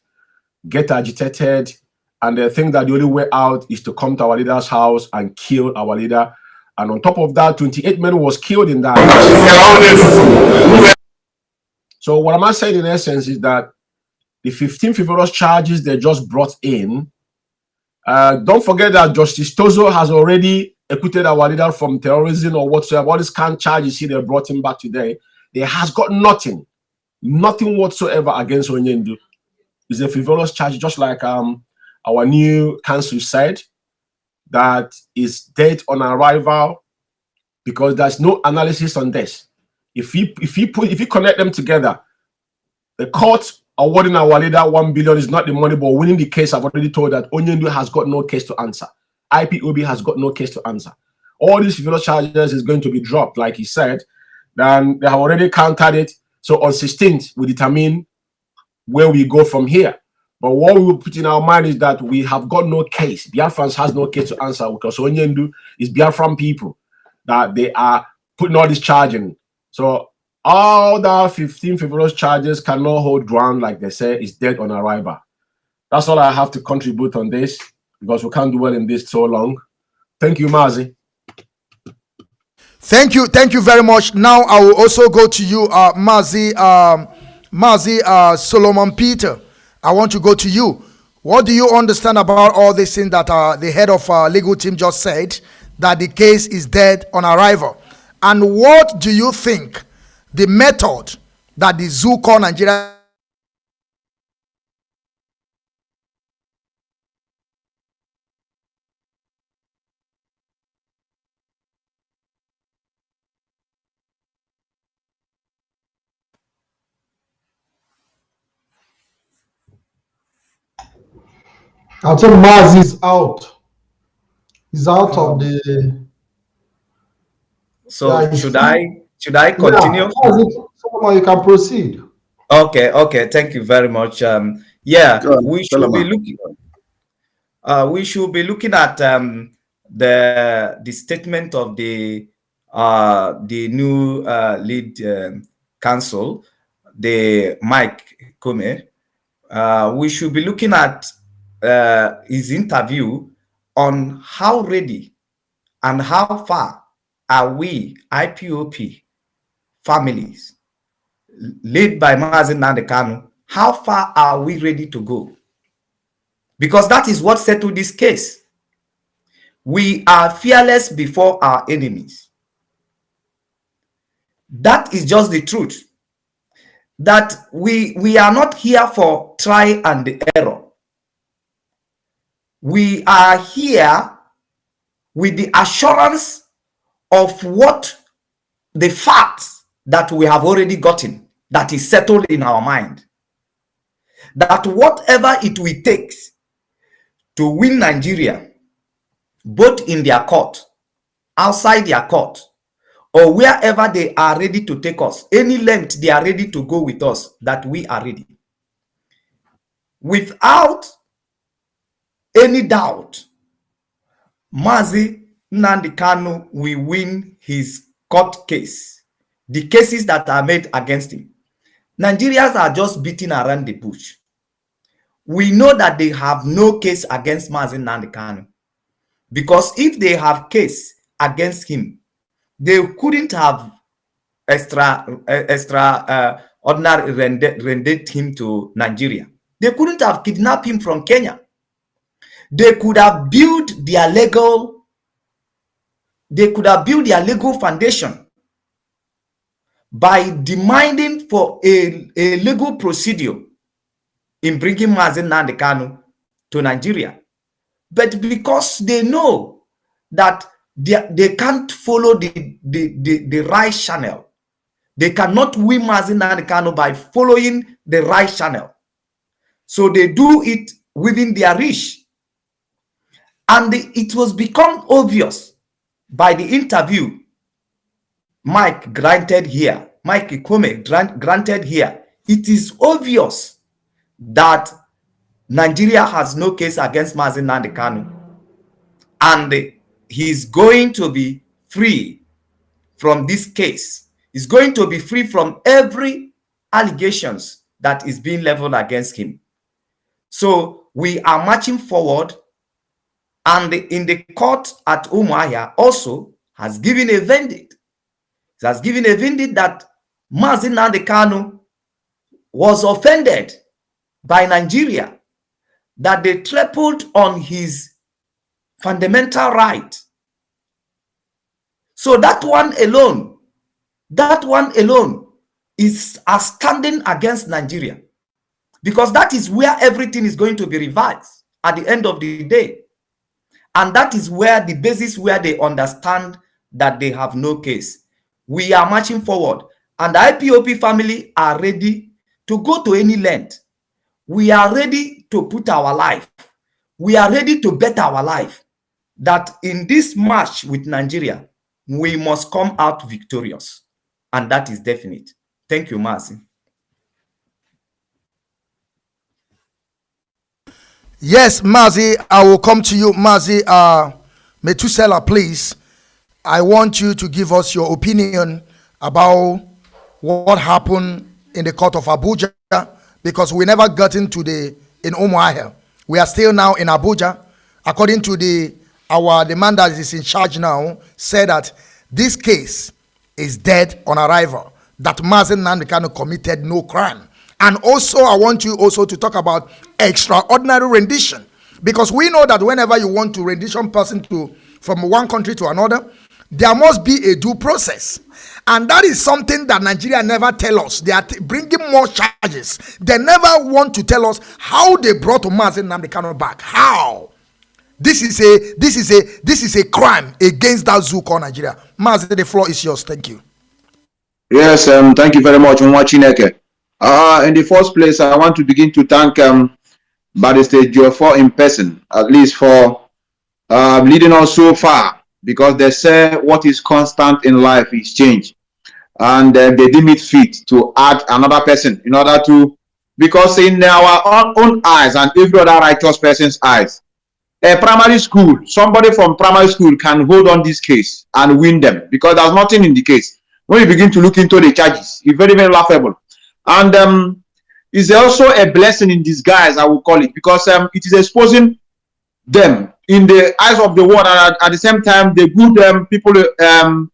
get agitated, and they think that the only way out is to come to our leader's house and kill our leader. And on top of that, 28 men was killed in that. So what am I saying in essence is that the 15 frivolous charges they just brought in, don't forget that Justice Tozo has already acquitted our leader from terrorism or whatsoever. All these kind charges they brought him back today, they has got nothing whatsoever against Onyendu. It's a frivolous charge, just like our new council said, that is dead on arrival, because there's no analysis on this. If you connect them together, the court awarding our leader 1 billion is not the money, but winning the case. I've already told that Onyendu has got no case to answer. IPOB has got no case to answer. All these frivolous charges is going to be dropped, like he said. Then they have already counted it. So on 16th, we determine where we go from here. But what we will put in our mind is that we have got no case. Biafrans has no case to answer, because Onyendu is Biafran people that they are putting all this charge in. So all the 15 frivolous charges cannot hold ground, like they say, is dead on arrival. That's all I have to contribute on this, because we can't do well in this so long. Thank you, Mazi. Thank you very much. Now I will also go to you, Mazi Solomon Peter. I want to go to you. What do you understand about all this thing that the head of our legal team just said, that the case is dead on arrival? And what do you think the method that the zoo called Nigeria I think Mazi is out. He's out of the. So yeah, should I continue? Yeah, Mazi, you can proceed. Okay. Thank you very much. We should be looking at the statement of the new lead counsel, the Mike Kome. We should be looking at his interview on how ready and how far are we IPOP families led by Mazi Nnamdi Kanu, how far are we ready to go? Because that is what settled this case. We are fearless before our enemies. That is just the truth. That we are not here for try and error. We are here with the assurance of what the facts that we have already gotten, that is settled in our mind. That whatever it will take to win Nigeria, both in their court, outside their court, or wherever they are ready to take us, any length they are ready to go with us, that we are ready. Without any doubt, Mazi Nnamdi Kanu will win his court case, the cases that are made against him. Nigerians are just beating around the bush. We know that they have no case against Mazi Nnamdi Kanu, because if they have case against him, they couldn't have ordinary rendered him to Nigeria. They couldn't have kidnapped him from Kenya. They could have built their legal foundation by demanding for a legal procedure in bringing Mazi Nnamdi Kanu to Nigeria. But because they know that they can't follow the right channel, They cannot win Mazi Nnamdi Kanu by following the right channel. So they do it within their reach. And it was become obvious by the interview Mike granted here, Mike Ikome granted here. It is obvious that Nigeria has no case against Mazi Nnamdi Kanu, and he's going to be free from this case. He's going to be free from every allegations that is being leveled against him. So we are marching forward, and in the court at Umuahia also has given a verdict. It has given a verdict that Mazi Nnamdi Kanu was offended by Nigeria, that they trampled on his fundamental right. So that one alone is a standing against Nigeria, because that is where everything is going to be revised at the end of the day. And that is where the basis where they understand that they have no case. We are marching forward, and the IPOB family are ready to go to any length. We are ready to put our life. We are ready to bet our life that in this match with Nigeria, we must come out victorious. And that is definite. Thank you, Mazi. Yes, Mazi, I will come to you. Mazi, Metusela, please. I want you to give us your opinion about what happened in the court of Abuja, because we never got into in Umuahia. We are still now in Abuja. According to our man that is in charge now, said that this case is dead on arrival, that Mazi Nnamdi Kanu committed no crime. And also, I want you also to talk about extraordinary rendition, because we know that whenever you want to rendition person from one country to another, there must be a due process. And that is something that Nigeria never tell us. They are bringing more charges. They never want to tell us how they brought Mazi Nnamdi Kanu back. How? This is a crime against that zoo called Nigeria. Mazi, the floor is yours. Thank you. Yes, thank you very much, Nwachineke. In the first place, I want to begin to thank Barrister Jofor in person, at least for leading us so far, because they say what is constant in life is change. And they deem it fit to add another person in order to, because in our own eyes and every other righteous person's eyes, a primary school, somebody from primary school can hold on this case and win them, because there's nothing in the case. When you begin to look into the charges, it's very, very laughable. And it's also a blessing in disguise, I will call it, because it is exposing them in the eyes of the world, and at the same time, the good people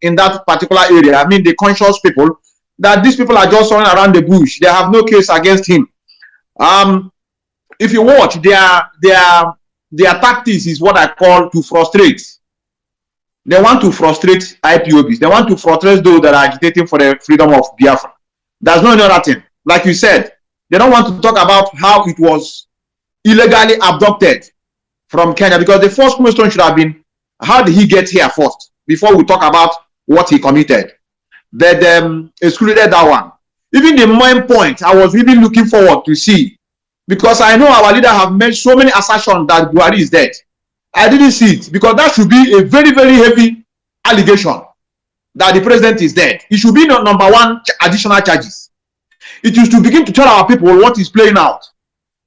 in that particular area, I mean the conscious people, that these people are just running around the bush. They have no case against him. If you watch, their tactics is what I call to frustrate. They want to frustrate IPOBs. They want to frustrate those that are agitating for the freedom of Biafra. There's no other thing. Like you said, they don't want to talk about how it was illegally abducted from Kenya, because the first question should have been, how did he get here first, before we talk about what he committed. They excluded that one. Even the main point, I was really looking forward to see, because I know our leader have made so many assertions that Buhari is dead. I didn't see it, because that should be a very, very heavy allegation that the president is dead. It should be number one additional charges. It is to begin to tell our people what is playing out.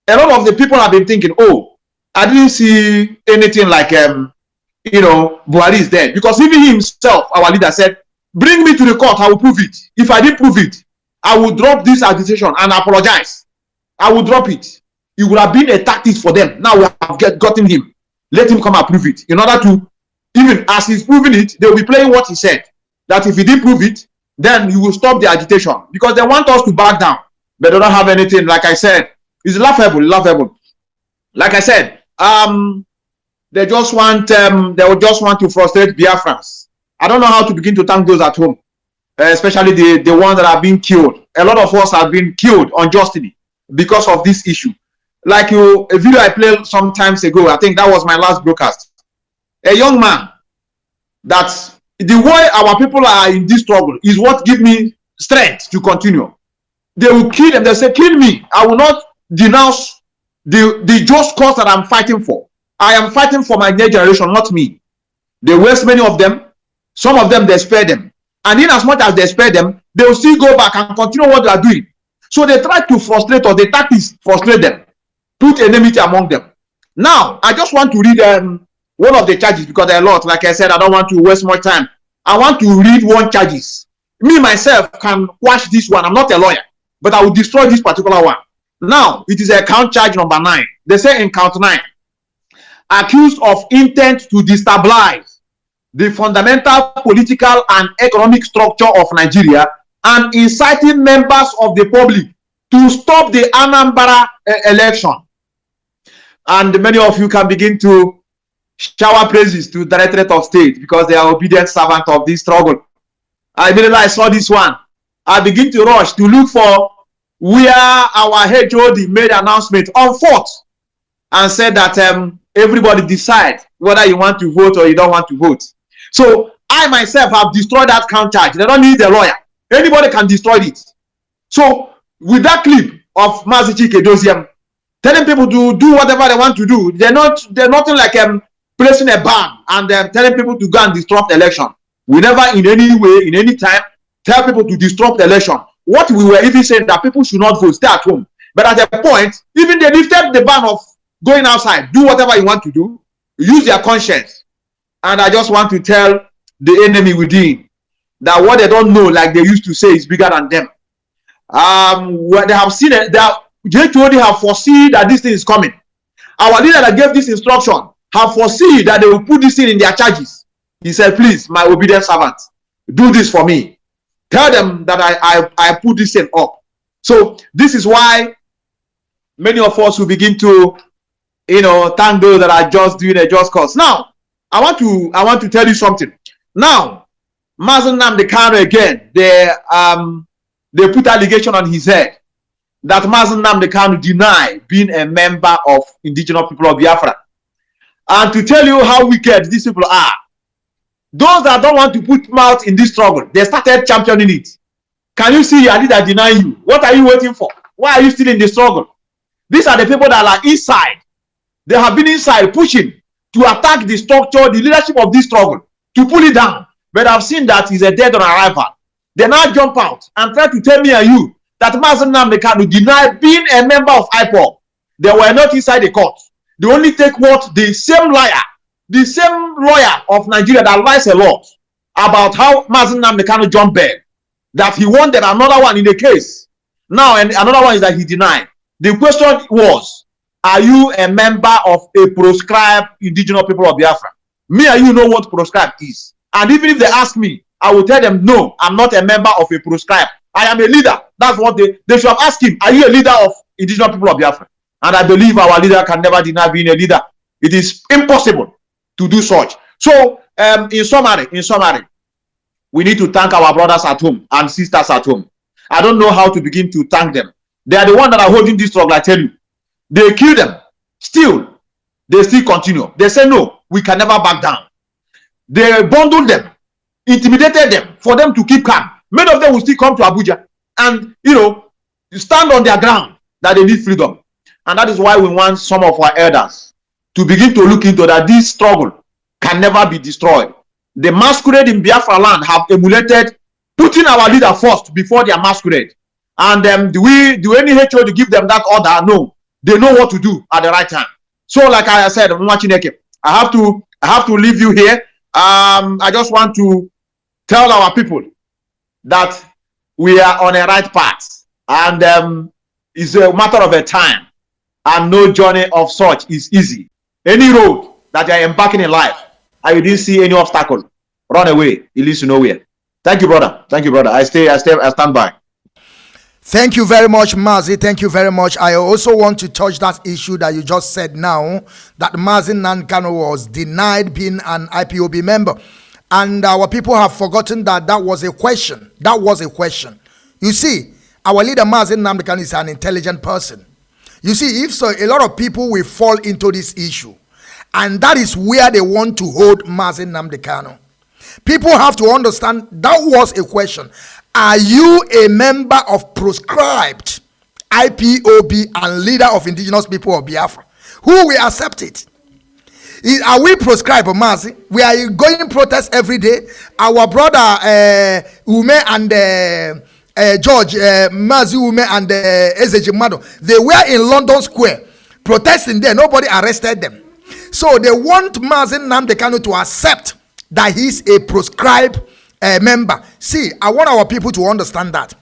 A lot of the people have been thinking, oh, I didn't see anything like, Buhari is dead. Because even himself, our leader, said, bring me to the court, I will prove it. If I didn't prove it, I will drop this accusation and apologize. I will drop it. It would have been a tactic for them. Now we have gotten him. Let him come and prove it. In order to, even as he's proving it, they will be playing what he said. That if he didn't prove it, then he will stop the agitation. Because they want us to back down. But they don't have anything. Like I said, it's laughable, laughable. Like I said, they just want to frustrate Biafrans. I don't know how to begin to thank those at home, especially the ones that are being killed. A lot of us have been killed unjustly because of this issue. Like a video I played some times ago, I think that was my last broadcast. A young man, that the way our people are in this struggle is what give me strength to continue. They will kill them. They say, kill me. I will not denounce the just cause that I'm fighting for. I am fighting for my next generation, not me. They waste many of them. Some of them, they spare them. And in as much as they spare them, they will still go back and continue what they are doing. So they try to frustrate, or the tactics frustrate them, put enmity among them. Now, I just want to read one of the charges, because there are a lot. Like I said, I don't want to waste much time. I want to read one charges. Me, myself, can quash this one. I'm not a lawyer, but I will destroy this particular one. Now, it is a count charge number 9. They say in count 9, accused of intent to destabilize the fundamental political and economic structure of Nigeria and inciting members of the public to stop the Anambra election. And many of you can begin to shower praises to the Directorate of State, because they are obedient servants of this struggle. Immediately I saw this one, I begin to rush to look for where our HOD made announcement on 4th and said that everybody decide whether you want to vote or you don't want to vote. So I myself have destroyed that count charge. They don't need a lawyer. Anybody can destroy it. So with that clip of Mazi Doziem telling people to do whatever they want to do, they're nothing like placing a ban and telling people to go and disrupt the election. We never in any way, in any time, tell people to disrupt the election. What we were even saying that people should not vote, stay at home. But at a point, even they lifted the ban of going outside, do whatever you want to do, use their conscience. And I just want to tell the enemy within that what they don't know, like they used to say, is bigger than them. What they have seen, they already have foreseen that this thing is coming. Our leader that gave this instruction have foreseen that they will put this thing in their charges. He said, please, my obedient servant, do this for me. Tell them that I put this thing up. So this is why many of us will begin to, thank those that are just doing a just cause. Now, I want to tell you something. Now, Mazi Nnamdi Kanu again, they put allegation on his head that Mazi Nnamdi Kanu denied being a member of indigenous people of Biafra. And to tell you how wicked these people are, those that don't want to put mouth in this struggle, they started championing it. Can you see your leader deny you? What are you waiting for? Why are you still in the struggle? These are the people that are inside. They have been inside pushing to attack the structure, the leadership of this struggle, to pull it down. But I've seen that is a dead on arrival. They now jump out and try to tell me and you that Mazi Nnamdi Kanu denied being a member of Ipob. They were not inside the court. They only take what the same lawyer of Nigeria that lies a lot about how Mazi Nnamdi Kanu jumped back, that he wanted another one in the case. Now, and another one is that he denied. The question was, are you a member of a proscribed indigenous people of Biafra? Me and you know what proscribed is. And even if they ask me, I will tell them, no, I'm not a member of a proscribed. I am a leader. That's what they should have asked him. Are you a leader of indigenous people of Biafra? And I believe our leader can never deny being a leader. It is impossible to do such. So, in summary, we need to thank our brothers at home and sisters at home. I don't know how to begin to thank them. They are the ones that are holding this struggle, I tell you. They kill them. Still, they still continue. They say, no, we can never back down. They bundled them, intimidated them for them to keep calm. Many of them will still come to Abuja and, stand on their ground that they need freedom. And that is why we want some of our elders to begin to look into that this struggle can never be destroyed. The masquerade in Biafra land have emulated putting our leader first before their masquerade. And do any HO to give them that order? No. They know what to do at the right time. So, like I said, I have to leave you here. I just want to tell our people that we are on a right path, and it's a matter of a time, and no journey of such is easy. Any road that you are embarking in life, and you didn't see any obstacle, run away. It leads to nowhere. Thank you, brother. Thank you, brother. I stand by. Thank you very much, Mazi. Thank you very much. I also want to touch that issue that you just said now, that Mazi Nnamdi Kanu was denied being an IPOB member. And our people have forgotten that that was a question. That was a question. You see, our leader Mazi Nnamdi Kanu is an intelligent person. You see, if so, a lot of people will fall into this issue. And that is where they want to hold Mazi Nnamdi Kanu. People have to understand that was a question. Are you a member of proscribed IPOB and leader of indigenous people of Biafra? Who will accept it? Are we proscribed, Mazi? We are going protest every day. Our brother Ume and George Mazi Ume and Ezeji Mado, they were in London Square protesting there. Nobody arrested them. So they want Mazi Nnamdi Kanu to accept that he's a proscribed member. See, I want our people to understand that.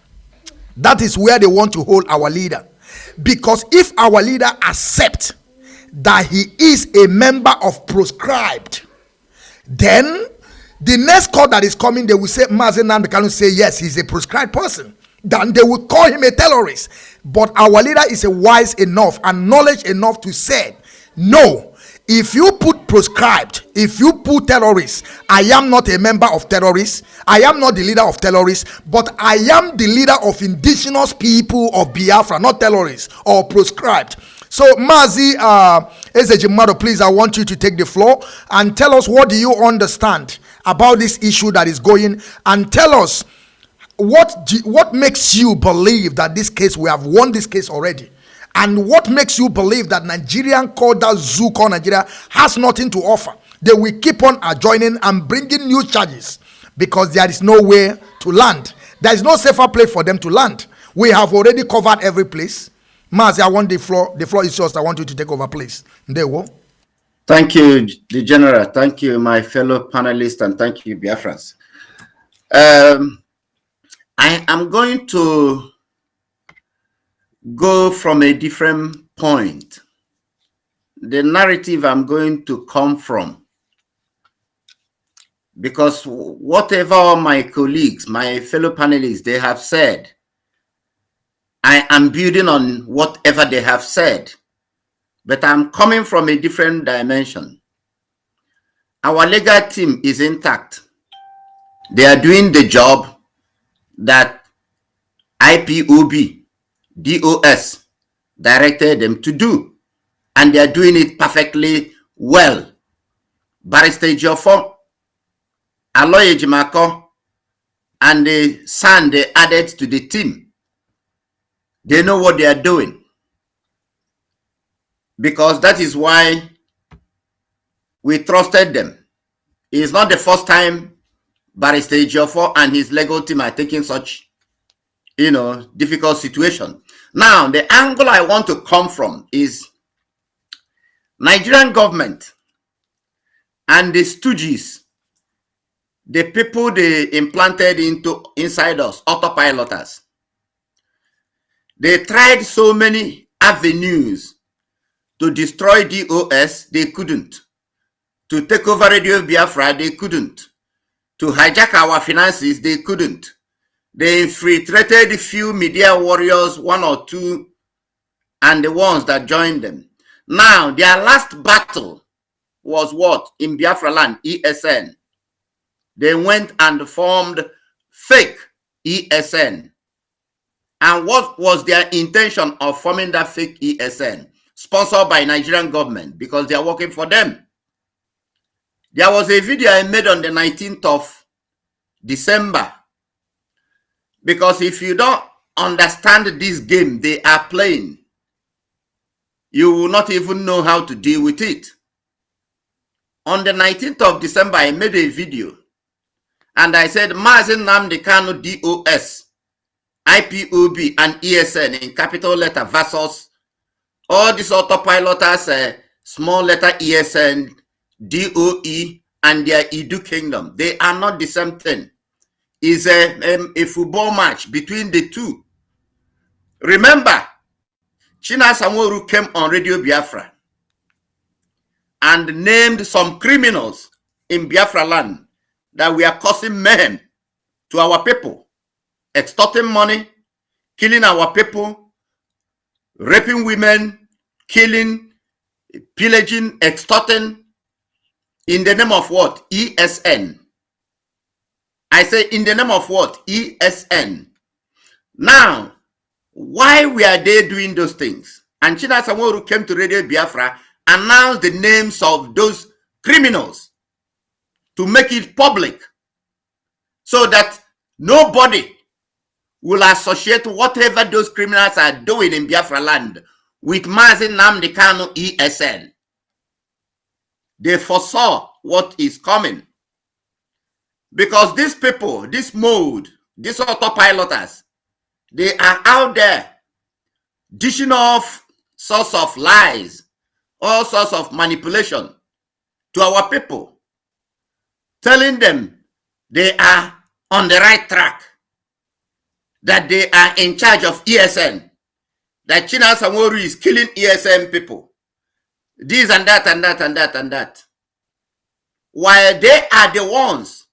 That is where they want to hold our leader. Because if our leader accepts that he is a member of proscribed, then the next call that is coming, they will say, Mazi Nnamdi Kanu say, yes, he's a proscribed person. Then they will call him a terrorist. But our leader is a wise enough and knowledge enough to say, no, if you put proscribed, if you put terrorists, I am not a member of terrorists. I am not the leader of terrorists, but I am the leader of indigenous people of Biafra, not terrorists or proscribed. So Mazi Ezejimado, please, I want you to take the floor and tell us, what do you understand about this issue that is going, and tell us what makes you believe that this case, we have won this case already, and what makes you believe that Nigerian called that zoo called Nigeria has nothing to offer. They will keep on adjoining and bringing new charges because there is no way to land. There is no safer place for them to land. We have already covered every place. Mazi, I want the floor. The floor is yours. I want you to take over, please. There we go. Thank you, the General. Thank you, my fellow panelists, and thank you, Biafrans. I am going to go from a different point. The narrative I'm going to come from, because whatever my colleagues, my fellow panelists, they have said, I am building on whatever they have said, but I'm coming from a different dimension. Our legal team is intact. They are doing the job that IPOB, DOS directed them to do, and they are doing it perfectly well. Barrister Jofo, Aloye Jimako, and the son they added to the team, they know what they are doing, because that is why we trusted them. It is not the first time Barrister Jofo and his legal team are taking such, difficult situation. Now, the angle I want to come from is Nigerian government and the stooges, the people they implanted inside us, autopiloters. They tried so many avenues to destroy DOS, they couldn't. To take over Radio Biafra, they couldn't. To hijack our finances, they couldn't. They infiltrated a few media warriors, one or two, and the ones that joined them. Now, their last battle was what? In Biafra land, ESN. They went and formed fake ESN. And what was their intention of forming that fake ESN? Sponsored by Nigerian government, because they are working for them. There was a video I made on the 19th of December. Because if you don't understand this game they are playing, you will not even know how to deal with it. On the 19th of December, I made a video. And I said, Mazi Nnamdi Kanu DOS, IPOB, and ESN in capital letter versus all these autopiloters, small letter ESN, DOE, and their Edu Kingdom. They are not the same thing. It's a football match between the two. Remember, China Samoru came on Radio Biafra and named some criminals in Biafra land that we are causing mayhem to our people, extorting money, killing our people, raping women, killing, pillaging, extorting, in the name of what? ESN. I say in the name of what? ESN. Now, why were they doing those things? And China Samoru came to Radio Biafra, announced the names of those criminals to make it public so that nobody will associate whatever those criminals are doing in Biafra land with Mazi Nnamdi Kanu ESN. They foresaw what is coming. Because these people, this mode, these autopiloters, they are out there dishing off sorts of lies, all sorts of manipulation to our people, telling them they are on the right track, that they are in charge of ESN, that China Samoru is killing ESN people, this and that and that and that and that. While they are the ones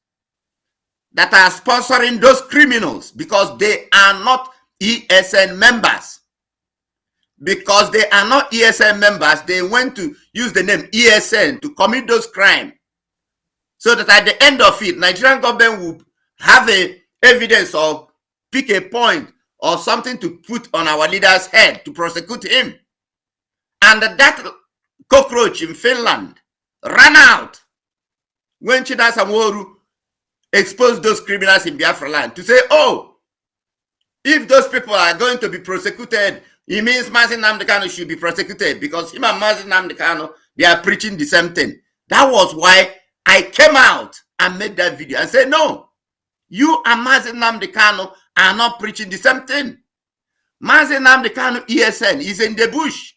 that are sponsoring those criminals because they are not ESN members. Because they are not ESN members, they went to use the name ESN to commit those crimes. So that at the end of it, Nigerian government will have a evidence or pick a point or something to put on our leader's head to prosecute him. And that cockroach in Finland ran out when China Samoru exposed those criminals in Biafra land to say, oh, if those people are going to be prosecuted, it means Mazi Nnamdi Kanu should be prosecuted because him and Mazi Nnamdi Kanu, they are preaching the same thing. That was why I came out and made that video and said, no, you and Mazi Nnamdi Kanu are not preaching the same thing. Mazi Nnamdi Kanu ESN is in the bush.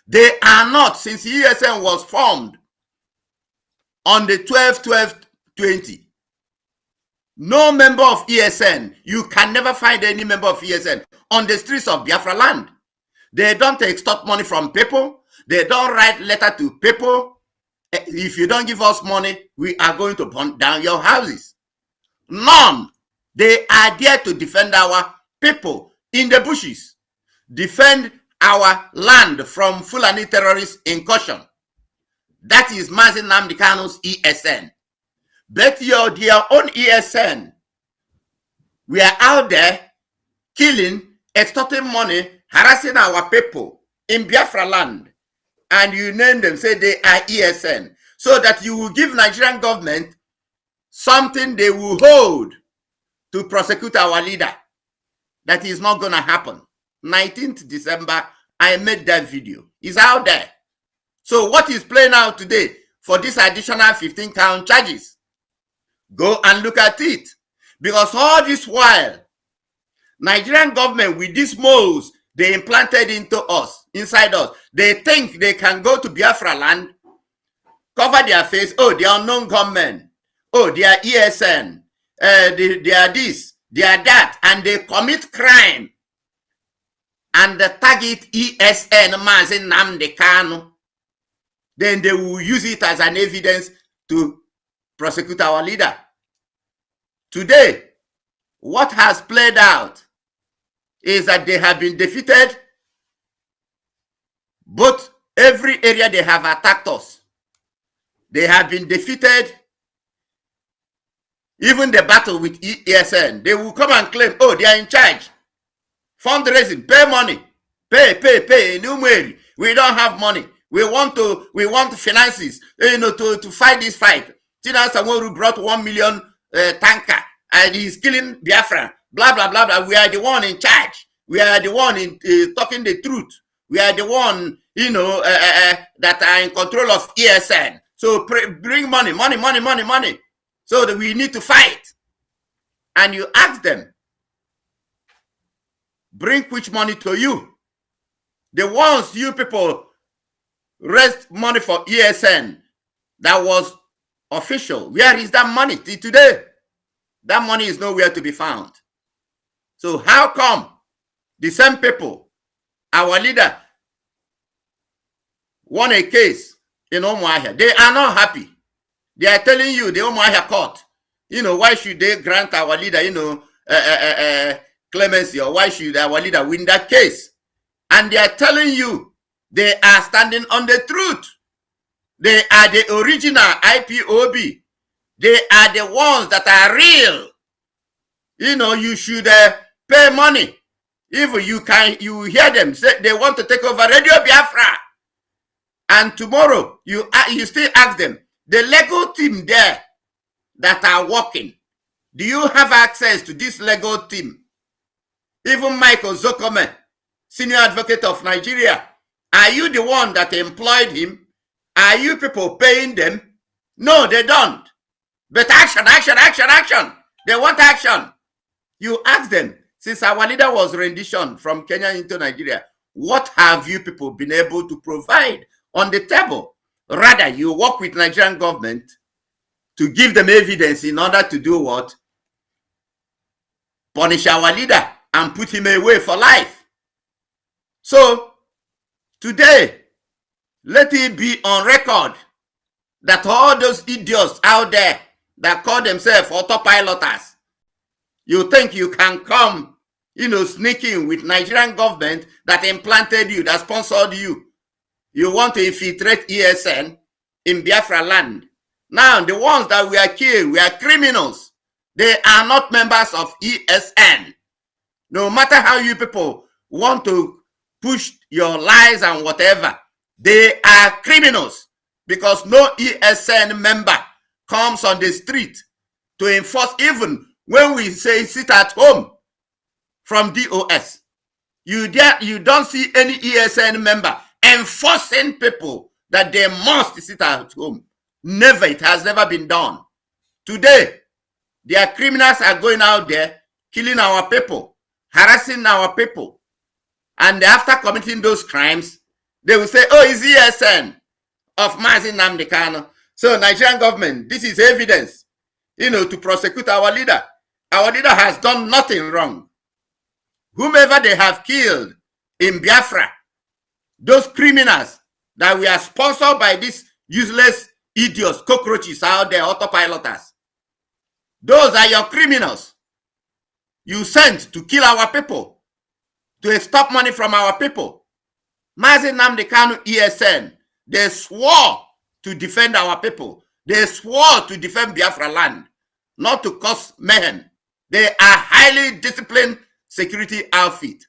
They are not, since ESN was formed on the 12/12/20. No member of ESN, you can never find any member of ESN on the streets of Biafra land. They don't extort money from people. They don't write letter to people. If you don't give us money, we are going to burn down your houses. None. They are there to defend our people in the bushes, defend our land from Fulani terrorist incursion. That is Mazi Nnamdi Kanu's ESN. But their own ESN, we are out there killing, extorting money, harassing our people in Biafra land. And you name them, say they are ESN. So that you will give Nigerian government something they will hold to prosecute our leader. That is not going to happen. 19th December, I made that video. It's out there. So what is playing out today for this additional 15 count charges? Go and look at it. Because all this while, Nigerian government with these moles they implanted into us, inside us, they think they can go to Biafra land, cover their face, oh, they are unknown gunmen, oh, they are ESN, they are this, they are that, and they commit crime. And the target ESN Mazi Nnamdi Kanu. Then they will use it as an evidence to prosecute our leader. Today, what has played out is that they have been defeated, but every area they have attacked us. They have been defeated. Even the battle with ESN, they will come and claim, oh, they are in charge. Fundraising, pay money, pay. Numeri, we don't have money. We want finances, to fight this fight. China Samoru brought 1 million tanker and he's killing Biafra. Blah blah blah blah. We are the one in charge. We are the one in talking the truth. We are the one, that are in control of ESN. So bring money. So that we need to fight. And you ask them, bring which money to you? The ones you people raised money for ESN that was official. Where is that money today? That money is nowhere to be found. So how come the same people, our leader, won a case in Umuahia? They are not happy. They are telling you the Umuahia court, why should they grant our leader, clemency, or why should our leader win that case? And they are telling you they are standing on the truth. They are the original IPOB. They are the ones that are real. You should pay money. If you hear them say they want to take over Radio Biafra. And tomorrow, you still ask them, the Lego team there that are working, do you have access to this Lego team? Even Michael Zokome, senior advocate of Nigeria, are you the one that employed him? Are you people paying them? No, they don't. But action, action, action, action. They want action. You ask them, since our leader was renditioned from Kenya into Nigeria, what have you people been able to provide on the table? Rather, you work with Nigerian government to give them evidence in order to do what? Punish our leader and put him away for life. So, today, let it be on record that all those idiots out there that call themselves autopiloters, you think you can come, sneaking with Nigerian government that implanted you, that sponsored you. You want to infiltrate ESN in Biafra land. Now, the ones that we are killed, we are criminals. They are not members of ESN. No matter how you people want to push your lies and whatever, they are criminals, because no ESN member comes on the street to enforce, even when we say sit at home from DOS. You don't see any ESN member enforcing people that they must sit at home. Never. It has never been done. Today, their criminals are going out there, killing our people, harassing our people. And after committing those crimes, they will say, oh, it's ESN of Mazi Nnamdi Kanu. So Nigerian government, this is evidence, to prosecute our leader. Our leader has done nothing wrong. Whomever they have killed in Biafra, those criminals that we are sponsored by these useless idiots, cockroaches out there, autopiloters, those are your criminals. You sent to kill our people, to stop money from our people. Mazi Nnamdi Kanu ESN, they swore to defend our people. They swore to defend Biafra land, not to cause mayhem. They are highly disciplined security outfit.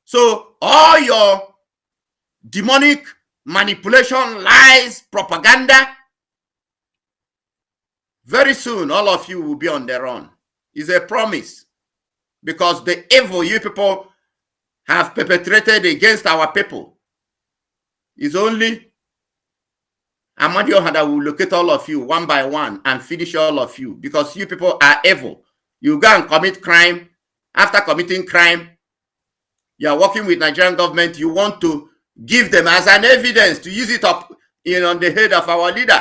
So all your demonic manipulation, lies, propaganda, very soon all of you will be on their own. It's a promise, because the evil you people have perpetrated against our people is only Amadio Hada will locate all of you one by one and finish all of you, because you people are evil. You go and commit crime. After committing crime, you are working with Nigerian government. You want to give them as an evidence to use it up on the head of our leader.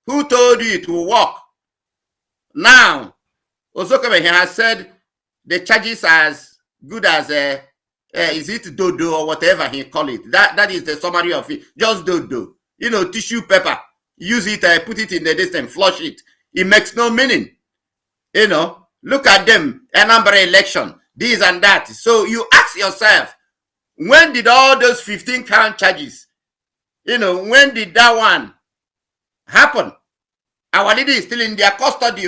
Who told you it will work? Now, Ozokeme has said the charges are as good as is it dodo or whatever he call it. That is the summary of it. Just dodo. Tissue paper. Use it, put it in the distance, flush it. It makes no meaning. Look at them, Anambra election, this and that. So you ask yourself, when did all those 15 count charges, when did that one happen? Our leader is still in their custody,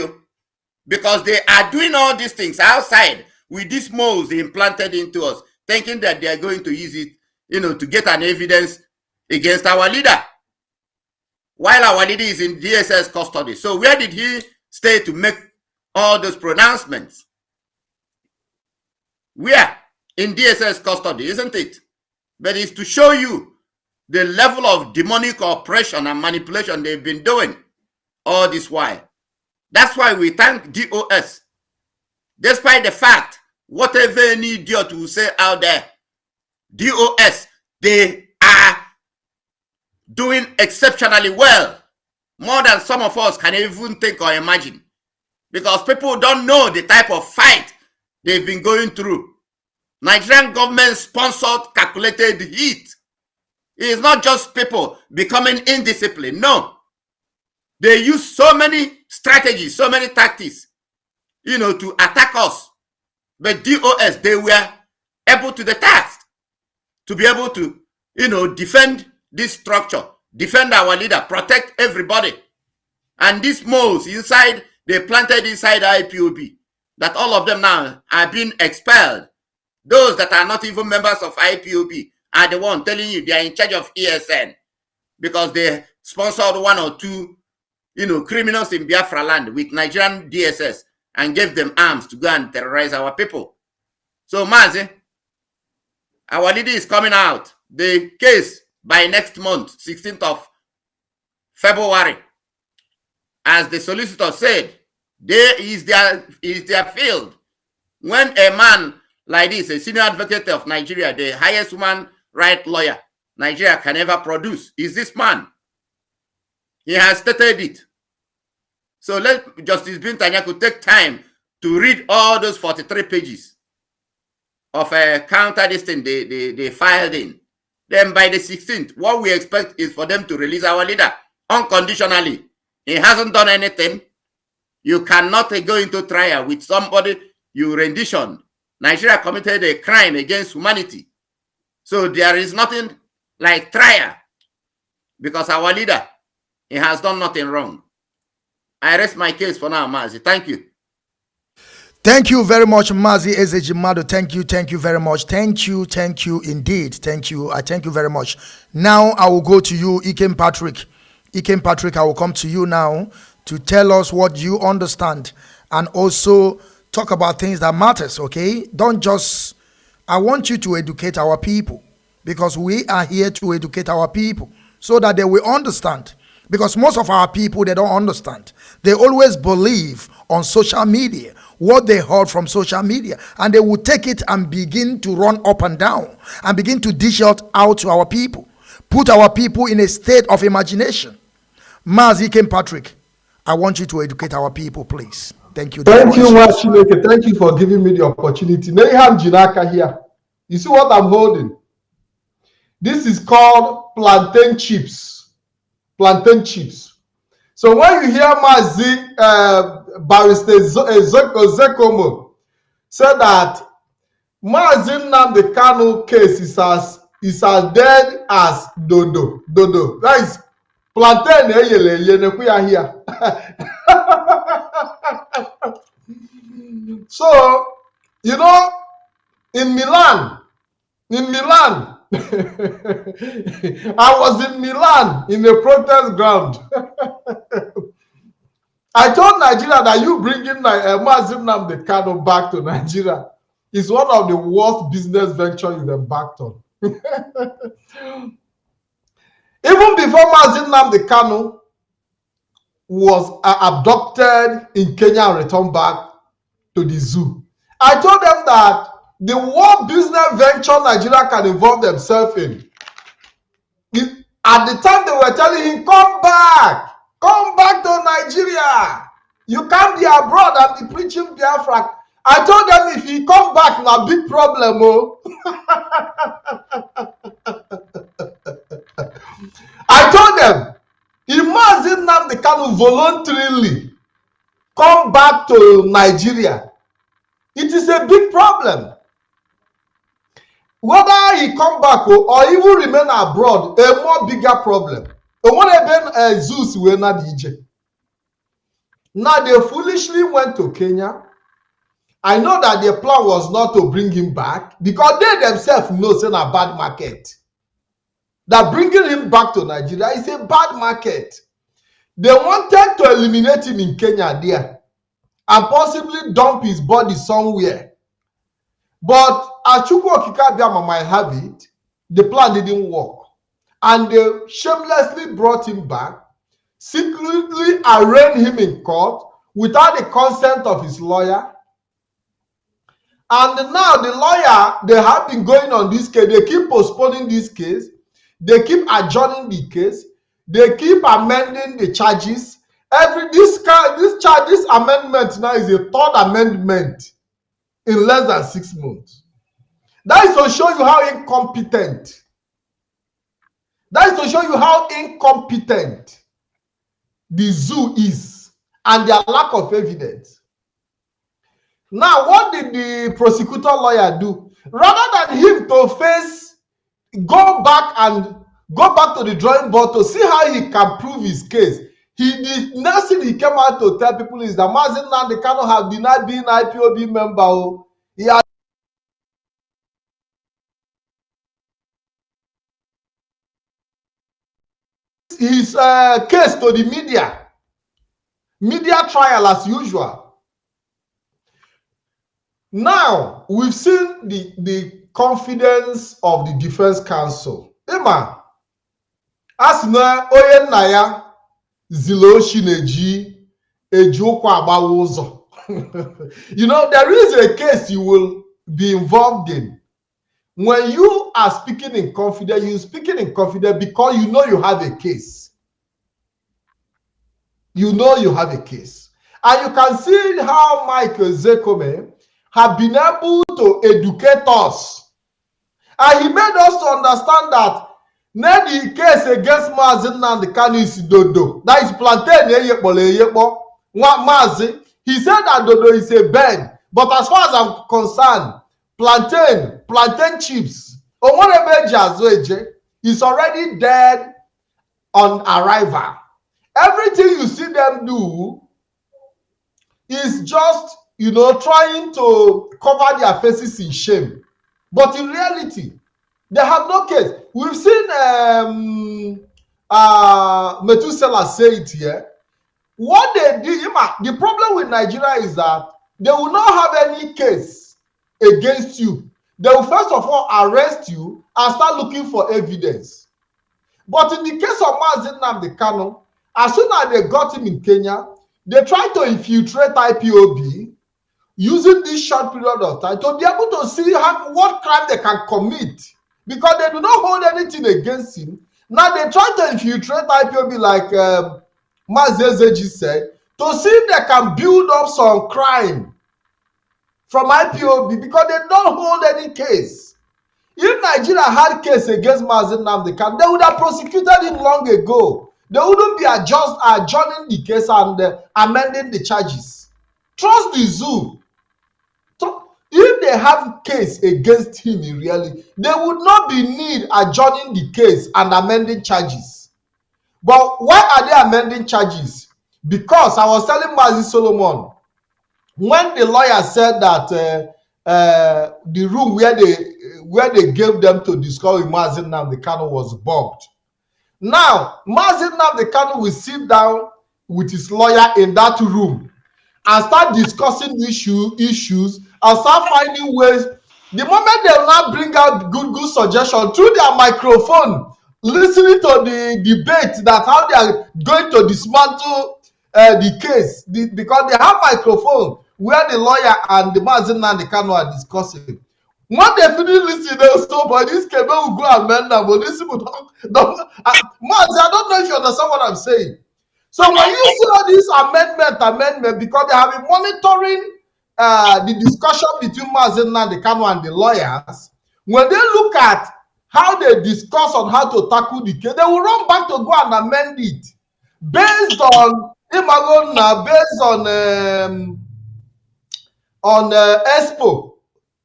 because they are doing all these things outside with these moles implanted into us, thinking that they are going to use it, to get an evidence against our leader, while our leader is in DSS custody. So where did he stay to make all those pronouncements? We are in DSS custody, isn't it? But it's to show you the level of demonic oppression and manipulation they've been doing all this while. That's why we thank DOS. Despite the fact, whatever any idiot will say out there, DOS, they are doing exceptionally well, more than some of us can even think or imagine, because people don't know the type of fight they've been going through. Nigerian government sponsored calculated heat. It is not just people becoming indisciplined. No. They use so many strategies, so many tactics, to attack us. But DOS, they were able to the task to be able to, defend this structure, defend our leader, protect everybody. And these moles inside, they planted inside IPOB, that all of them now are being expelled. Those that are not even members of IPOB are the one telling you they are in charge of ESN, because they sponsored one or two, criminals in Biafra land with Nigerian DSS and gave them arms to go and terrorize our people. So, Mazi, our leader is coming out. The case by next month, 16th of February, as the solicitor said, there is their field. When a man like this, a senior advocate of Nigeria, the highest human rights lawyer Nigeria can ever produce, is this man. He has stated it. So let Justice Bintanyaku take time to read all those 43 pages of a counter this thing they filed in. Then by the 16th, what we expect is for them to release our leader unconditionally. He hasn't done anything. You cannot go into trial with somebody you renditioned. Nigeria committed a crime against humanity. So there is nothing like trial because our leader, he has done nothing wrong. I rest my case for now, Mazi. Thank you. Thank you very much, Mazi Ezejimado. Thank you very much. Thank you indeed. Thank you. I thank you very much. Now I will go to you, Ikem Patrick. Ikem Patrick, I will come to you now to tell us what you understand and also talk about things that matters, okay? Don't just, I want you to educate our people because we are here to educate our people so that they will understand. Because most of our people, they don't understand. They always believe on social media what they heard from social media, and they will take it and begin to run up and down and begin to dish out to our people, put our people in a state of imagination. Mazi Ken Patrick, I want you to educate our people, please. Thank you. Thank you, Washimeke. Thank you for giving me the opportunity. Neham Jinaka here. You see what I'm holding? This is called plantain chips. Plantain chips. So when you hear Mazi, Barrister Zekomo said that Mazi Nnamdi Kanu case is as dead as dodo. Dodo. That is plantain here. So, you know, in Milan, I was in Milan in a protest ground. I told Nigeria that you bringing Mazi Nnamdi Kanu back to Nigeria is one of the worst business ventures you've embarked on. Even before Mazi Nnamdi Kanu was abducted in Kenya and returned back to the zoo, I told them that the worst business venture Nigeria can involve themselves in. At the time they were telling him, come back to Nigeria. You can't be abroad and be preaching Biafra. I told them if he come back, na big problem. Oh. I told them, if Mazi Nnamdi Kanu voluntarily come back to Nigeria, it is a big problem. Whether he come back or even remain abroad, a more bigger problem. Now they foolishly went to Kenya. I know that their plan was not to bring him back because they themselves know it's a bad market. That bringing him back to Nigeria is a bad market. They wanted to eliminate him in Kenya there and possibly dump his body somewhere. But as Chukwu Okike might have it, the plan didn't work. And they shamelessly brought him back, secretly arraigned him in court without the consent of his lawyer. And now the lawyer, they have been going on this case. They keep postponing this case. They keep adjourning the case. They keep amending the charges. This amendment now is a third amendment in less than 6 months. That is to show you how incompetent. That is to show you how incompetent the zoo is and their lack of evidence. Now, what did the prosecutor lawyer do? Rather than him to go back to the drawing board to see how he can prove his case, the next thing he came out to tell people is that Mazi Nnamdi Kanu have denied being IPOB member. He had his case to the media trial as usual. Now, we've seen the confidence of the Defense Council. Emma, as na oye naya zilo shineji ejokwa abawozo. You know, there is a case you will be involved in. When you are speaking in confidence, you're speaking in confidence because you know you have a case. You know you have a case. And you can see how Michael Zekome have been able to educate us. And he made us to understand that the case against Mazi Nnamdi Kanu is Dodo. That is plantain. Mazi, he said that Dodo is a bird. But as far as I'm concerned, plantain chips, is already dead on arrival. Everything you see them do is just, you know, trying to cover their faces in shame. But in reality, they have no case. We've seen Methuselah say it here. What they do, the problem with Nigeria is that they will not have any case against you. They will first of all arrest you and start looking for evidence. But in the case of Mazi Nnamdi Kanu, as soon as they got him in Kenya, they tried to infiltrate IPOB using this short period of time to be able to see what crime they can commit, because they do not hold anything against him. Now they try to infiltrate IPOB like Mazi said, to see if they can build up some crime from IPOB, because they don't hold any case. If Nigeria had case against Mazi Nnamdi Kanu, they would have prosecuted him long ago. They wouldn't be adjourning the case and amending the charges. Trust the zoo. If they have case against him in reality, there would not be need adjourning the case and amending charges. But why are they amending charges? Because I was telling Mazi Solomon, when the lawyer said that the room where they gave them to discuss with Mazi Nnamdi Kanu was bugged. Now, Mazi Nnamdi Kanu will sit down with his lawyer in that room and start discussing issues and start finding ways. The moment they will now bring out good suggestions through their microphone, listening to the debate that how they are going to dismantle the case, because they have microphone where the lawyer and the Mazi Nnamdi Kanu are discussing. When they finish listening, they'll stop, but this came will go amend them. But these people don't Mazi, I don't know if you understand what I'm saying. So when you see all this amendment, because they have been monitoring the discussion between Mazi Nnamdi Kanu and the lawyers, when they look at how they discuss on how to tackle the case, they will run back to go and amend it based on Expo.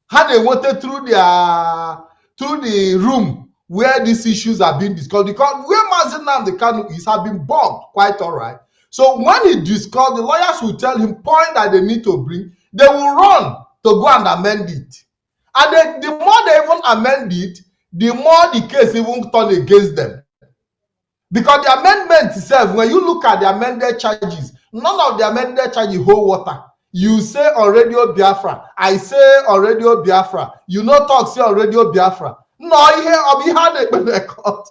How they wanted through the room where these issues are being discussed, because where Mazi Nnamdi Kanu is have been bugged quite all right. So when he discussed, the lawyers will tell him point that they need to bring, they will run to go and amend it. And the more they even amend it, the more the case even turn against them. Because the amendment itself, when you look at the amended charges, none of the amended charges hold water. You say on Radio Biafra, I say on Radio Biafra. You know talk say on Radio Biafra. No, here I'll be had a court.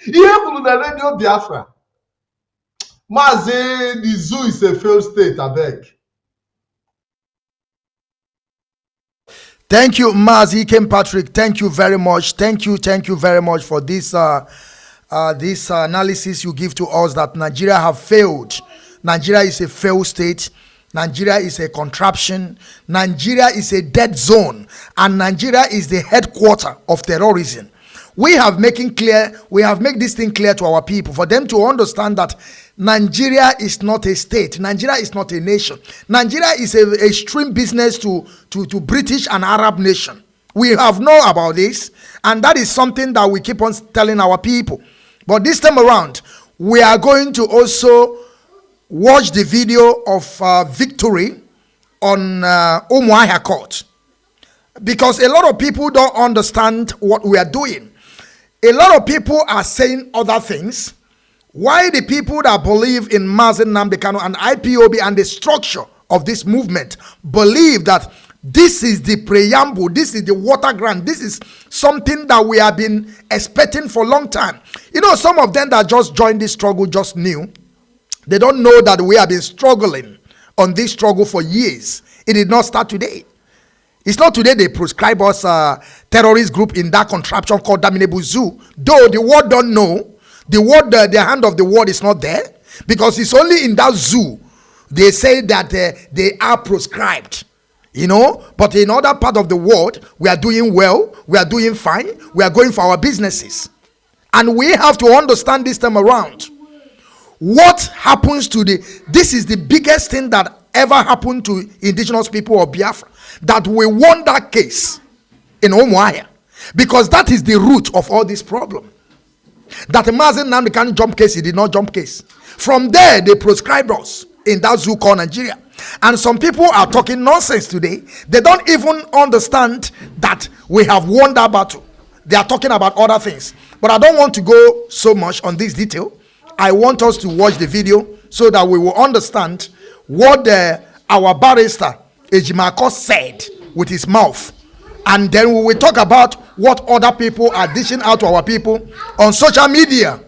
Here on the Radio Biafra. Mazi, the zoo is a failed state, I beg. Thank you, Mazi Ken Patrick. Thank you very much. Thank you very much for this this analysis you give to us that Nigeria have failed. Nigeria is a failed state. Nigeria is a contraption. Nigeria is a dead zone, and Nigeria is the headquarter of terrorism. We have made this thing clear to our people for them to understand that Nigeria is not a state. Nigeria is not a nation. Nigeria is a extreme business to British and Arab nation. We have known about this, and that is something that we keep on telling our people. But this time around, we are going to also watch the video of victory on Umuahia Court, because a lot of people don't understand what we are doing. A lot of people are saying other things. Why the people that believe in Mazi Nnamdi Kanu and IPOB and the structure of this movement believe that This is the preamble. This is the water grant. This is something that we have been expecting for a long time. You know, some of them that just joined this struggle just knew. They don't know that we have been struggling on this struggle for years. It did not start today. It's not today they prescribe us a terrorist group in that contraption called Damnable Zoo. Though the world don't know, the hand of the world is not there, because it's only in that zoo they say that they are proscribed. You know, but in other part of the world, we are doing well, we are doing fine, we are going for our businesses. And we have to understand this time around. What happens to this is the biggest thing that ever happened to indigenous people of Biafra, that we won that case in Umuahia, because that is the root of all this problem. That Mazi Nnamdi Kanu jump case, he did not jump case. From there, they proscribed us in that zoo called Nigeria. And some people are talking nonsense today. They don't even understand that we have won that battle. They are talking about other things. But I don't want to go so much on this detail. I want us to watch the video so that we will understand what our barrister Ejimako said with his mouth. And then we will talk about what other people are dishing out to our people on social media.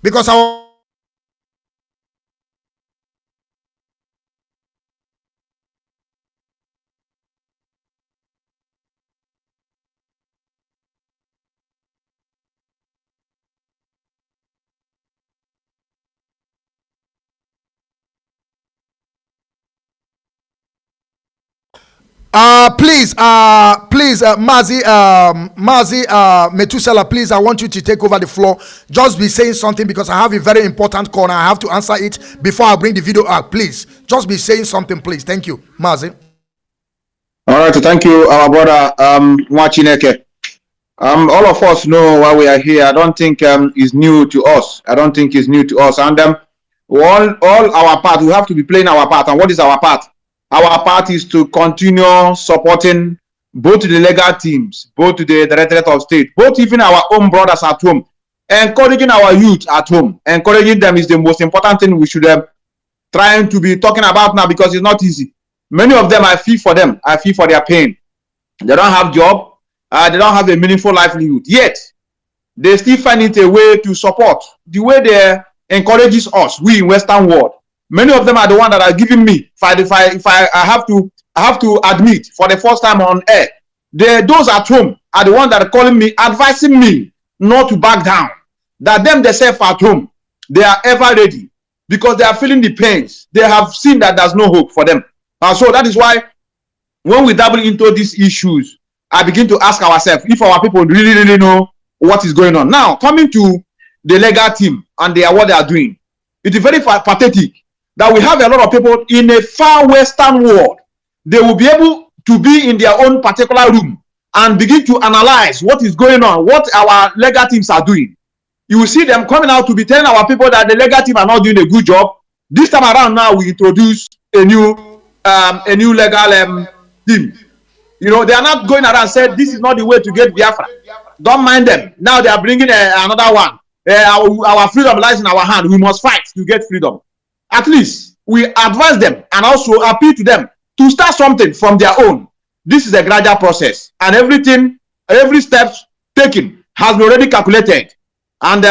Because please, Mazi, Methuselah, please, I want you to take over the floor. Just be saying something, because I have a very important call and I have to answer it before I bring the video out. Please, just be saying something, please. Thank you, Mazi. All right, thank you, our brother Mwachineke. All of us know why we are here. I don't think it's new to us. I don't think it's new to us. And all our part, we have to be playing our part. And what is our part? Our part is to continue supporting both the legal teams, both the Directorate of State, both even our own brothers at home, encouraging our youth at home. Encouraging them is the most important thing we should trying to be talking about now, because it's not easy. Many of them, I feel for them. I feel for their pain. They don't have job. They don't have a meaningful livelihood. Yet, they still find it a way to support the way they encourages us, we in Western world. Many of them are the one that are giving me, if I have to admit for the first time on air, those at home are the ones that are calling me, advising me not to back down. That them themselves at home, they are ever ready, because they are feeling the pains. They have seen that there's no hope for them. And so that is why when we dabble into these issues, I begin to ask ourselves if our people really know what is going on. Now, coming to the legal team and what they are doing, it is very pathetic that we have a lot of people in a far Western world. They will be able to be in their own particular room and begin to analyze what is going on, what our legal teams are doing. You will see them coming out to be telling our people that the legal team are not doing a good job. This time around now, we introduce a new legal team. You know, they are not going around and said this is not the way to get Biafra. Don't mind them. Now they are bringing another one. Our freedom lies in our hand. We must fight to get freedom. At least we advise them and also appeal to them to start something from their own. This is a gradual process, and every step taken has been already calculated. And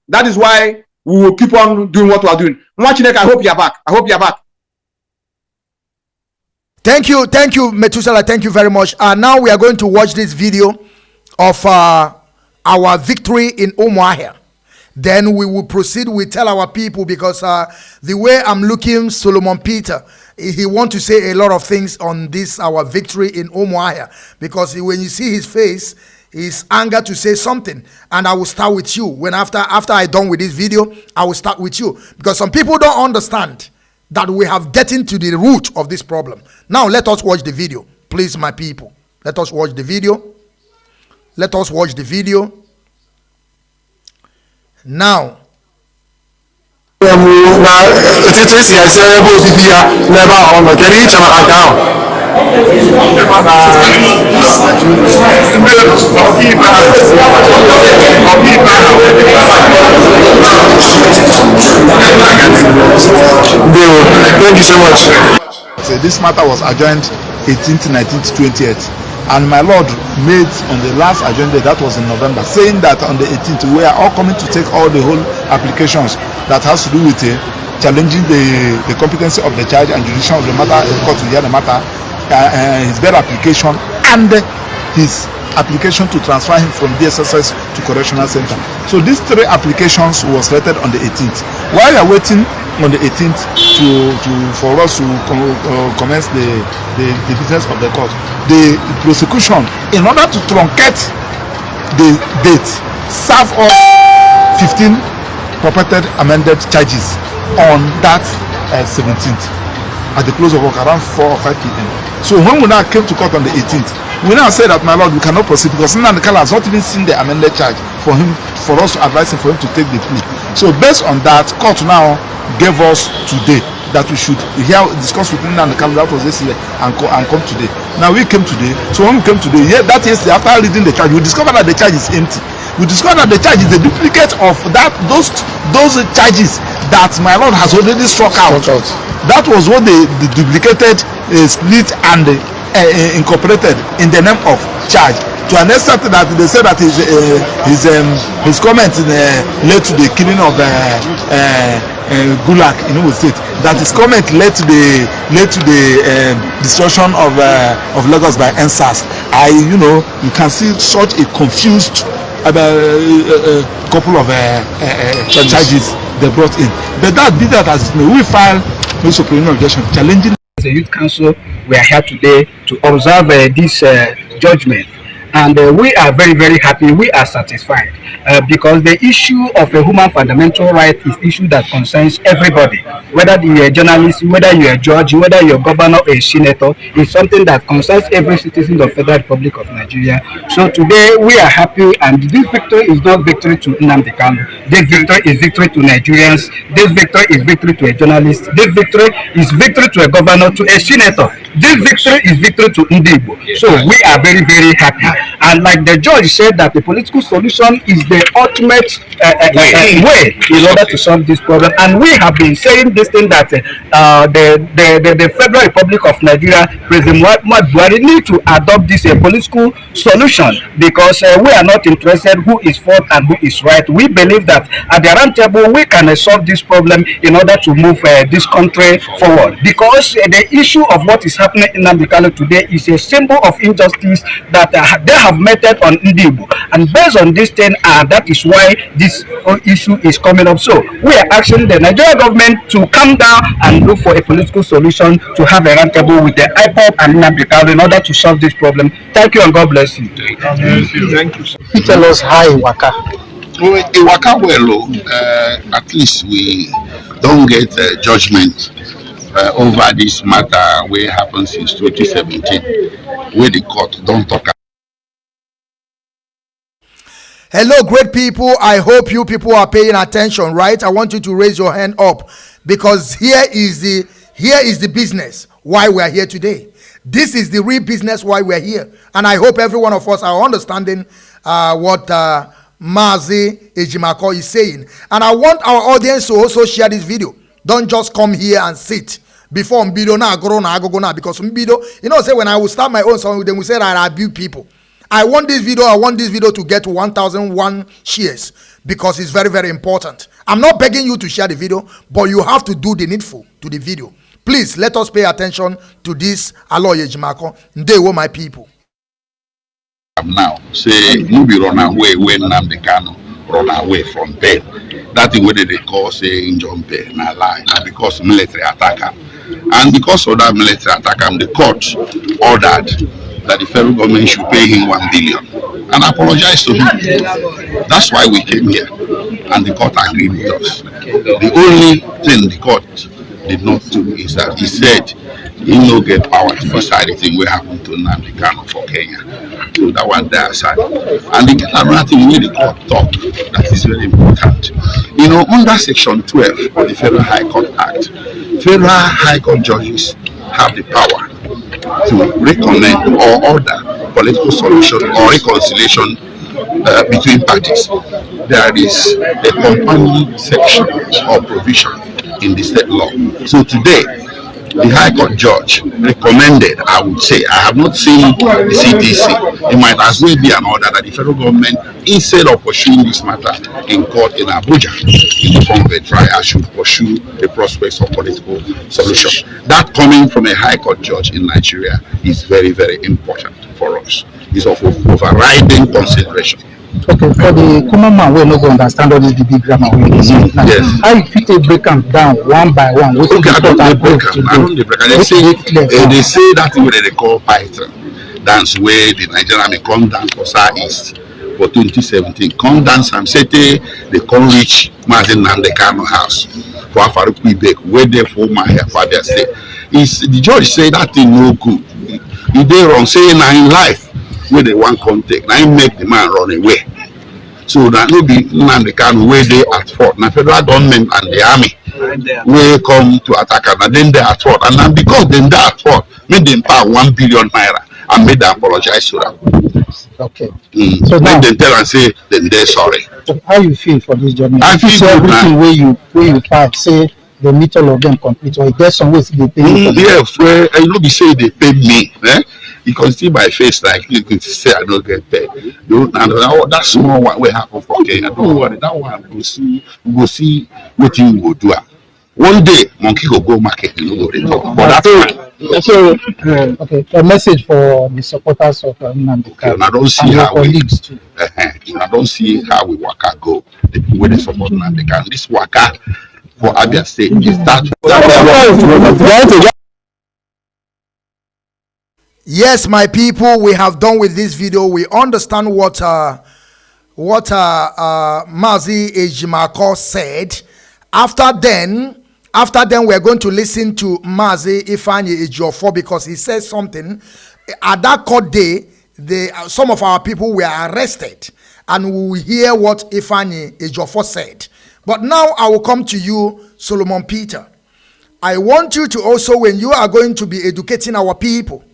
that is why we will keep on doing what we are doing. Mwachineke, I hope you are back. I hope you are back. Thank you, Methuselah. Thank you very much. Now we are going to watch this video of our victory in Umuahia. Then we will proceed. We tell our people, because the way I'm looking, Solomon Peter, he want to say a lot of things on this our victory in Umuahia, because when you see his face, his anger to say something. And I will start with you. When after I done with this video, I will start with you, because some people don't understand that we have gotten to the root of this problem. Now let us watch the video, please, my people. Let us watch the video. Let us watch the video. Now, na etiti esi ese ebe obibi ya n'ebe ahụ nọ kedu ị chọrọ aka ahụ Thank you so much. So this matter was adjourned 18th, 19th, 20th. And my Lord made on the last agenda, that was in November, saying that on the 18th we are all coming to take all the whole applications that has to do with challenging the competency of the judge and jurisdiction of the matter, the court to hear the matter, his bail application, and his application to transfer him from DSSS to Correctional Center. So these three applications was rated on the 18th. While we are waiting on the 18th for us to commence the business of the court, the prosecution, in order to truncate the date, serve us 15 purported amended charges on that 17th at the close of work around 4 or 5 p.m. So when we now came to court on the 18th, we now said that, my Lord, we cannot proceed because Nnamdi Kanu has not even seen the amended charge for us to advise him for him to take the plea. So based on that, court now gave us today that we should discuss with Nnamdi Kanu. That was yesterday, and come today. Now we came today. So when we came today, that yesterday, after reading the charge, we discovered that the charge is empty. We discovered that the charge is a duplicate of those charges that my Lord has already struck out. That was what they duplicated, split, and incorporated in the name of charge. To an extent that they said that his comment led to the killing of Gulag in Imo State. That his comment led to the destruction of Lagos by NSAS. You can see such a confused couple of charges they brought in. But be that as it may, we filed no superior objection challenging. As a youth council, we are here today to observe this judgment, and we are very, very happy. We are satisfied because the issue of a human fundamental right is issue that concerns everybody, whether you are a journalist, whether you are a judge, whether you are a governor or a senator. It's something that concerns every citizen of the Federal Republic of Nigeria. So today we are happy, and this victory is not victory to Nnamdi Kanu. This victory is victory to Nigerians. This victory is victory to a journalist. This victory is victory to a governor, to a senator. This victory is victory to Ndibo. So we are very, very happy. And like the judge said, that the political solution is the ultimate way in order to solve this problem. And we have been saying this thing that the Federal Republic of Nigeria, President Muhammadu Buhari, need to adopt this political solution, because we are not interested who is fault and who is right. We believe that at the round table we can solve this problem in order to move this country forward, because the issue of what is happening in Nnamdi Kanu today is a symbol of injustice that they have meted on Ndibo, and based on this thing, that is why this issue is coming up. So we are asking the Nigerian government to come down and look for a political solution to have a round table with the Ipob and Nnamdi Kanu in order to solve this problem. Thank you, and God bless you. Thank you. Tell us how it waka. It waka well. At least we don't get judgment over this matter wey happen since 2017, where the court don't talk. Hello, great people. I hope you people are paying attention, right? I want you to raise your hand up, because here is the business why we are here today. This is the real business why we are here, and I hope every one of us are understanding what Mazi Ejimako is saying. And I want our audience to also share this video. Don't just come here and sit before Mbido na agoro na agogo na, because Mbido, say when I will start my own song, then we say that I abuse people. I want this video to get 1,001 shares, because it's very, very important. I'm not begging you to share the video, but you have to do the needful to the video. Please let us pay attention to this Aloye Jimako. They were my people. Now say no be run away when Nnamdi Kanu run away from bail. That is what they call say in John Pay, na lie, na because military attack him. And because of that military attack him, the court ordered that the federal government should pay him 1 billion and apologize to him. That's why we came here, and the court agreed with us. The only thing the court did not do is that he said he no get power to decide anything will happen to Nnamdi Kanu for Kenya. So that one there aside. And the another thing where the court talk that is very important. Under Section 12 of the Federal High Court Act, Federal High Court judges have the power to recommend or order political solution or reconciliation between parties. There is a companion section or provision in the state law. So today, the High Court judge recommended, I would say, I have not seen the CDC, it might as well be an order that the federal government, instead of pursuing this matter in court in Abuja, in the form of a trial, should pursue the prospects of political solution. That coming from a High Court judge in Nigeria is very, very important for us. It's of overriding consideration. Okay, for the common man, we no go understand all this big grammar. Yes. How you fit take break them down one by one? Okay, I don't break them. I don't break them. They say that thing where they call Python. Dance where the Nigerian army come down for South East for 2017. Come dance and say they come reach Mazi Nnamdi Kanu house for Afaru Quebec, where they for my father say. The judge say that thing no good. He did wrong, saying now in life where they want contact, now make the man run away. So that no be Nnamdi Kanu where they at fault. Now federal government and the army will come to attack and then they at fault. And then because then they at fault, made them pay 1 billion naira and made them apologize to them. Okay. So now they tell and say then they're sorry. So how you feel for this journey? I feel so good everything now. where you fight, say the meet all of them complete, or there's some ways they pay you. Yes, where I know be say they pay me. You can see my face like you can say I don't get paid. That small one will happen for Kenya. Don't worry, that one we'll see what you will do. One day monkey will go market, you know, they talk. But that's fine. So okay, a message for the supporters of Nnamdi Kanu. I don't see how I don't see how we waka go. The people where they support Nnamdi Kanu. This waka for Abia State is that. Yes, my people, we have done with this video. We understand what Mazi Ejimako said. After then, we're going to listen to Mazi Ifeanyi Ejiofor because he says something. At that court day, some of our people were arrested, and we will hear what Ifeanyi Ejiofor said. But now I will come to you, Solomon Peter. I want you to also, when you are going to be educating our people,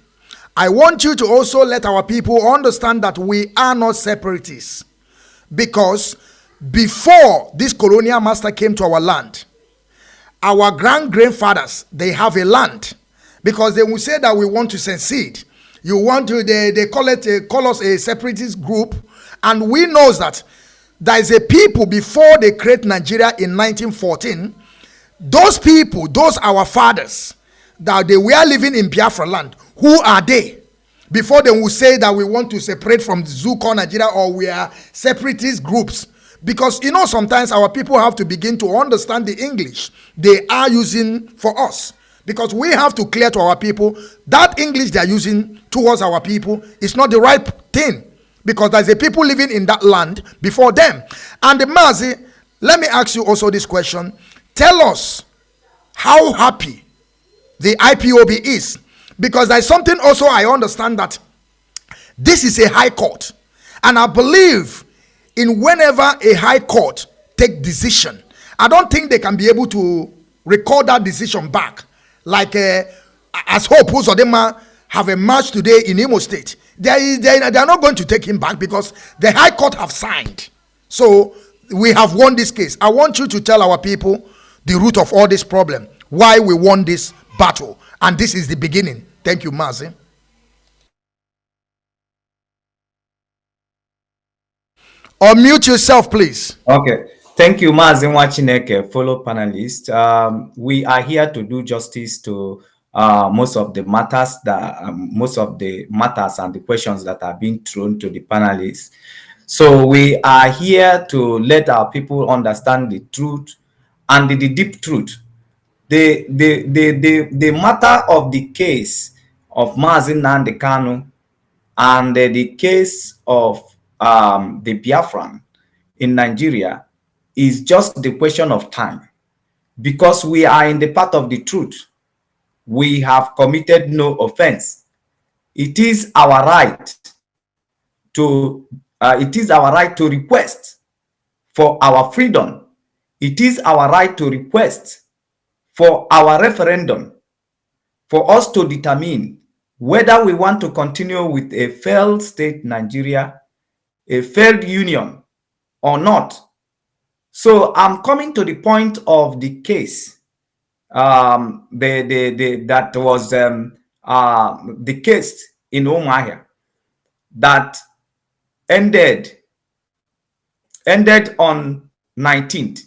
I want you to also let our people understand that we are not separatists. Because before this colonial master came to our land, our grandfathers, they have a land. Because they will say that we want to secede. You want to, they call us a separatist group. And we know that there is a people before they create Nigeria in 1914. Those people, those our fathers, that they were living in Biafra land. Who are they? Before they will say that we want to separate from the zoo called Nigeria or we are separatist groups. Because, you know, sometimes our people have to begin to understand the English they are using for us. Because we have to clear to our people that English they are using towards our people is not the right thing. Because there's a people living in that land before them. And the Mazi, let me ask you also this question. Tell us how happy the IPOB is. Because there's something also I understand that this is a high court. And I believe in whenever a high court take decision, I don't think they can be able to record that decision back. Like as Hope Uzodinma have a march today in Imo State. They are not going to take him back because the high court have signed. So we have won this case. I want you to tell our people the root of all this problem. Why we won this battle. And this is the beginning. Thank you, Mazi. Unmute yourself, please. Okay. Thank you, Mazi Nwachineke, fellow panelists. We are here to do justice to most of the matters and the questions that are being thrown to the panelists. So we are here to let our people understand the truth and the deep truth. The matter of the case of Mazi Nnamdi Kanu and the case of the Biafran in Nigeria is just the question of time, because we are in the path of the truth. We have committed no offense. It is our right to request for our freedom. It is our right to request for our referendum, for us to determine whether we want to continue with a failed state Nigeria, a failed union, or not. So I'm coming to the point of the case. That was the case in Umuahia that ended on 19th.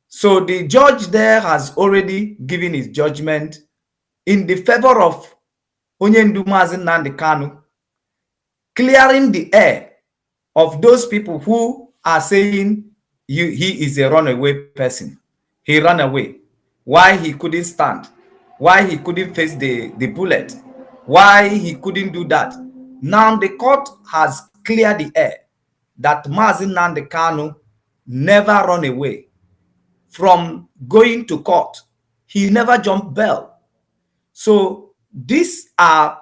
So the judge there has already given his judgment in the favor of Onyendu Mazi Nnamdi Kanu, clearing the air of those people who are saying he is a runaway person. He ran away. Why he couldn't stand? Why he couldn't face the bullet? Why he couldn't do that? Now the court has cleared the air that Mazi Nnamdi Kanu never run away from going to court. He never jumped bail. So these are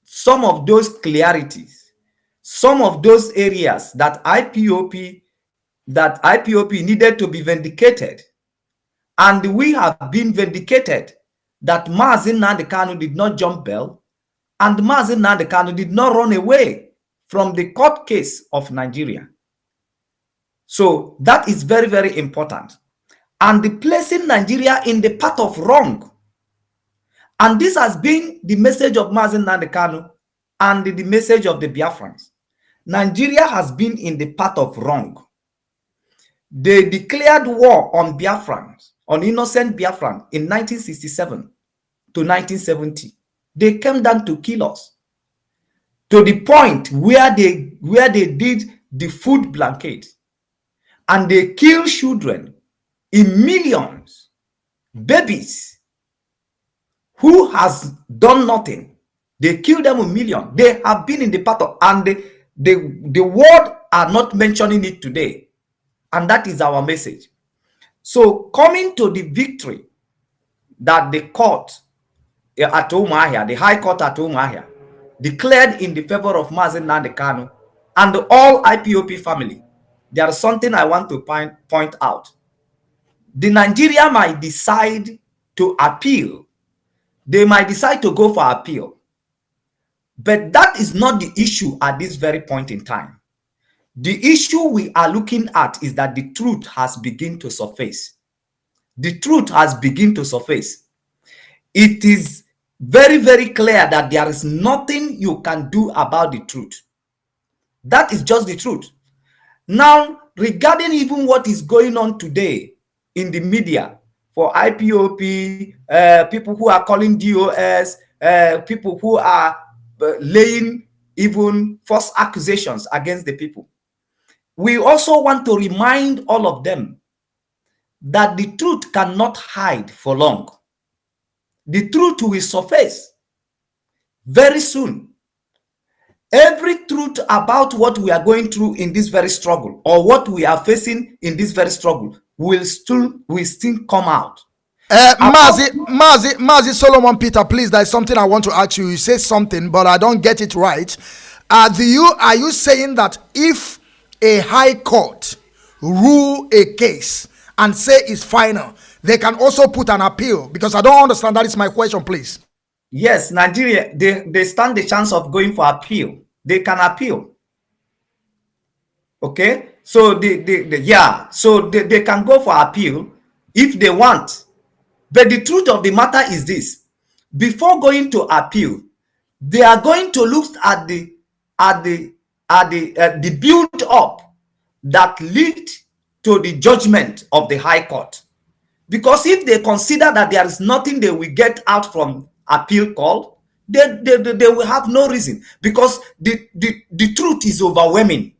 some of those clarities, some of those areas that IPOP needed to be vindicated. And we have been vindicated that Mazi Nnamdi Kanu did not jump bail and Mazi Nnamdi Kanu did not run away from the court case of Nigeria. So that is very, very important. And the placing Nigeria in the path of wrong. And this has been the message of Mazi Nnamdi Kanu and the message of the Biafrans. Nigeria has been in the path of wrong. They declared war on Biafrans, on innocent Biafran in 1967 to 1970. They came down to kill us to the point where they did the food blockade and they kill children in millions, babies who has done nothing. They kill them in millions. They have been in the path of, and the world are not mentioning it today. And that is our message. So coming to the victory that the court at Umuahia, the High Court at Umuahia, declared in the favor of Mazi Nnamdi Kanu and all IPOP family, there is something I want to point out. The Nigeria might decide to appeal. They might decide to go for appeal. But that is not the issue at this very point in time. The issue we are looking at is that the truth has begun to surface. The truth has begun to surface. It is very, very clear that there is nothing you can do about the truth. That is just the truth. Now, regarding even what is going on today in the media for IPOP, people who are calling DOS, people who are laying even false accusations against the people. We also want to remind all of them that the truth cannot hide for long. The truth will surface very soon. Every truth about what we are going through in this very struggle or what we are facing in this very struggle will still come out. Mazi Solomon Peter, please, there is something I want to ask you. You say something, but I don't get it right. Are you saying that if a high court rule a case and say it's final, they can also put an appeal? Because I don't understand. That is my question, please. Yes, Nigeria, they stand the chance of going for appeal. They can appeal. Okay, so they can go for appeal if they want. But the truth of the matter is this: before going to appeal, they are going to look at the build up that lead to the judgment of the High Court. Because if they consider that there is nothing they will get out from appeal call, they will have no reason, because the truth is overwhelming.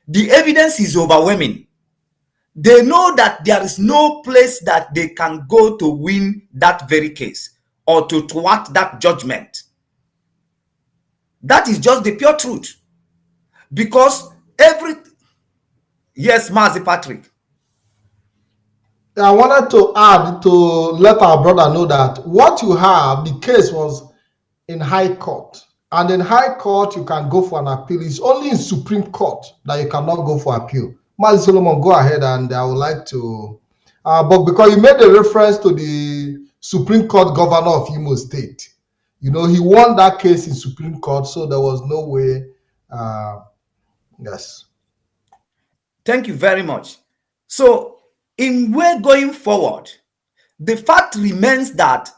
The evidence is overwhelming. They know that there is no place that they can go to win that very case or to thwart that judgment. That is just the pure truth. Because yes, Mazi Patrick. I wanted to add to let our brother know that what you have, the case was in High Court. And in High Court, you can go for an appeal. It's only in Supreme Court that you cannot go for appeal. Mazi Solomon, go ahead, and I would like to... but because you made a reference to the Supreme Court governor of Imo State, You know, he won that case in Supreme Court, so there was no way. Yes. Thank you very much. So, in way going forward, the fact remains that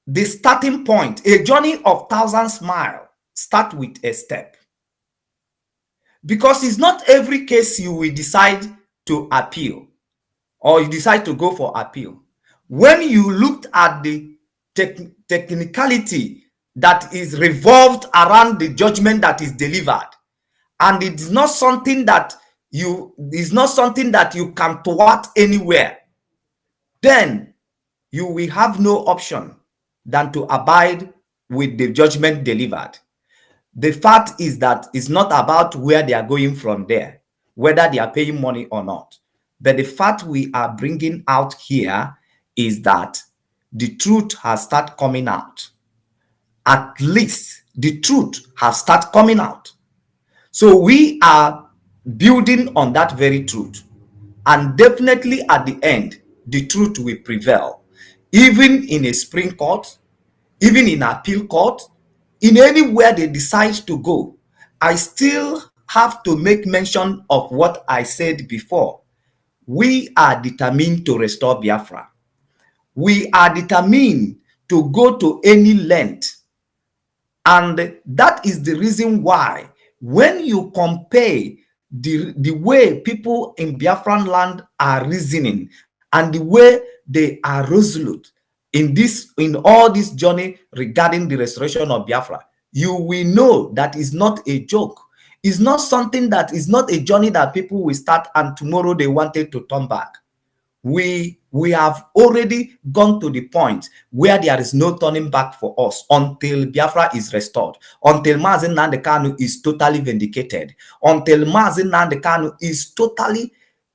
the starting point, a journey of 1,000 miles, start with a step. Because it's not every case you will decide to appeal or you decide to go for appeal. When you looked at the technicality that is revolved around the judgment that is delivered, and it is not something that you can thwart anywhere, then you will have no option than to abide with the judgment delivered. The fact is that it's not about where they are going from there, whether they are paying money or not. But the fact we are bringing out here is that the truth has started coming out. At least the truth has started coming out. So we are building on that very truth. And definitely at the end, the truth will prevail. Even in a Supreme Court, even in appeal court, in anywhere they decide to go, I still have to make mention of what I said before. We are determined to restore Biafra. We are determined to go to any length. And that is the reason why when you compare the way people in Biafran land are reasoning and the way they are resolute in all this journey regarding the restoration of Biafra, you will know that is not a joke. It's not something that is not a journey that people will start and tomorrow they wanted to turn back. We have already gone to the point where there is no turning back for us until Biafra is restored, until Mazi Nnamdi Kanu is totally vindicated, until Mazi Nnamdi Kanu is totally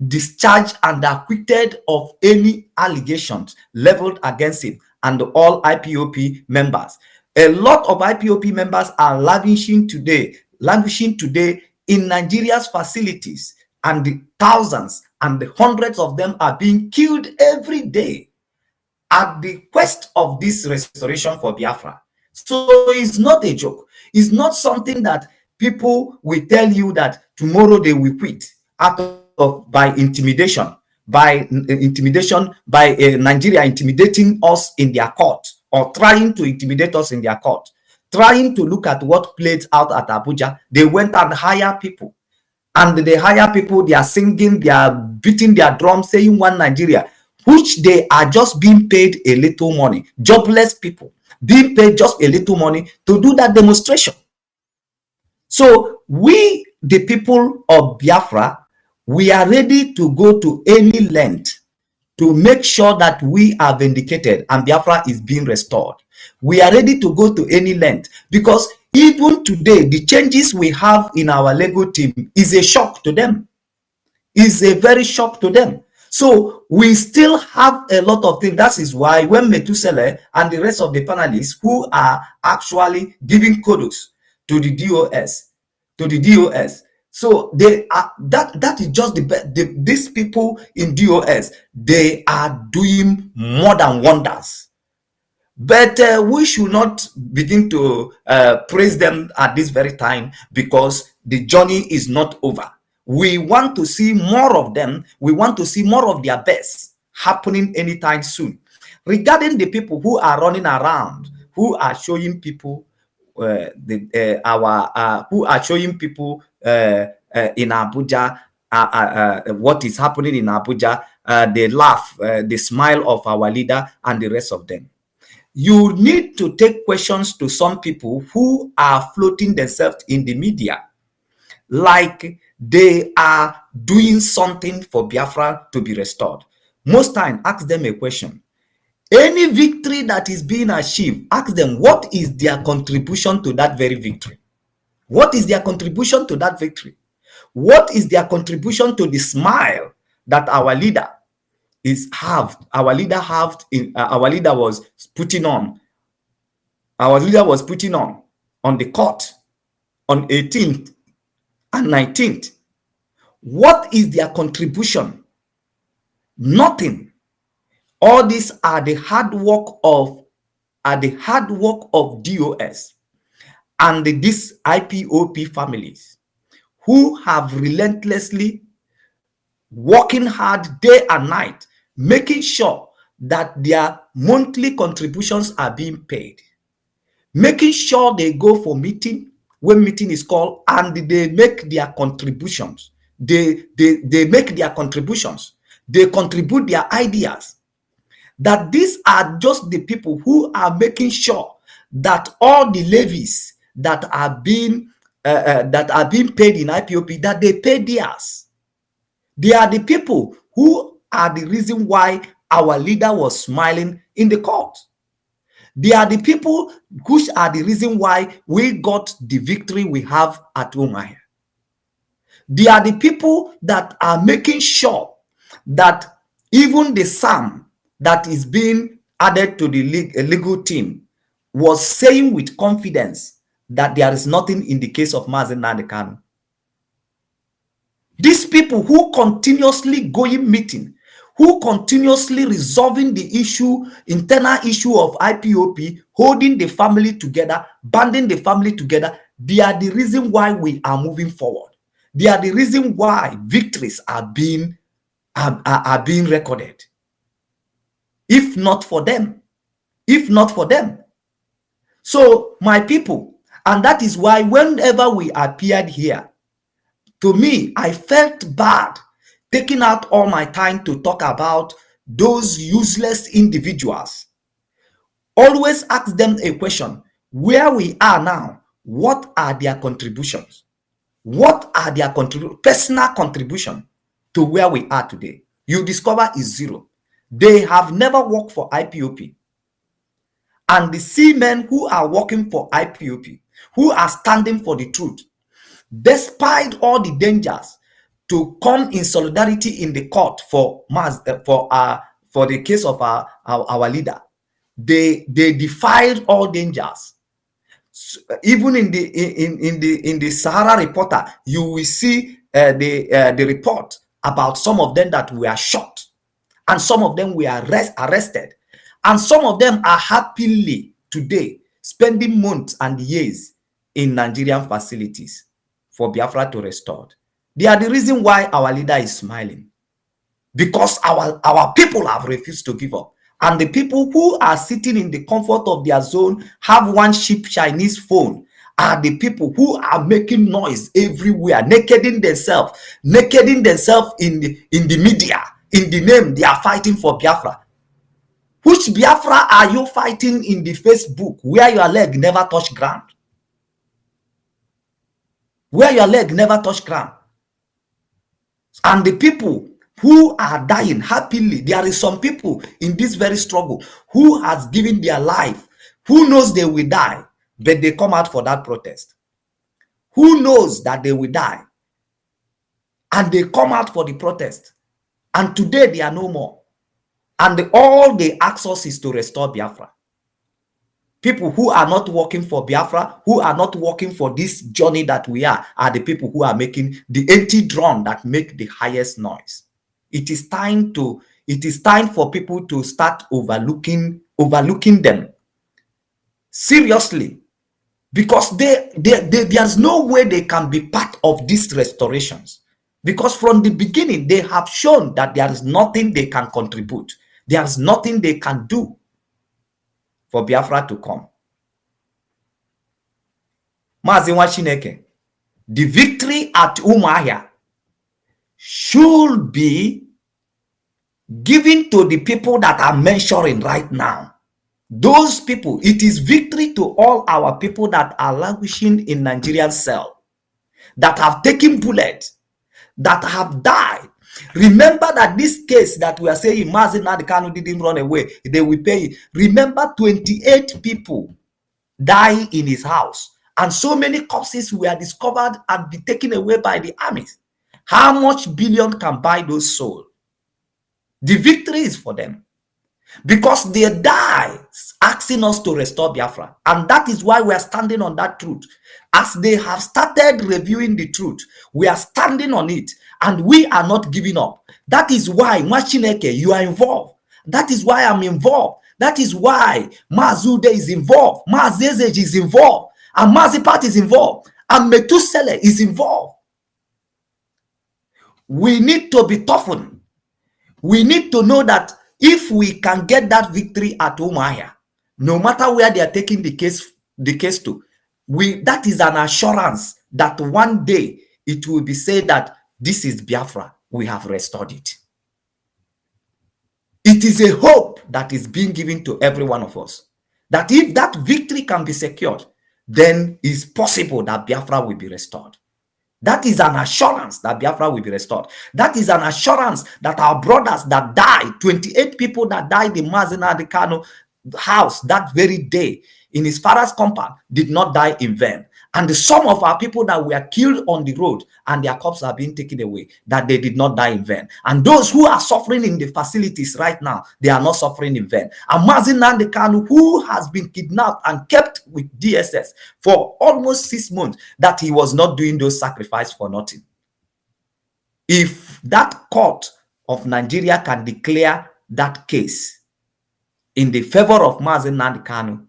discharged and acquitted of any allegations leveled against him and all IPOP members. A lot of IPOP members are languishing today in Nigeria's facilities, and the thousands and the hundreds of them are being killed every day at the quest of this restoration for Biafra. So it's not a joke. It's not something that people will tell you that tomorrow they will quit by intimidation, by Nigeria intimidating us in their court or trying to intimidate us in their court, trying to look at what played out at Abuja. They went and hired people. And they hire people, they are singing, they are beating their drum, saying one Nigeria, which they are just being paid a little money. Jobless people being paid just a little money to do that demonstration. So we, the people of Biafra, we are ready to go to any length to make sure that we are vindicated and Biafra is being restored. We are ready to go to any length because even today, the changes we have in our legal team is a shock to them. Is a very shock to them. So we still have a lot of things. That is why when Metusele and the rest of the panelists who are actually giving kudos to the DOS, so they are that is just these people in DOS, they are doing more than wonders. But we should not begin to praise them at this very time because the journey is not over. We want to see more of them. We want to see more of their best happening anytime soon. Regarding the people who are running around, who are showing people who are showing people in Abuja what is happening in Abuja, they laugh, the smile of our leader and the rest of them. You need to take questions to some people who are floating themselves in the media like they are doing something for Biafra to be restored. Most time, ask them a question. Any victory that is being achieved, ask them what is their contribution to that very victory. What is their contribution to that victory? What is their contribution to the smile that our leader our leader was putting on the court on 18th and 19th. What is their contribution? Nothing. All these are the hard work of are the hard work of DOS and these IPOP families who have relentlessly working hard day and night, making sure that their monthly contributions are being paid, making sure they go for meeting when meeting is called and they make their contributions. They make their contributions. They contribute their ideas. That these are just the people who are making sure that all the levies that are being paid in IPOP, that they pay theirs. They are the people who are the reason why our leader was smiling in the court. They are the people who are the reason why we got the victory we have at Umuahia. They are the people that are making sure that even the psalm that is being added to the legal team was saying with confidence that there is nothing in the case of Mazi Nnamdi Kanu. These people who continuously going meeting, who continuously resolving the issue, internal issue of IPOP, holding the family together, banding the family together, they are the reason why we are moving forward. They are the reason why victories are being recorded. If not for them. So, my people, and that is why whenever we appeared here, to me, I felt bad taking out all my time to talk about those useless individuals. Always ask them a question. Where we are now, what are their contributions? What are their personal contribution to where we are today? You discover is zero. They have never worked for IPOP. And the seamen who are working for IPOP, who are standing for the truth, despite all the dangers, to come in solidarity in the court for the case of our leader, they defied all dangers. Even in the Sahara Reporter, you will see the report about some of them that were shot, and some of them were arrested, and some of them are happily today spending months and years in Nigerian facilities for Biafra to restore. They are the reason why our leader is smiling, because our people have refused to give up. And the people who are sitting in the comfort of their zone, have one cheap Chinese phone, are the people who are making noise everywhere, nakeding themselves in the media, in the name they are fighting for Biafra. Which Biafra are you fighting in the Facebook where your leg never touched ground? Where your leg never touched ground. And the people who are dying happily, there is some people in this very struggle who has given their life, who knows they will die, but they come out for that protest. Who knows that they will die, and they come out for the protest. And today they are no more. And all they ask us is to restore Biafra. People who are not working for Biafra, who are not working for this journey that we are the people who are making the empty drum that make the highest noise. It is time for people to start overlooking them seriously, because there's no way they can be part of these restorations, because from the beginning they have shown that there is nothing they can contribute. There is nothing they can do for Biafra to come. Mazi Chineke, the victory at Umuahia should be given to the people that are mentioning right now. Those people, it is victory to all our people that are languishing in Nigerian cell, that have taken bullets, that have died. Remember that this case that we are saying Mazi Nnamdi Kanu didn't run away, they will pay. Remember 28 people die in his house, and so many corpses were discovered and be taken away by the army. How much billion can buy those souls? The victory is for them, because they die asking us to restore Biafra. And that is why we are standing on that truth. As they have started reviewing the truth, we are standing on it, and we are not giving up. That is why, Machineke, you are involved. That is why I'm involved. That is why Mazude is involved, Mazezej is involved, and Mazipat is involved, and Metusele is involved. We need to be toughened. We need to know that if we can get that victory at Umuahia, no matter where they are taking the case to, that is an assurance that one day it will be said that this is Biafra, we have restored it. It is a hope that is being given to every one of us, that if that victory can be secured, then it's possible that Biafra will be restored. That is an assurance that Biafra will be restored. That is an assurance that our brothers that died, 28 people that died in Mazi Nnamdi Kanu house that very day in his father's compound, did not die in vain. And some of our people that were killed on the road and their corpses are being taken away, that they did not die in vain. And those who are suffering in the facilities right now, they are not suffering in vain. And Mazi Nnamdi Kanu, who has been kidnapped and kept with DSS for almost 6 months, that he was not doing those sacrifices for nothing. If that court of Nigeria can declare that case in the favor of Mazi Nnamdi Kanu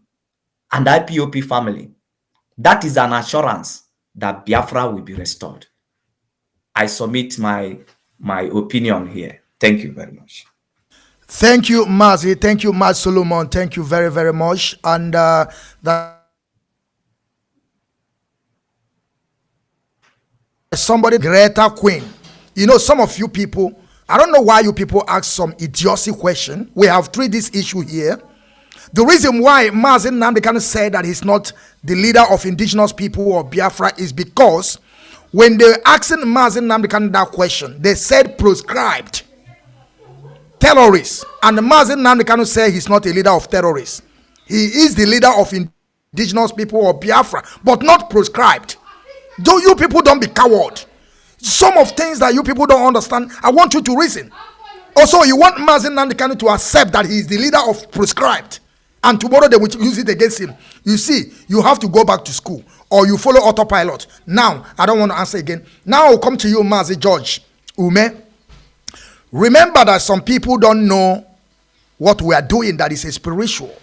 and IPOB family, that is an assurance that Biafra will be restored. I submit my opinion here. Thank you very much. Thank you, Mazi. Thank you, Mazi Solomon. Thank you very, very much. And somebody, Greta Queen. You know, some of you people, I don't know why you people ask some idiocy question. We have treated this issue here. The reason why Mazi Nnamdi Kanu said that he's not the leader of indigenous people or Biafra is because when they asking Mazi Nnamdi Kanu that question, they said proscribed terrorists. And Mazi Nnamdi Kanu said he's not a leader of terrorists. He is the leader of indigenous people or Biafra, but not proscribed. Though you people don't be coward. Some of things that you people don't understand, I want you to reason. Also, you want Mazi Nnamdi Kanu to accept that he is the leader of proscribed. And tomorrow they will use it against him. You see, you have to go back to school or you follow autopilot. Now, I don't want to answer again. Now I'll come to you, Mazi George Ume. Remember that some people don't know what we are doing that is spiritual.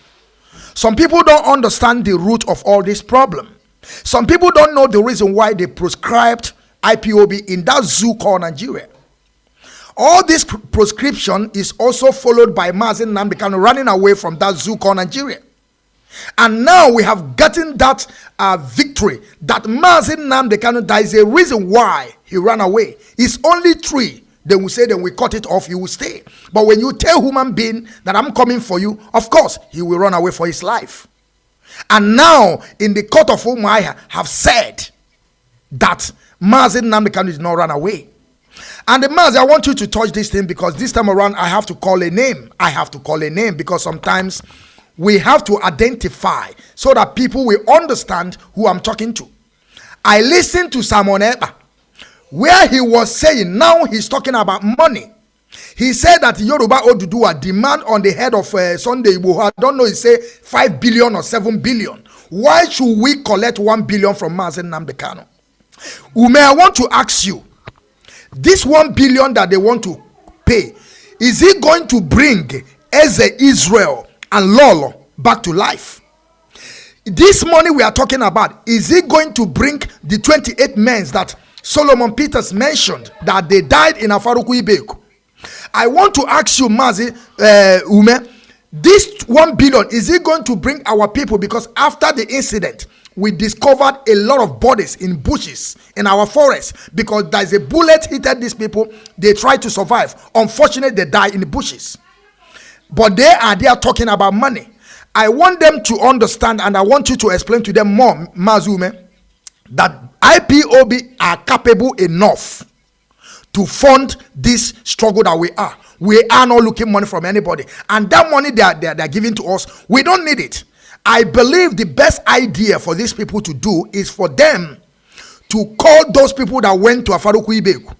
Some people don't understand the root of all this problem. Some people don't know the reason why they proscribed IPOB in that zoo called Nigeria. All this proscription is also followed by Mazi Nnamdi Kanu running away from that zoo called Nigeria. And now we have gotten that victory that Mazi Nnamdi Kanu, there is a reason why he ran away. It's only 3. They will say, then we cut it off, he will stay. But when you tell human being that I'm coming for you, of course, he will run away for his life. And now, in the court of Umuahia, have said that Mazi Nnamdi Kanu did not run away. And Mazi, I want you to touch this thing because this time around I have to call a name. I have to call a name because sometimes we have to identify so that people will understand who I'm talking to. I listened to Simon Eba where he was saying, now he's talking about money. He said that Yoruba Oduduwa demand on the head of Sunday Igboho, I don't know, he say 5 billion or 7 billion. Why should we collect 1 billion from Mazi Nnamdi Kanu? Ume, I want to ask you, this 1 billion that they want to pay, is it going to bring Eze Israel and Lolo back to life? This money we are talking about, is it going to bring the 28 men that Solomon Peters mentioned that they died in Afaruku Ibeku? I want to ask you, Mazi Ume, this 1 billion, is it going to bring our people? Because after the incident, we discovered a lot of bodies in bushes in our forest because there's a bullet hit these people. They try to survive. Unfortunately, they die in the bushes. But they are there talking about money. I want them to understand, and I want you to explain to them more, Mazume, that IPOB are capable enough to fund this struggle that we are. We are not looking money from anybody. And that money they're giving to us, we don't need it. I believe the best idea for these people to do is for them to call those people that went to Afaruku Ibeku,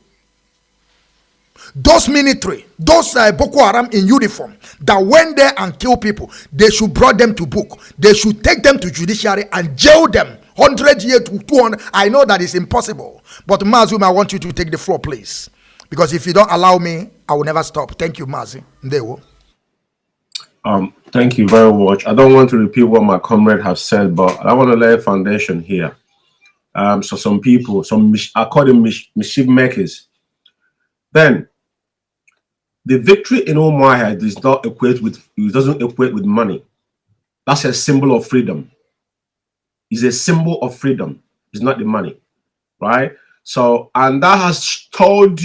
those military, those Boko Haram in uniform that went there and killed people. They should bring them to book. They should take them to judiciary and jail them 100 years to 200. I know that is impossible, but Mazum, I want you to take the floor, please, because if you don't allow me, I will never stop. Thank you, Mazi. Ndewo. Thank you very much. I don't want to repeat what my comrade have said, but I want to lay a foundation here. So some people, I call them mischief makers. Then the victory in Umuahia doesn't equate with money. That's a symbol of freedom. It's a symbol of freedom. It's not the money, right? So, and that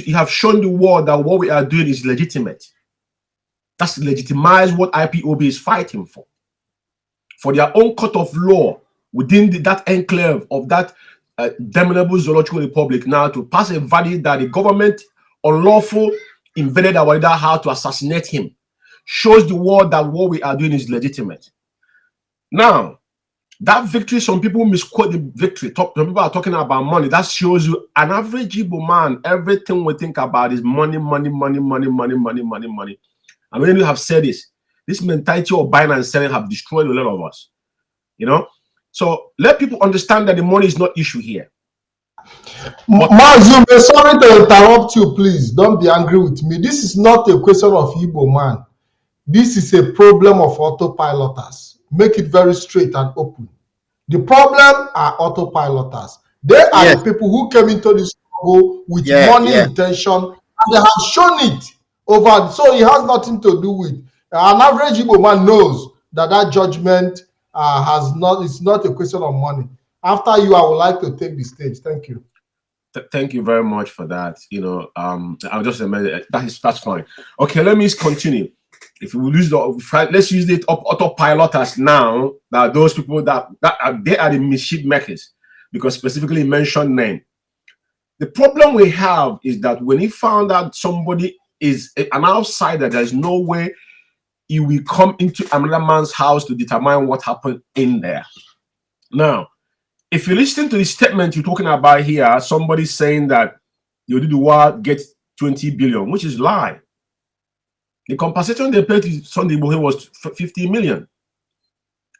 you have shown the world that what we are doing is legitimate. That's legitimize what IPOB is fighting for their own court of law within that enclave of that damnable zoological republic now to pass a verdict that the government unlawful invaded our leader how to assassinate him shows the world that what we are doing is legitimate. Now, that victory, some people misquote the victory. Some people are talking about money. That shows you an average Igbo man, everything we think about is money, money, money, money, money, money, money, money. And when you have said this mentality of buying and selling have destroyed a lot of us. You know? So let people understand that the money is not issue here. Mazi, sorry to interrupt you, please. Don't be angry with me. This is not a question of Igbo man. This is a problem of autopiloters. Make it very straight and open. The problem are autopiloters. They are the people who came into this struggle with money intention, and they have shown it over. So it has nothing to do with an average Igbo man knows that judgment it's not a question of money. After you, I would like to take the stage. Thank you. Thank you very much for that. You know, I'll just admit that's fine. Okay, let me continue. If we lose let's use the autopiloters now. That those people they are the mischief makers, because specifically mentioned name. The problem we have is that when he found out somebody is an outsider, there's no way he will come into another man's house to determine what happened in there. Now, if you listen to the statement you're talking about here, somebody saying that the Oduduwa gets 20 billion, which is lie. The compensation they paid to Sunday Igboho was 50 million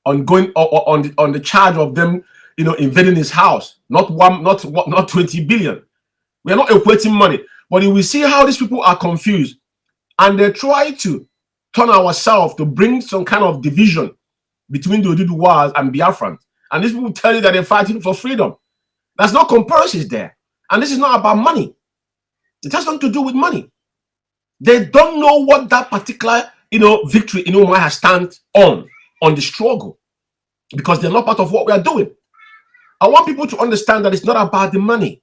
on the charge of them, you know, invading his house. Not 20 billion. We are not equating money, but you will see how these people are confused, and they try to turn ourselves to bring some kind of division between the Oduduwas and Biafrans. And these people tell you that they're fighting for freedom. There's no comparisons there, and this is not about money. It has nothing to do with money. They don't know what that particular, you know, victory in Umuahia stands on the struggle, because they're not part of what we are doing. I want people to understand that it's not about the money.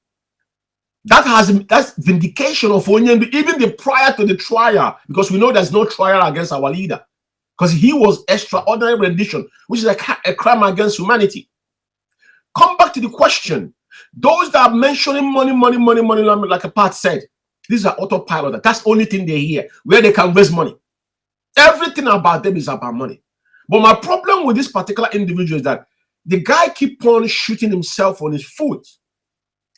That's vindication of Onyendu, even the prior to the trial, because we know there's no trial against our leader, because he was extraordinary rendition, which is a crime against humanity. Come back to the question. Those that are mentioning money, like a part said, these are autopilot. That's the only thing they hear, where they can raise money. Everything about them is about money. But my problem with this particular individual is that the guy keep on shooting himself on his foot.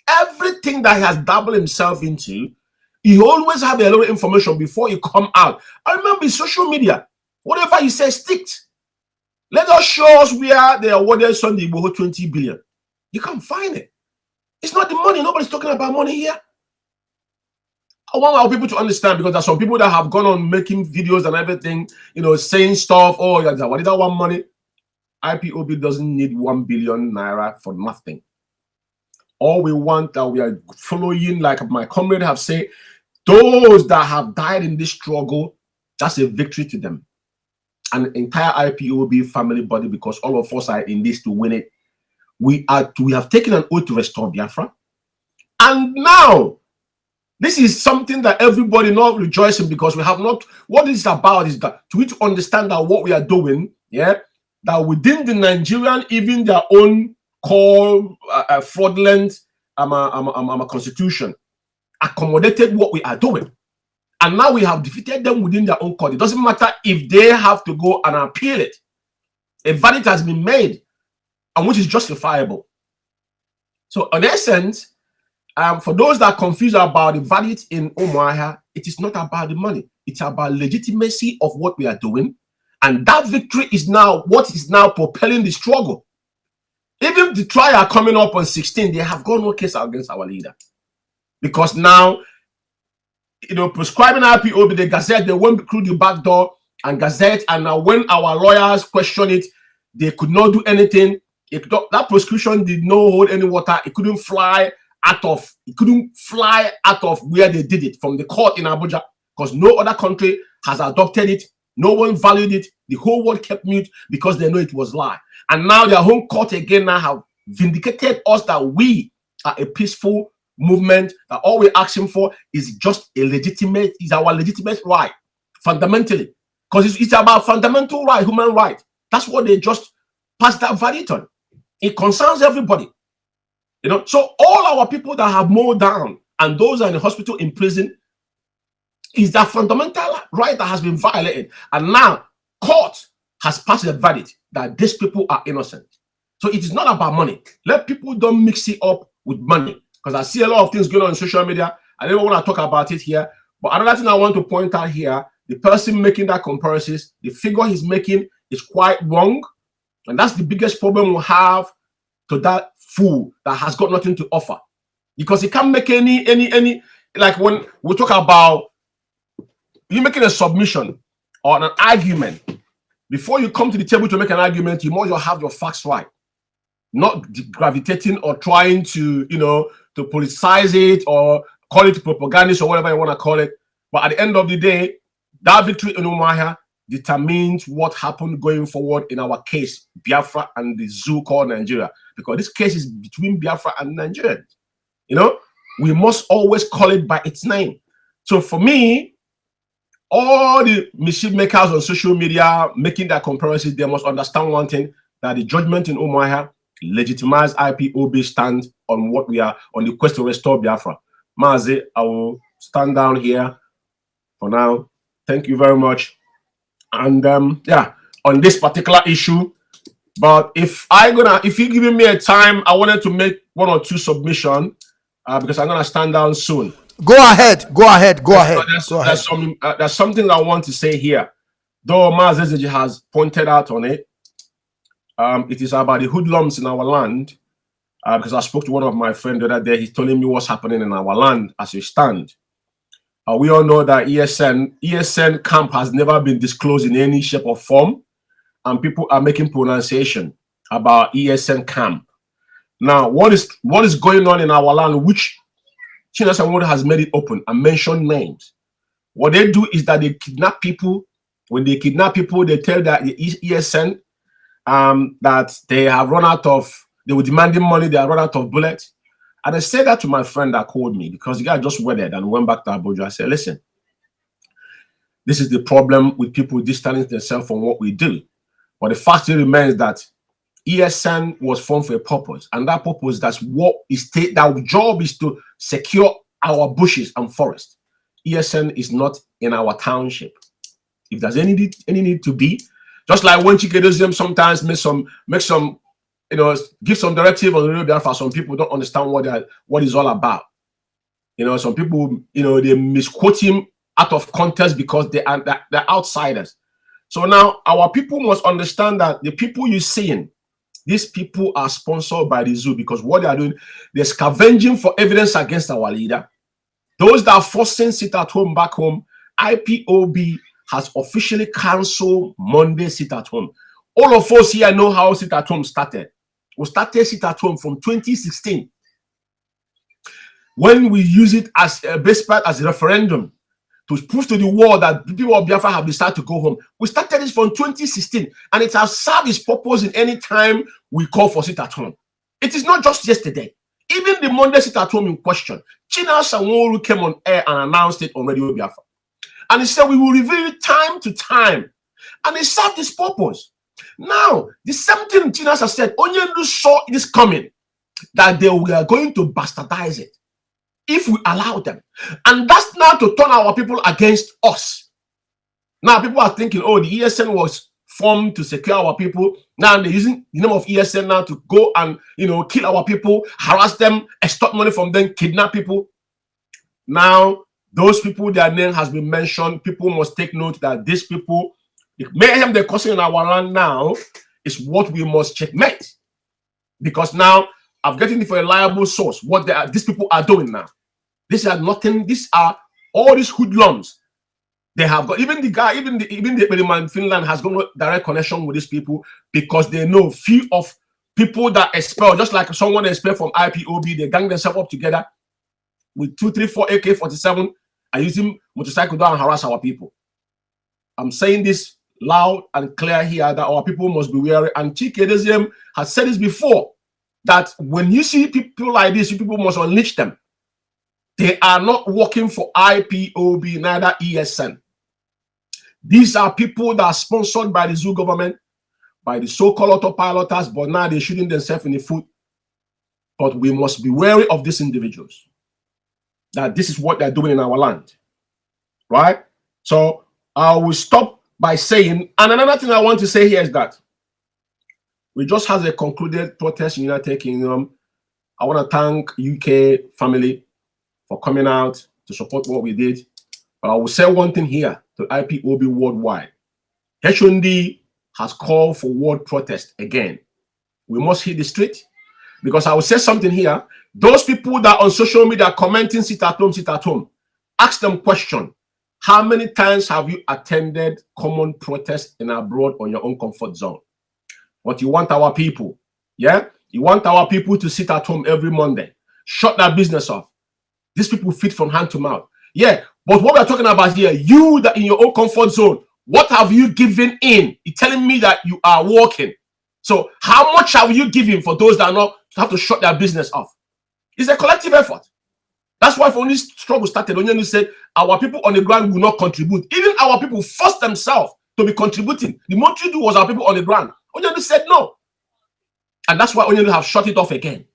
Everything that he has dabbled himself into, he always have a lot of information before he come out. I remember in social media, whatever he says sticks. Let us show us where they awarded Sunday Igboho 20 billion. You can't find it. It's not the money. Nobody's talking about money here. I want our people to understand, because there's some people that have gone on making videos and everything, you know, saying stuff. Oh, yeah, what did I want money? IPOB doesn't need 1 billion naira for nothing. All we want that we are following, like my comrade have said, those that have died in this struggle, that's a victory to them. An entire IPOB family body, because all of us are in this to win it. We have taken an oath to restore Biafra. And now, this is something that everybody not rejoicing, because we have not. What it's about is that to understand that what we are doing, that within the Nigerian, even their own core fraudulent constitution accommodated what we are doing, and now we have defeated them within their own court. It doesn't matter if they have to go and appeal it. A verdict has been made, and which is justifiable. So, in essence, for those that are confused about the verdict in Umuahia, it is not about the money. It's about legitimacy of what we are doing. And that victory is now what is now propelling the struggle. Even the trial coming up on 16, they have got no case against our leader. Because now, you know, prescribing IPOB, the Gazette, they went through the back door and gazette, and when our lawyers questioned it, they could not do anything. That prosecution did not hold any water. It couldn't fly out of where they did it, from the court in Abuja, because no other country has adopted it. No one valued it. The whole world kept mute because they know it was lie. And now their home court again now have vindicated us that we are a peaceful movement, that all we're asking for is just our legitimate right, fundamentally. Because it's about fundamental right, human right. That's what they just passed that verdict on. It concerns everybody. You know, so all our people that have mowed down and those are in the hospital, in prison, is that fundamental right that has been violated. And now court has passed a verdict that these people are innocent. So it is not about money. Let people don't mix it up with money. Because I see a lot of things going on social media. I don't want to talk about it here. But another thing I want to point out here, the person making that comparison, the figure he's making is quite wrong. And that's the biggest problem we have to that fool that has got nothing to offer. Because he can't make any, like when we talk about you making a submission or an argument, before you come to the table to make an argument, you must have your facts right. Not gravitating or trying to, to politicize it or call it propaganda or whatever you want to call it. But at the end of the day, that victory in Umuahia determines what happened going forward in our case, Biafra and the zoo called Nigeria. Because this case is between Biafra and Nigeria. We must always call it by its name. So for me, all the mischief makers on social media making that comparison, they must understand one thing, that the judgment in Umuahia legitimized IPOB stand on what we are on the quest to restore Biafra. Mazi, I will stand down here for now. Thank you very much. And yeah, on this particular issue, but if you're giving me a time, I wanted to make one or two submissions because I'm gonna stand down soon. Go ahead. There's something I want to say here. Though Mazi has pointed out on it, it is about the hoodlums in our land. Because I spoke to one of my friends the other day, he's telling me what's happening in our land as we stand. We all know that ESN camp has never been disclosed in any shape or form, and people are making pronunciation about ESN camp. Now, what is going on in our land, which Chinasa has made it open and mentioned names. What they do is that they kidnap people. When they kidnap people, they tell the ESN that they have run out of, they were demanding money, they have run out of bullets. And I said that to my friend that called me because the guy just wedded and went back to Abuja. I said, listen, this is the problem with people distancing themselves from what we do. But the fact remains that ESN was formed for a purpose, and that purpose, that's what is that job is to secure our bushes and forests. ESN is not in our township. If there's any need to be, just like when Chikedozium sometimes give some directive on the radio Biafra, some people don't understand what it's all about. Some people, they misquote him out of context because they're outsiders. So now our people must understand that the people you're seeing, these people are sponsored by the zoo, because what they are doing, they're scavenging for evidence against our leader. Those that are forcing sit at home back home, IPOB has officially cancelled Monday sit at home. All of us here know how sit at home started. We started sit at home from 2016 when we use it as a best part as a referendum to prove to the world that the people of Biafra have decided to go home. We started this from 2016, and it has served its purpose in any time we call for sit at home. It is not just yesterday. Even the Monday sit at home in question, China Sanwo-Olu came on air and announced it on Radio Biafra. And he said, we will reveal it time to time. And it served its purpose. Now, the same thing China has said, Onyendu saw this coming, that they were going to bastardize it if we allow them. And that's now to turn our people against us. Now people are thinking, oh, the ESN was formed to secure our people. Now they're using the name of ESN now to go and, kill our people, harass them, extort money from them, kidnap people. Now, those people, their name has been mentioned. People must take note that these people, the mayhem they're causing in our land now is what we must checkmate. Because now, I'm getting it for a reliable source, what these people are doing now. These are nothing, these are all these hoodlums They have got even the man in Finland has got no direct connection with these people because they know few of people that expel, just like someone expelled from IPOB, they gang themselves up together with 2, 3, 4 AK-47 and using motorcycle down and harass our people. I'm saying this loud and clear here that our people must be wary. And Chike Edeziem has said this before, that when you see people like this, you people must unleash them. They are not working for IPOB, neither ESN. These are people that are sponsored by the zoo government, by the so-called autopiloters, but now they're shooting themselves in the foot. But we must be wary of these individuals, that this is what they're doing in our land, right? So I will stop by saying, and another thing I want to say here is that we just had a concluded protest in United Kingdom. I want to thank UK family for coming out to support what we did. But I will say one thing here to IPOB worldwide. HND has called for world protest again. We must hit the street, because I will say something here. Those people that on social media are commenting sit at home, ask them question. How many times have you attended common protest in abroad on your own comfort zone? But you want our people, yeah? You want our people to sit at home every Monday, shut their business off. These people feed from hand to mouth. Yeah, but what we're talking about here, you that in your own comfort zone, what have you given in? You're telling me that you are working. So how much have you given for those that are not have to shut their business off? It's a collective effort. That's why when this struggle started, Onyenu said our people on the ground will not contribute. Even our people forced themselves to be contributing. The most you do was our people on the ground. Onyenu said no. And that's why Onyenu have shut it off again.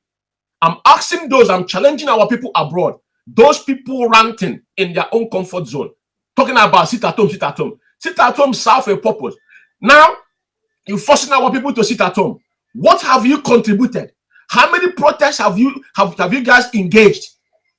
I'm asking those, I'm challenging our people abroad. Those people ranting in their own comfort zone, talking about sit at home, sit at home. Sit at home serve a purpose. Now, you're forcing our people to sit at home. What have you contributed? How many protests have you guys engaged?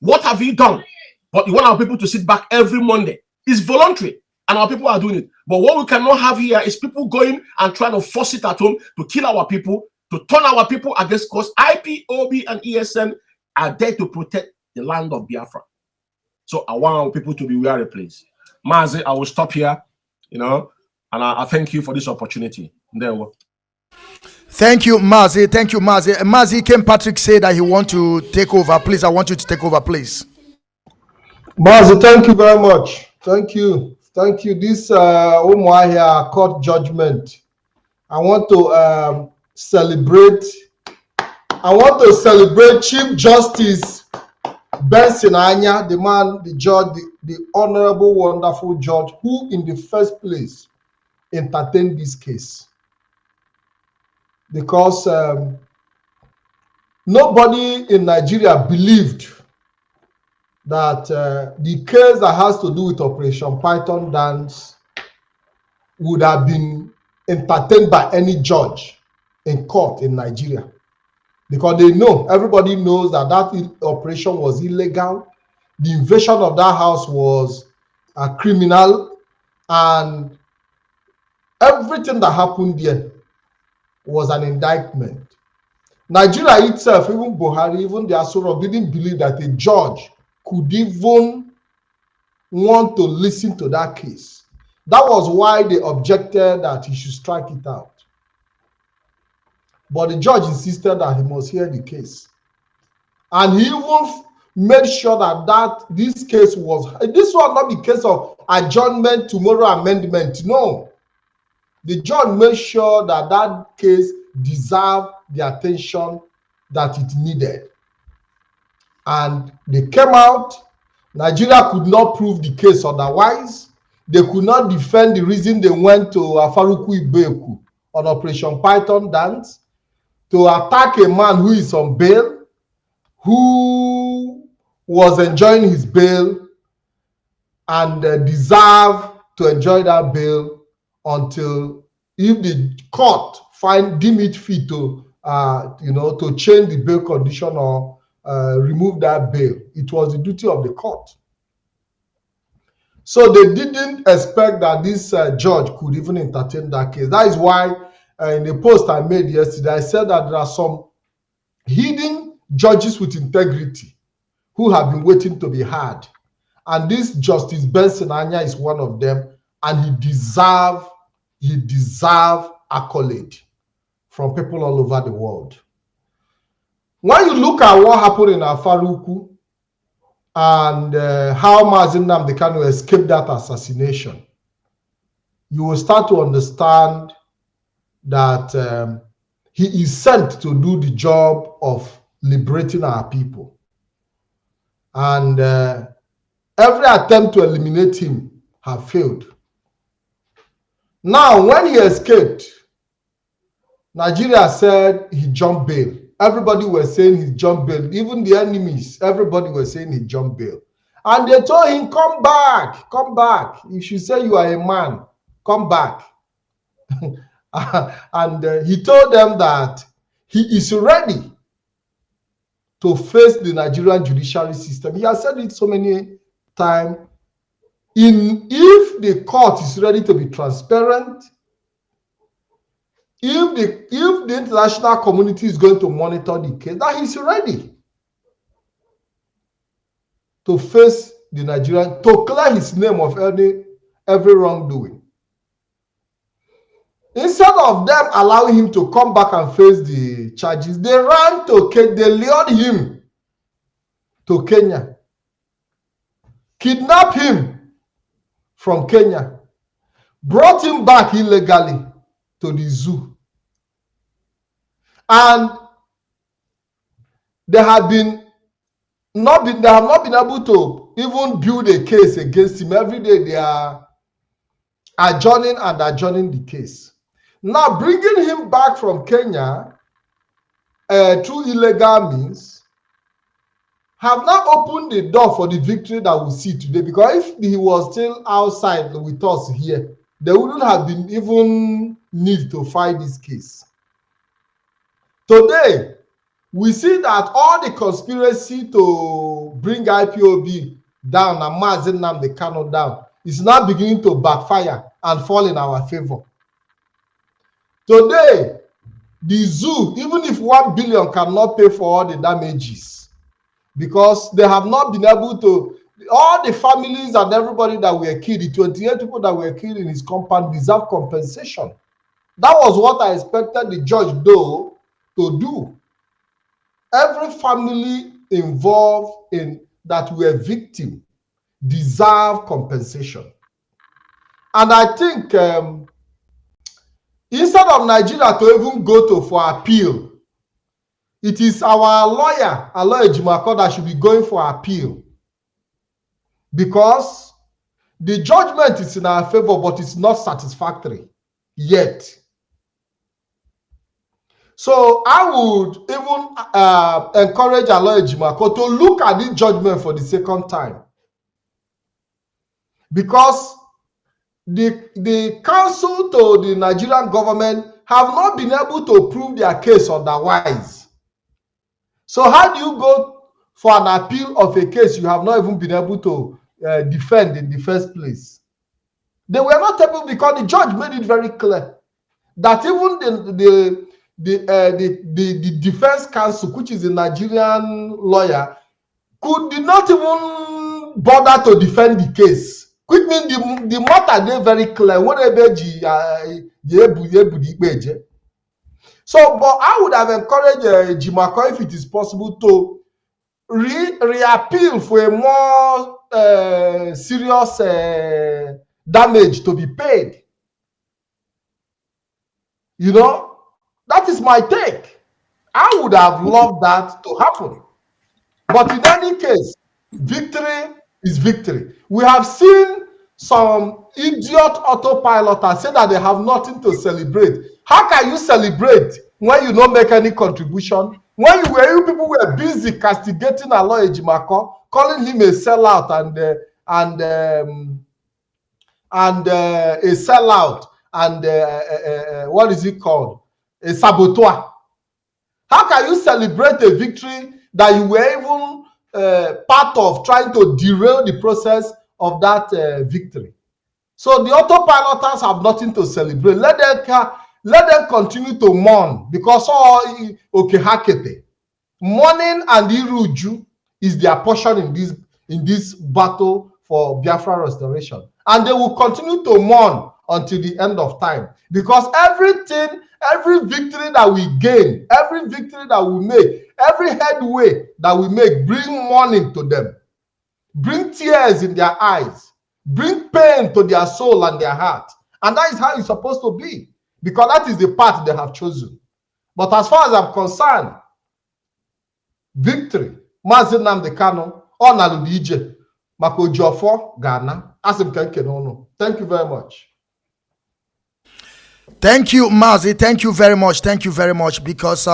What have you done? But you want our people to sit back every Monday. It's voluntary, and our people are doing it. But what we cannot have here is people going and trying to force it at home to kill our people, to turn our people against cause. IPOB and ESN are there to protect the land of Biafra. So I want our people to be wary, please. Mazi, I will stop here, and I thank you for this opportunity. There we go. Thank you, Mazi. Thank you, Mazi. Mazi, Ken Patrick said that he want to take over. Please, I want you to take over, please. Mazi, thank you very much. Thank you. Thank you. This Umuahia court judgment, I want to celebrate. I want to celebrate Chief Justice Benson Anya, the man, the judge, the honorable, wonderful judge who in the first place entertained this case. Because nobody in Nigeria believed that the case that has to do with Operation Python Dance would have been entertained by any judge in court in Nigeria. Because they know, everybody knows that that operation was illegal. The invasion of that house was a criminal, and everything that happened there was an indictment. Nigeria itself, even Buhari, even the Asura, didn't believe that a judge could even want to listen to that case. That was why they objected that he should strike it out. But the judge insisted that he must hear the case. And he even made sure that this case was, this was not the case of adjournment, tomorrow amendment. No. The judge made sure that that case deserved the attention that it needed. And they came out. Nigeria could not prove the case otherwise. They could not defend the reason they went to Afaruku Ibeku on Operation Python Dance to attack a man who is on bail, who was enjoying his bail and deserved to enjoy that bail until if the court deem it fit to to change the bail condition or remove that bail. It was the duty of the court. So they didn't expect that this judge could even entertain that case. That is why in the post I made yesterday, I said that there are some hidden judges with integrity who have been waiting to be heard. And this Justice Benson Anya is one of them, and he deserve accolade from people all over the world. When you look at what happened in Afaruku and how Mazi Nnamdi Kanu escaped that assassination, you will start to understand that he is sent to do the job of liberating our people. And every attempt to eliminate him have failed. Now, when he escaped, Nigeria said he jumped bail. Everybody was saying he jumped bail. Even the enemies, everybody was saying he jumped bail. And they told him, come back, come back. You should say you are a man, come back. And he told them that he is ready to face the Nigerian judiciary system. He has said it so many times. If the court is ready to be transparent, if the international community is going to monitor the case, that he's ready to face the Nigerian, to clear his name of every wrongdoing. Instead of them allowing him to come back and face the charges, they ran to Kenya, they lured him to Kenya, kidnapped him from Kenya, brought him back illegally to the zoo. And they have not been able to even build a case against him. Every day they are adjourning and adjourning the case. Now bringing him back from Kenya through illegal means have now opened the door for the victory that we see today. Because if he was still outside with us here, there wouldn't have been even need to fight this case. Today, we see that all the conspiracy to bring IPOB down and Mazi Nnamdi Kanu down is now beginning to backfire and fall in our favor. Today, the zoo, even if 1 billion cannot pay for all the damages, because they have not been able to, all the families and everybody that were killed, the 28 people that were killed in his compound deserve compensation. That was what I expected the judge though to do. Every family involved in that were victim deserve compensation. And I think instead of Nigeria to even go to for appeal, it is our lawyer, Aloy Ejimako, that should be going for appeal. Because the judgment is in our favor, but it's not satisfactory yet. So I would even encourage Aloy Ejimako to look at this judgment for the second time. Because the counsel to the Nigerian government have not been able to prove their case otherwise. So how do you go for an appeal of a case you have not even been able to defend in the first place? They were not able, because the judge made it very clear that even the defense counsel, which is a Nigerian lawyer, did not even bother to defend the case. Which means the matter they very clear. So, but I would have encouraged Ejimako, if it is possible, to reappeal for a more serious damage to be paid. You know, that is my take. I would have loved that to happen. But in any case, victory is victory. We have seen some idiot autopiloters say that they have nothing to celebrate. How can you celebrate when you don't make any contribution? When you people were busy castigating Aloy Ejimako, calling him a sellout and a sellout and what is it called? A saboteur. How can you celebrate a victory that you were even part of trying to derail the process of that victory? So the autopiloters have nothing to celebrate. Let them continue to mourn, because Okehakete, mourning and Iruju is their portion in this battle for Biafra restoration. And they will continue to mourn until the end of time. Because every victory that we gain, every victory that we make, every headway that we make, bring mourning to them, bring tears in their eyes, bring pain to their soul and their heart. And that is how it's supposed to be, because that is the path they have chosen. But as far as I'm concerned, victory, Mazi Nnamdi Kanu, Onalu DJ, Mako Jofo, Ghana, Asim Kenkenono. Thank you very much. Thank you, Mazi. Thank you very much. Thank you very much. Because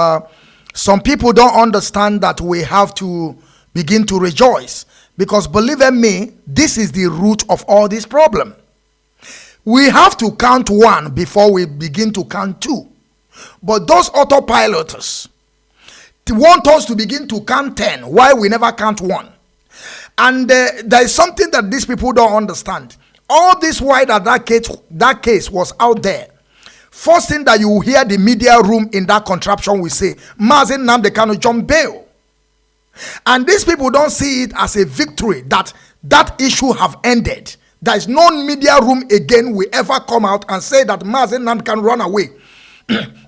some people don't understand that we have to begin to rejoice. Because believe me, this is the root of all this problem. We have to count one before we begin to count two. But those autopilots want us to begin to count 10 while we never count one. And there is something that these people don't understand. All this while that case was out there, first thing that you will hear the media room in that contraption will say, Mazi Nnamdi Kanu jump bail. And these people don't see it as a victory that issue have ended. There is no media room again will ever come out and say that Mazi Nnamdi Kanu run away.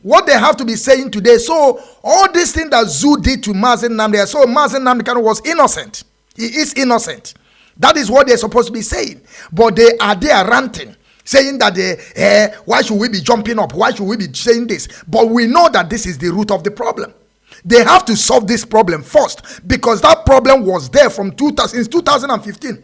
What they have to be saying today, so all this thing that Zoo did to Mazi Nnamdi, so Mazi Nnamdi Kanu was innocent. He is innocent. That is what they're supposed to be saying. But they are there ranting, saying that why should we be jumping up? Why should we be saying this? But we know that this is the root of the problem. They have to solve this problem first, because that problem was there from since 2015.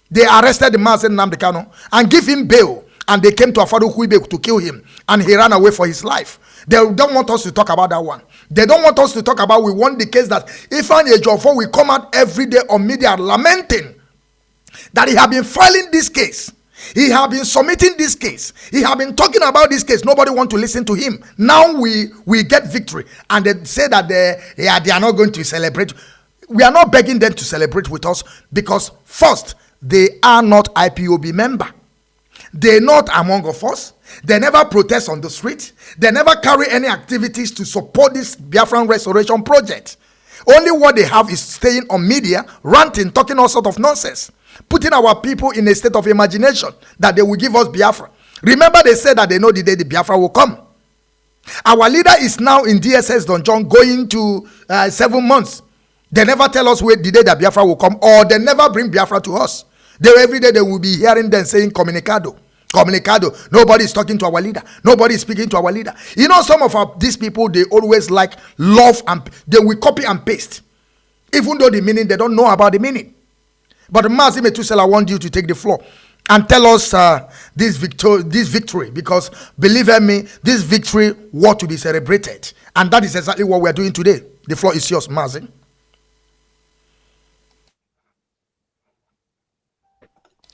They arrested Mazi Nnamdi Kanu and give him bail, and they came to Afaro Huibe to kill him, and he ran away for his life. They don't want us to talk about that one. They don't want us to talk about, we want the case that Ifeanyi Ejiofor will come out every day on media lamenting that he have been filing this case. He have been submitting this case. He have been talking about this case. Nobody want to listen to him. Now we get victory. And they say that they are not going to celebrate. We are not begging them to celebrate with us, because first, they are not IPOB member. They're not among us. They never protest on the street. They never carry any activities to support this Biafran restoration project. Only what they have is staying on media, ranting, talking all sort of nonsense, putting our people in a state of imagination that they will give us Biafra. Remember, they said that they know the day the Biafra will come. Our leader is now in DSS Donjon going to 7 months. They never tell us where the day that Biafra will come, or they never bring Biafra to us. Every day they will be hearing them saying communicado. Nobody is talking to our leader. Nobody is speaking to our leader. You know, some of these people, they always like love, and they will copy and paste. Even though the meaning, they don't know about the meaning. But Mazi Metusela, I want you to take the floor and tell us this victory, because believe me, this victory ought to be celebrated. And that is exactly what we are doing today. The floor is yours, Mazi.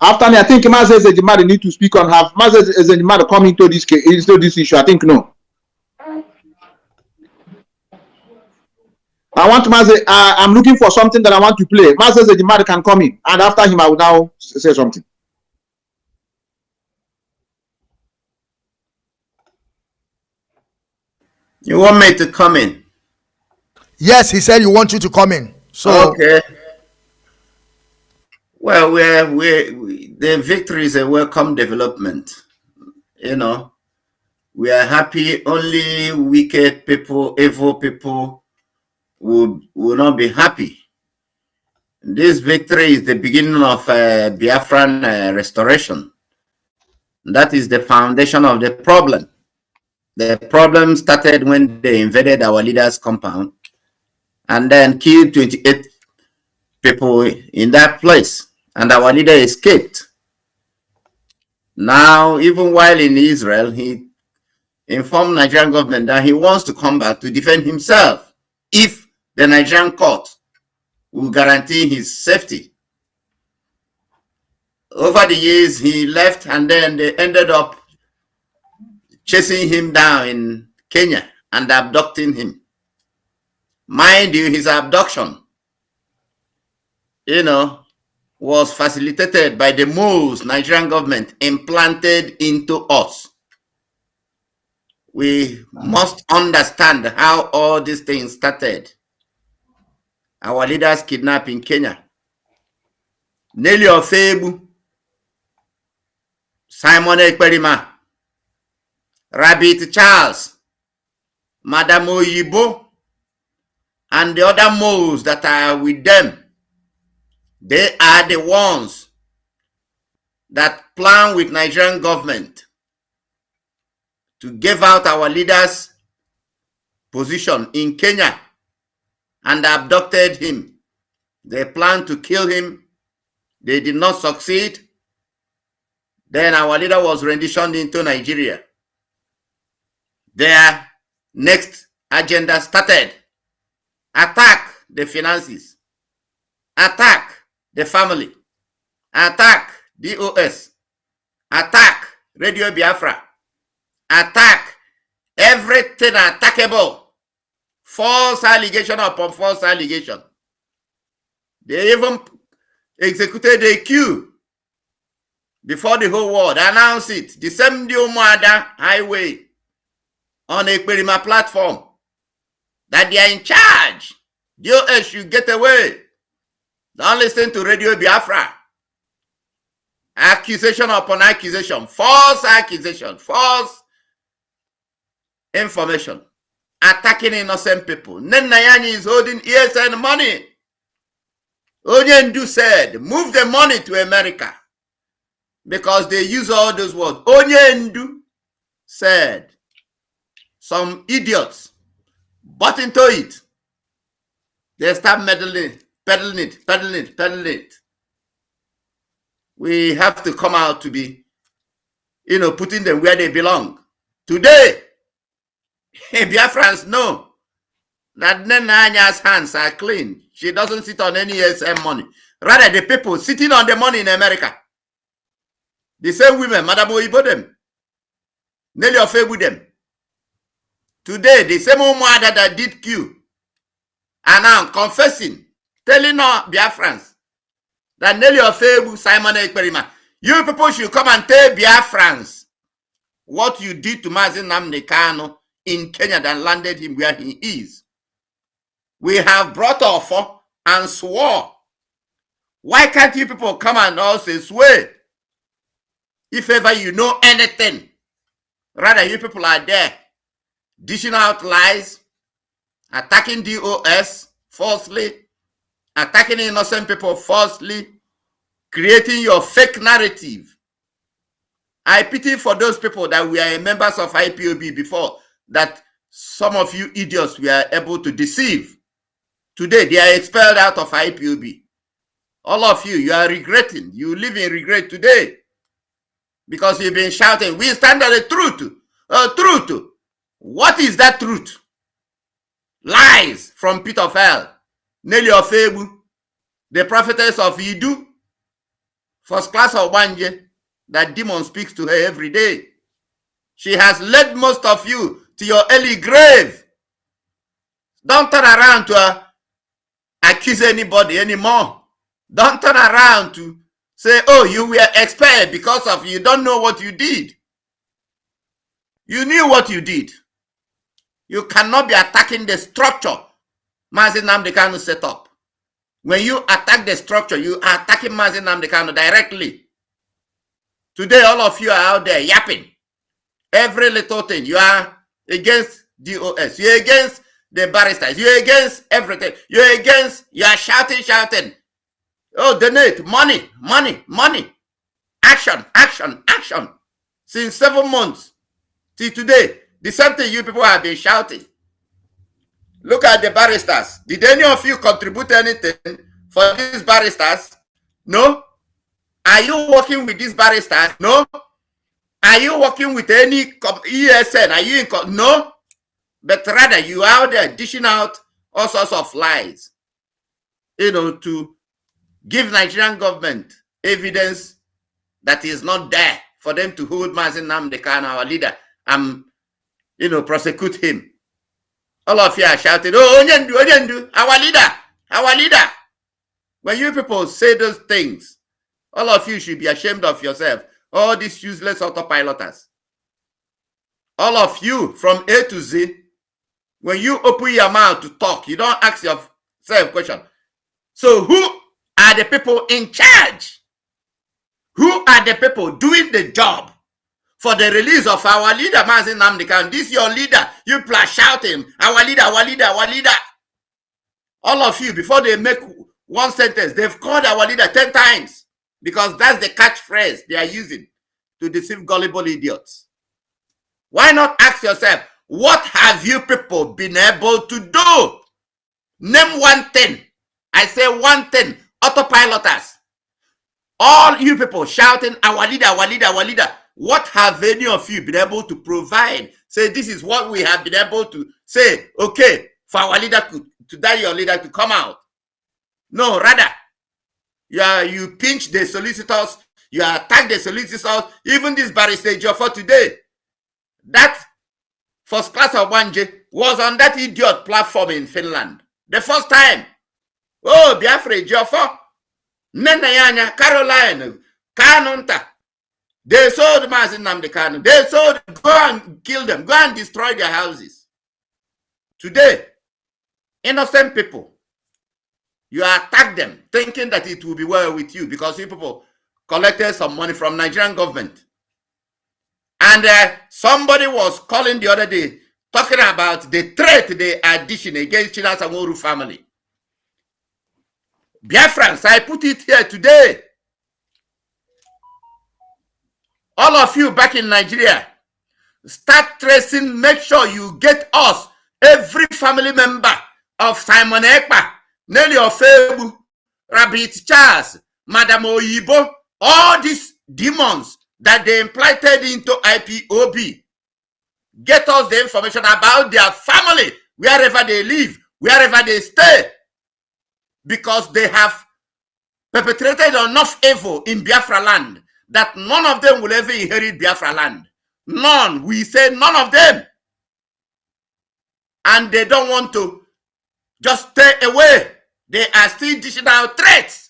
After me, I think Mazi Ejimade need to speak on. Have Mazi Ejimade come into this issue? I think no. I want Mazi. I'm looking for something that I want to play. Mazi Ejimade can come in, and after him, I will now say something. You want me to come in? Yes, he said you want you to come in. So okay. Well, the victory is a welcome development. You know, we are happy. Only wicked people, evil people will not be happy. This victory is the beginning of Biafran restoration. That is the foundation of the problem. The problem started when they invaded our leader's compound and then killed 28 people in that place. And our leader escaped. Now, even while in Israel, he informed Nigerian government that he wants to come back to defend himself if the Nigerian court will guarantee his safety. Over the years, he left, and then they ended up chasing him down in Kenya and abducting him. Mind you, his abduction, was facilitated by the moves Nigerian government implanted into us. We must understand how all these things started. Our leaders kidnapped in Kenya. Nelly Ofebu, Simon Ekperima, Rabbit Charles, Madame Oyibo, and the other moles that are with them. They are the ones that plan with Nigerian government to give out our leader's position in Kenya and abducted him. They planned to kill him. They did not succeed. Then our leader was renditioned into Nigeria. Their next agenda started. Attack the finances. Attack the family. Attack DOS. Attack Radio Biafra. Attack everything attackable. False allegation upon false allegation. They even executed a queue before the whole world. Announced it. The same Diomada highway on a Perima platform that they are in charge. DOS should get away. Don't listen to Radio Biafra. Accusation upon accusation. False accusation. False information. Attacking innocent people. Nenayani is holding ESN money. Onyendu said, move the money to America. Because they use all those words. Onyendu said, some idiots bought into it. They start peddling it. We have to come out to be, putting them where they belong. Today, Biafrans know that Nenanya's hands are clean. She doesn't sit on any SM money. Rather, the people sitting on the money in America. The same women, Madame Oyibo them. Nelly Ofebu them. Today, the same woman that did Q are now confessing, telling our Biafrans that Nelly Ofebu, Simon Ekperima, you people should come and tell Biafrans what you did to Mazi Nnamdi Kanu in Kenya that landed him where he is. We have brought offer and swore. Why can't you people come and also swear? If ever you know anything, rather you people are there dishing out lies, attacking DOS falsely, attacking innocent people falsely, creating your fake narrative. I pity for those people that were members of IPOB before, that some of you idiots were able to deceive. Today, they are expelled out of IPOB. All of you, you are regretting. You live in regret today because you've been shouting, we stand on the truth. Truth. What is that truth? Lies from pit of hell. Nelly Ofebu, the prophetess of Idu, first class of Wanje, that demon speaks to her every day. She has led most of you to your early grave. Don't turn around to accuse anybody anymore. Don't turn around to say, oh, you were expelled because of you don't know what you did. You knew what you did. You cannot be attacking the structure Mazi Nnamdi Kanu set up. When you attack the structure, you are attacking Mazi Nnamdi Kanu directly. Today, all of you are out there yapping. Every little thing. You are against DOS. You're against the barristers. You're against everything. You are shouting. Oh, donate, money. Action. Since 7 months till today, the same thing you people have been shouting. Look at the barristers. Did any of you contribute anything for these barristers? No? Are you working with these barristers? No? Are you working with any ESN? Are you in? No? But rather, you are out there dishing out all sorts of lies, to give Nigerian government evidence that is not there for them to hold Mazi Nnamdi Kanu, our leader, and, prosecute him. All of you are shouting, oh, Onyendu, our leader. When you people say those things, all of you should be ashamed of yourself. All these useless autopiloters. All of you from A to Z, when you open your mouth to talk, you don't ask yourself a question. So who are are the people in charge? Who are the people doing the job for the release of our leader, Mazi Nnamdi Kanu? This is your leader. You plus shouting, our leader, our leader, our leader. All of you, before they make one sentence, they've called our leader 10 times because that's the catchphrase they are using to deceive gullible idiots. Why not ask yourself, what have you people been able to do? Name one thing. I say one thing. Autopiloters. All you people shouting, our leader, our leader, our leader. What have any of you been able to provide? Say, this is what we have been able to say, okay, for our leader to tell your leader to come out. No, rather, you pinch the solicitors, you attack the solicitors, even this barrister for today. That first class of 1J was on that idiot platform in Finland. The first time. Oh, Biafra Jofo, Nenayanya, Caroline, Kanunta. They sold Mazi Nnamdi Kanu. They sold, go and kill them, go and destroy their houses. Today, innocent people, you attack them thinking that it will be well with you because you people collected some money from Nigerian government. And somebody was calling the other day, talking about the threat they are dishing against China's Sanwo-Olu family. Biafrans, I put it here today. All of you back in Nigeria, start tracing, make sure you get us, every family member of Simon Ekpa, Nelly Ofebu, Rabbit Charles, Madam Oyibo, all these demons that they implanted into IPOB. Get us the information about their family, wherever they live, wherever they stay. Because they have perpetrated enough evil in Biafra land that none of them will ever inherit Biafra land. None. We say none of them. And they don't want to just stay away. They are still dishing out threats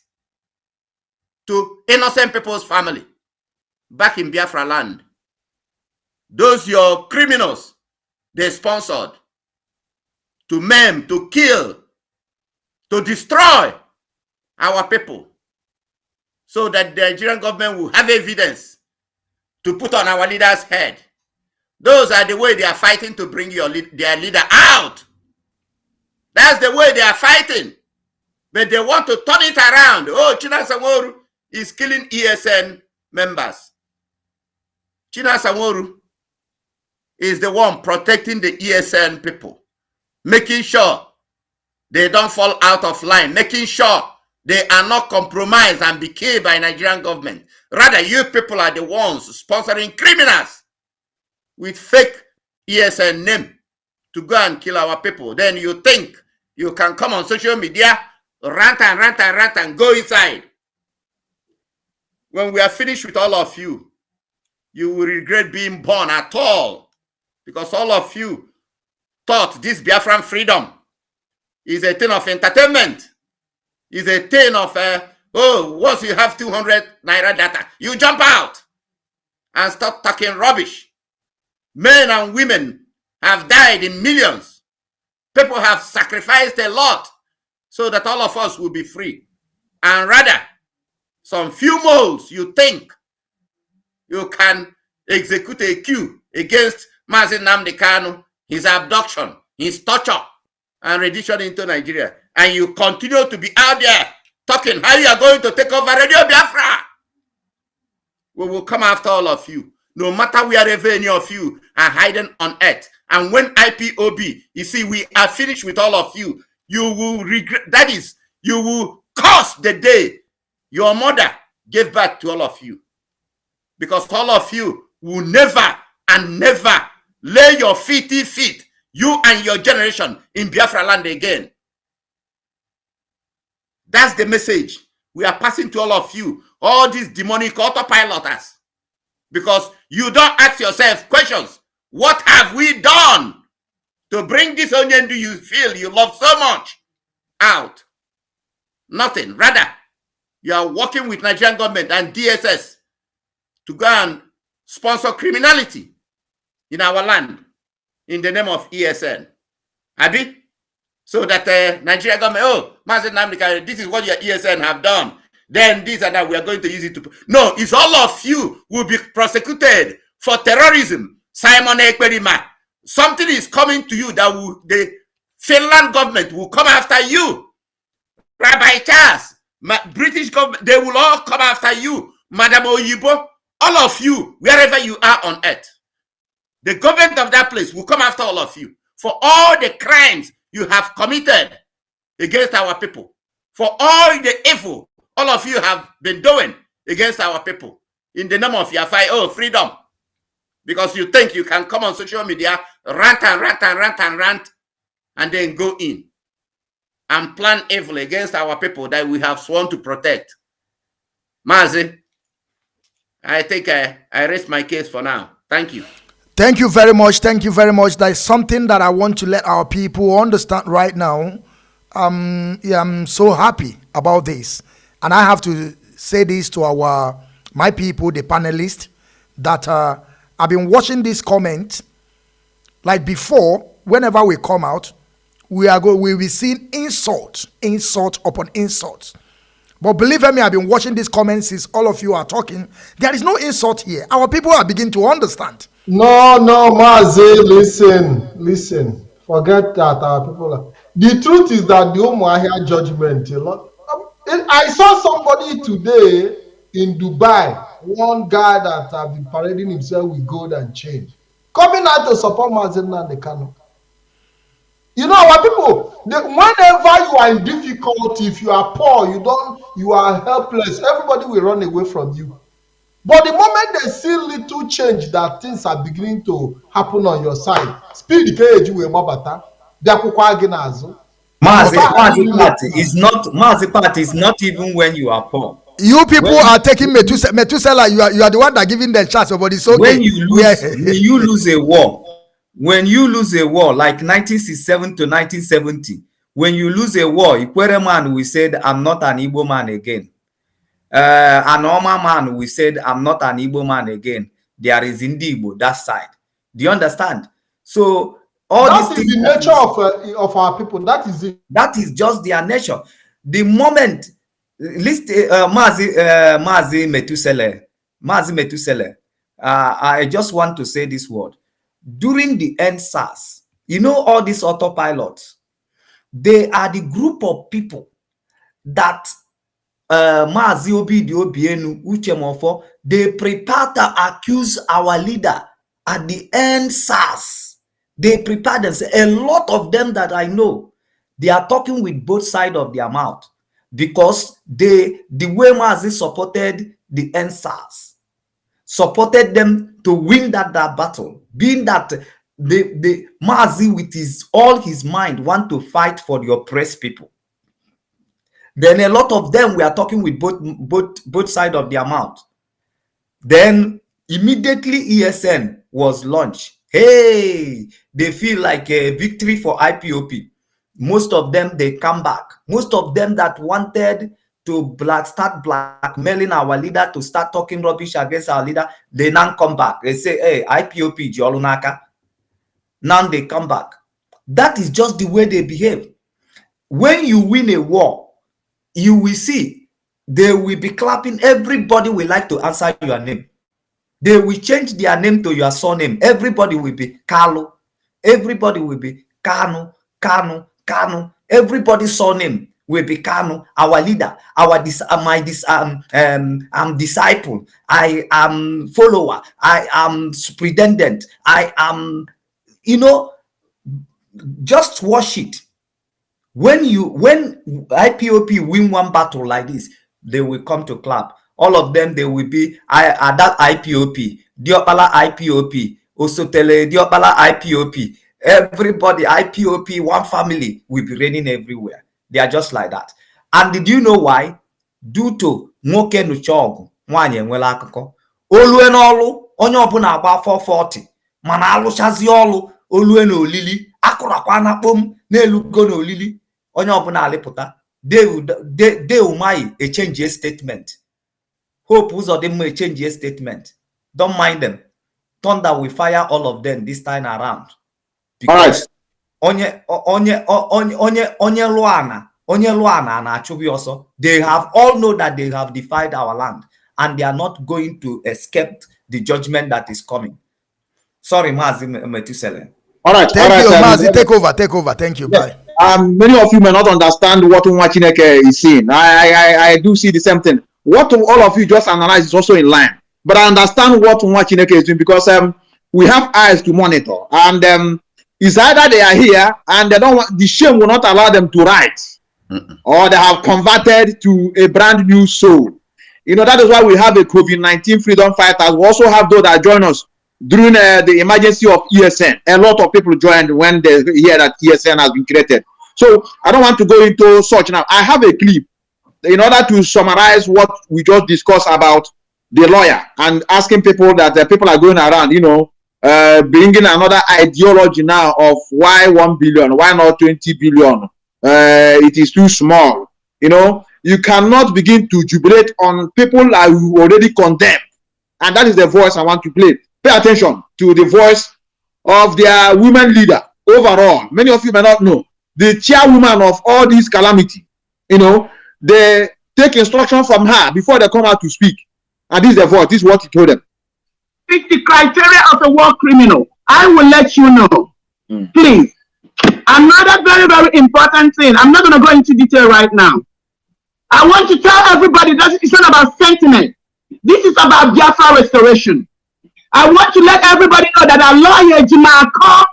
to innocent people's family back in Biafra land. Those your criminals they sponsored to maim, to kill, to destroy our people so that the Nigerian government will have evidence to put on our leader's head. Those are the way they are fighting to bring their leader out. That's the way they are fighting. But they want to turn it around. Oh, China Sanwo-Olu is killing ESN members. China Sanwo-Olu is the one protecting the ESN people, making sure they don't fall out of line, making sure they are not compromised and be killed by Nigerian government. Rather, you people are the ones sponsoring criminals with fake ESN name to go and kill our people. Then you think you can come on social media, rant and go inside. When we are finished with all of you, you will regret being born at all. Because all of you thought this Biafran freedom is a thing of entertainment. Is a thing of, once you have 200 Naira data, you jump out and start talking rubbish. Men and women have died in millions. People have sacrificed a lot so that all of us will be free. And rather, some few moles you think you can execute a coup against Mazi Nnamdi Kanu, his abduction, his torture, and rendition into Nigeria. And you continue to be out there talking how you are going to take over Radio Biafra. We will come after all of you, no matter wherever any of you are hiding on earth. And when IPOB, you see, we are finished with all of you, you will regret, that is, you will curse the day your mother gave birth to all of you. Because all of you will never and never lay your feet, you and your generation, in Biafra land again. That's the message we are passing to all of you, all these demonic autopiloters. Because you don't ask yourself questions. What have we done to bring this onion do you feel you love so much out? Nothing. Rather, you are working with Nigerian government and DSS to go and sponsor criminality in our land in the name of ESN. Abi? So that Nigeria government, oh, Mazi Nnamdi Kanu, this is what your ESN have done. Then this and that, we are going to use it to... No, it's all of you will be prosecuted for terrorism. Simon Ekperima, something is coming to you that will, the Finland government will come after you. Rabbi Charles, British government, they will all come after you. Madam Oyibo, all of you, wherever you are on earth. The government of that place will come after all of you for all the crimes you have committed against our people. For all the evil all of you have been doing against our people. In the name of your fight, oh, freedom. Because you think you can come on social media, rant and rant and rant and rant, and then go in and plan evil against our people that we have sworn to protect. Mazi, I think I rest my case for now. Thank you. Thank you very much. Thank you very much. That is something that I want to let our people understand right now. I'm so happy about this. And I have to say this to my people, the panelists, that I've been watching this comment. Like before, whenever we come out, we'll be seeing insult upon insult. But believe me, I've been watching these comments since all of you are talking. There is no insult here. Our people are beginning to understand. No, Mazi, listen. Forget that our people are. The truth is that the Umuahia judgment, a lot. I saw somebody today in Dubai, one guy that have been parading himself with gold and chain, coming out to support Mazi Nnamdi Kanu. You know, our people, whenever you are in difficulty, if you are poor, you are helpless, everybody will run away from you. But the moment they see little change that things are beginning to happen on your side, speed Mazi party is not even when you are poor. You people are taking Methuselah. You are the one that giving them chance, but it's okay. When you lose a war, like 1967 to 1970, when you lose a war, Ikwere man, we said, I'm not an Igbo man again. An Oma man, we said, I'm not an Igbo man again. There is Igbo, that side. Do you understand? So all that is the nature of our people. That is it. That is just their nature. The moment, Mazi Methuselah, I just want to say this word. During the NSAS, you know, all these autopilots, they are the group of people that Mazi Obienu Uchemofo, they prepare to accuse our leader at the NSAS. They prepare themselves. A lot of them that I know, they are talking with both sides of their mouth because the way Mazi supported the NSAS, supported them to win that battle, being that the Mazi with all his mind want to fight for the oppressed people. Then a lot of them were talking with both sides of their mouth. Then immediately ESN was launched. Hey, they feel like a victory for IPOP. Most of them, they come back. Most of them that wanted to start blackmailing our leader, to start talking rubbish against our leader, they now come back. They say, hey, IPOP, Jolunaka. Now they come back. That is just the way they behave. When you win a war, you will see they will be clapping. Everybody will like to answer your name. They will change their name to your surname. Everybody will be Kalu. Everybody will be Kanu. Everybody's surname will be Kanu. Our leader, I'm disciple. I am follower. I am superintendent. I am, just watch it. When IPOP win one battle like this, they will come to clap. All of them, they will be at that IPOP, Diopala IPOP, Osotele Diopala IPOP. Everybody, IPOP, one family will be reigning everywhere. They are just like that. And did you know why? Due to Nwoke Nuchogu, Nwanye Nwele Akụkọ. Olue n'ọlụ, onye ọbụla agba 440. Mana alụchazi ọlụ, olue n'olili, akụrakwa na kpom, n'elugo n'olili. Onye ọbụla alịpụta. They umayi a change a statement. Hope Uzodinma a change a statement. Don't mind them. Thunder will fire all of them this time around. All right. onye luana na achụbi ọsọ. They have all know that they have defied our land and they are not going to escape the judgment that is coming. Sorry, Mazi Metusele. All right. Thank you, Mazi. Take over. Thank you. Yes. Bye. Many of you may not understand what Nwachineke is saying. I do see the same thing. What all of you just analyze is also in line. But I understand what Nwachineke is doing because we have eyes to monitor. And it's either they are here and they don't want, the shame will not allow them to write. Or they have converted to a brand new soul. You know, that is why we have a COVID-19 freedom fighters. We also have those that join us during the emergency of ESN. A lot of people joined when they hear that ESN has been created. So I don't want to go into such now. I have a clip in order to summarize what we just discussed about the lawyer and asking people that people are going around, you know, bringing another ideology now of why 1 billion, why not 20 billion? It is too small. You know, you cannot begin to jubilate on people that you already condemned. And that is the voice I want to play. Pay attention to the voice of their women leader overall. Many of you may not know. The chairwoman of all these calamity, you know, they take instruction from her before they come out to speak. And this is the voice. This is what he told them. It's the criteria of a war criminal. I will let you know. Please. Another very, very important thing. I'm not going to go into detail right now. I want to tell everybody that it's not about sentiment. This is about Biafra restoration. I want to let everybody know that our lawyer, Jimako,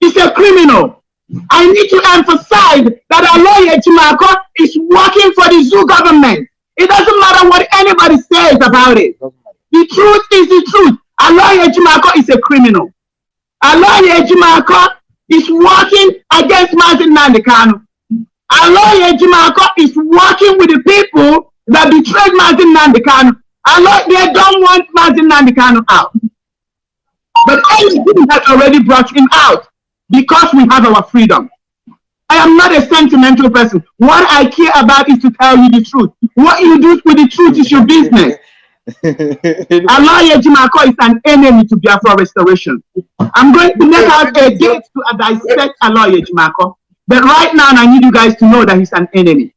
is a criminal. I need to emphasize that our lawyer, Jimako, is working for the zoo government. It doesn't matter what anybody says about it. The truth is the truth. Our lawyer, Jimako, is a criminal. Our lawyer, Jimako, is working against Nnamdi Kanu. Our lawyer, Jimako, is working with the people that betrayed Nnamdi Kanu. They don't want Nnamdi Kanu out. But everything has already brought him out because we have our freedom. I am not a sentimental person. What I care about is to tell you the truth. What you do with the truth is your business. Alaya Jimako is an enemy to Biafra restoration. I'm going to make out a date to dissect Alaya Jimako. But right now, I need you guys to know that he's an enemy.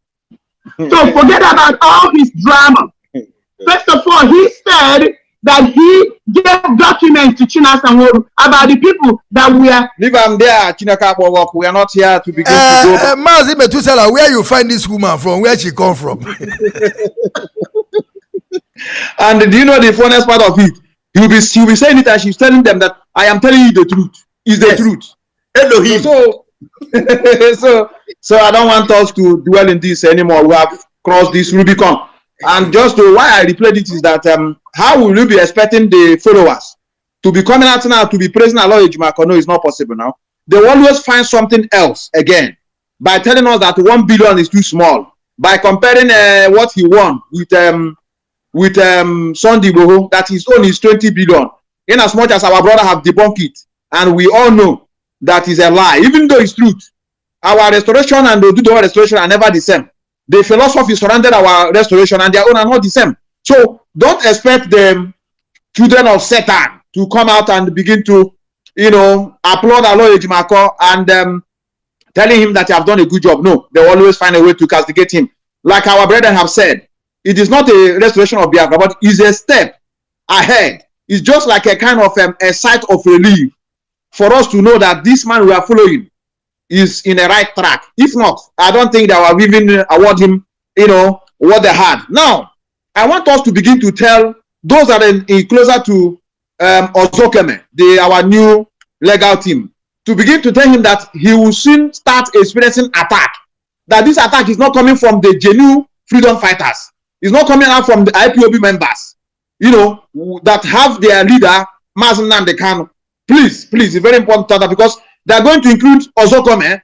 So forget about all his drama. First of all, he said that he gave documents to China Sanworu about the people that we are. Leave them there, Chinaka Bowok. We are not here to begin to go. Mazi Metusela, where you find this woman from? Where she come from? And do you know the funniest part of it? He'll be saying it and she's telling them that I am telling you the truth. It's the truth. Elohim. So I don't want us to dwell in this anymore. We have crossed this Rubicon. And just why I replayed it is that how will you be expecting the followers to be coming out now to be praising Aloy Jimako? No, it's not possible now. They will always find something else again by telling us that 1 billion is too small. By comparing what he won with Sunday Boho, that his own is 20 billion. In as much as our brother have debunked it, and we all know that is a lie, even though it's truth. Our restoration and the Oduduwa restoration are never the same. The philosophy surrounded our restoration and their own are not the same. So don't expect the children of Satan to come out and begin to, you know, applaud Aloy Jimako and telling him that you have done a good job. No, they always find a way to castigate him. Like our brethren have said, it is not a restoration of Biafra, but it's a step ahead. It's just like a kind of a sight of relief for us to know that this man we are following is in the right track. If not, I don't think that will even award him, you know, what they had. Now, I want us to begin to tell those that are closer to Ozokeme, our new legal team, to begin to tell him that he will soon start experiencing attack. That this attack is not coming from the genuine freedom fighters. It's not coming out from the IPOB members, you know, that have their leader, Mazi Nnamdi Kanu. Please, it's very important that because they are going to include Ozokome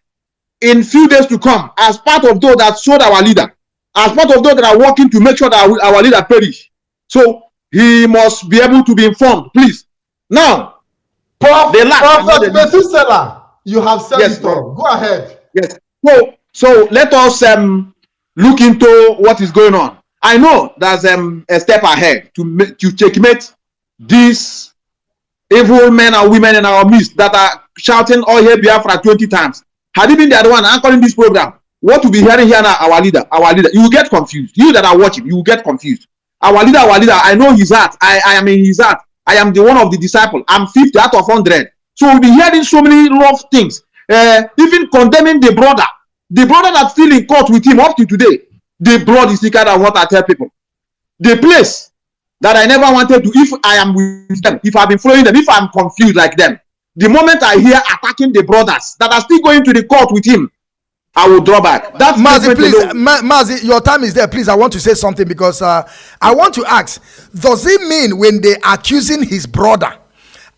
in few days to come as part of those that sold our leader, as part of those that are working to make sure that our leader perish. So he must be able to be informed, please. Now, Prophet Metusela, you have said it all. Go ahead. Yes. So let us look into what is going on. I know there's a step ahead to checkmate these evil men and women in our midst that are shouting "Oh, here Biafra" 20 times, had he been the other one anchoring this program, what we'll be hearing here now, our leader, you will get confused. You that are watching, you will get confused. Our leader, I know his heart. I am in his heart. I am the one of the disciple. I'm 50 out of 100. So we'll be hearing so many rough things, even condemning the brother that's still in court with him up to today. The blood is thicker than what I tell people. The place that I never wanted to, if I am with them, if I've been following them, if I'm confused like them, the moment I hear attacking the brothers that are still going to the court with him, I will draw back. That's Mazi, please, Mazi, your time is there. Please, I want to say something because I want to ask, does it mean when they're accusing his brother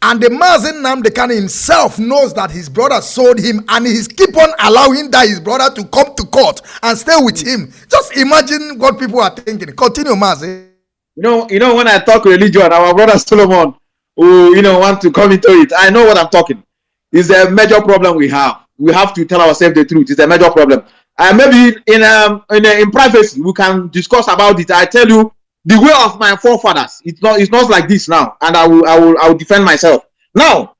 and the Mazi Nnamdi Kanu himself knows that his brother sold him and he's keep on allowing that his brother to come to court and stay with him? Just imagine what people are thinking. Continue, Mazi. You know, when I talk religion, our brother Solomon, who want to come into it, I know what I'm talking. It's a major problem we have. We have to tell ourselves the truth. It's a major problem. Maybe in privacy we can discuss about it. I tell you the way of my forefathers. It's not like this now, and I will defend myself. Now,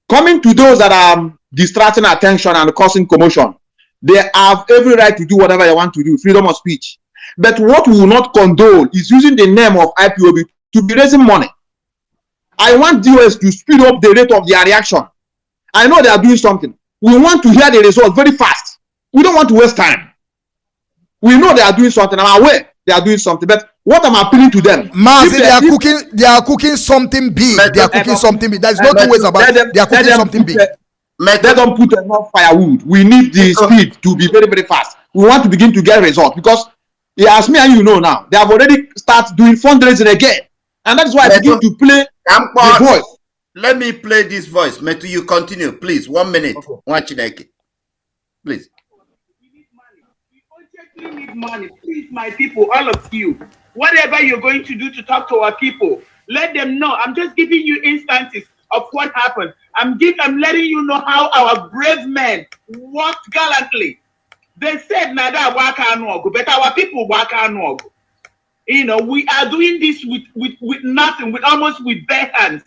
coming to those that are distracting attention and causing commotion, they have every right to do whatever they want to do, freedom of speech. But what we will not condone is using the name of IPOB to be raising money. I want DOS to speed up the rate of their reaction. I know they are doing something. We want to hear the result very fast. We don't want to waste time. We know they are doing something. I'm aware they are doing something. But what I'm appealing to them, Mazi, they are cooking something big. They are cooking something big. There's no two ways about it. They are cooking something big. Let them put enough firewood. We need the speed to be very, very fast. We want to begin to get results because, as me and you know now, they have already started doing fundraising again. And that's why I begin to play the voice. Let me play this voice. Metu, you continue, please. 1 minute. Okay. Please. We need money. Please, my people, all of you, whatever you're going to do to talk to our people, let them know. I'm just giving you instances of what happened. I'm letting you know how our brave men worked gallantly. They said, "Nada waka anogo," but our people waka anogo. We are doing this with nothing, almost with bare hands.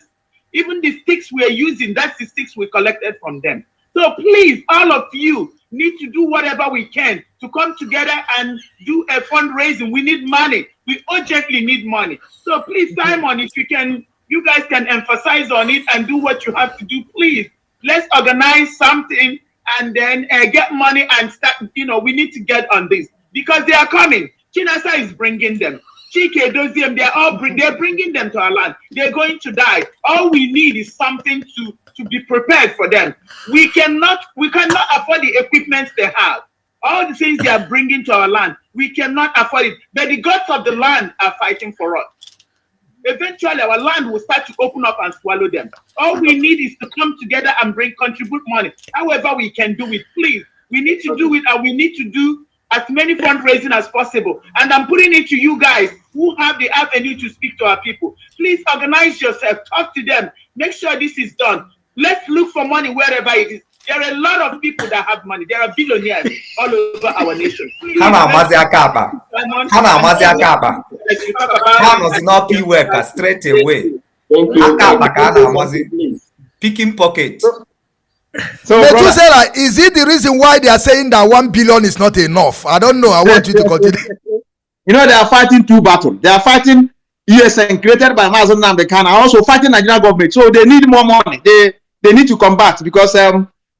Even the sticks we are using, that's the sticks we collected from them. So please, all of you need to do whatever we can to come together and do a fundraising. We need money. We urgently need money. So please, Simon, if you guys can emphasize on it and do what you have to do, please. Let's organize something and then get money and start. We need to get on this because they are coming. Chinasa is bringing them. Chike, Doziem, they're bringing them to our land. They're going to die. All we need is something to be prepared for them. We cannot afford the equipment they have. All the things they are bringing to our land, we cannot afford it. But the gods of the land are fighting for us. Eventually, our land will start to open up and swallow them. All we need is to come together and contribute money. However we can do it, please. We need to do it, and we need to do as many fundraising as possible. And I'm putting it to you guys who have the avenue to speak to our people. Please organize yourself, talk to them, make sure this is done. Let's look for money wherever it is. There are a lot of people that have money. There are billionaires all over our nation. Straight away. Picking pockets. So, is it the reason why they are saying that 1 billion is not enough? I don't know. I want you to continue. They are fighting two battles. They are fighting ESN created by Mazi Nnamdi Kanu, also fighting Nigerian government. So they need more money. They need to combat because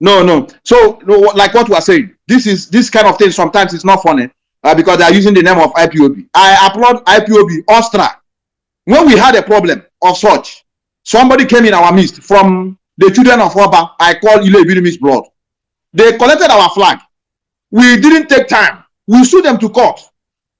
no. So like what we are saying, this kind of thing sometimes it's not funny because they are using the name of IPOB. I applaud IPOB, Austria. When we had a problem of such, somebody came in our midst from the children of Oba. I call Ile Ebinumi's blood. They collected our flag. We didn't take time. We sued them to court.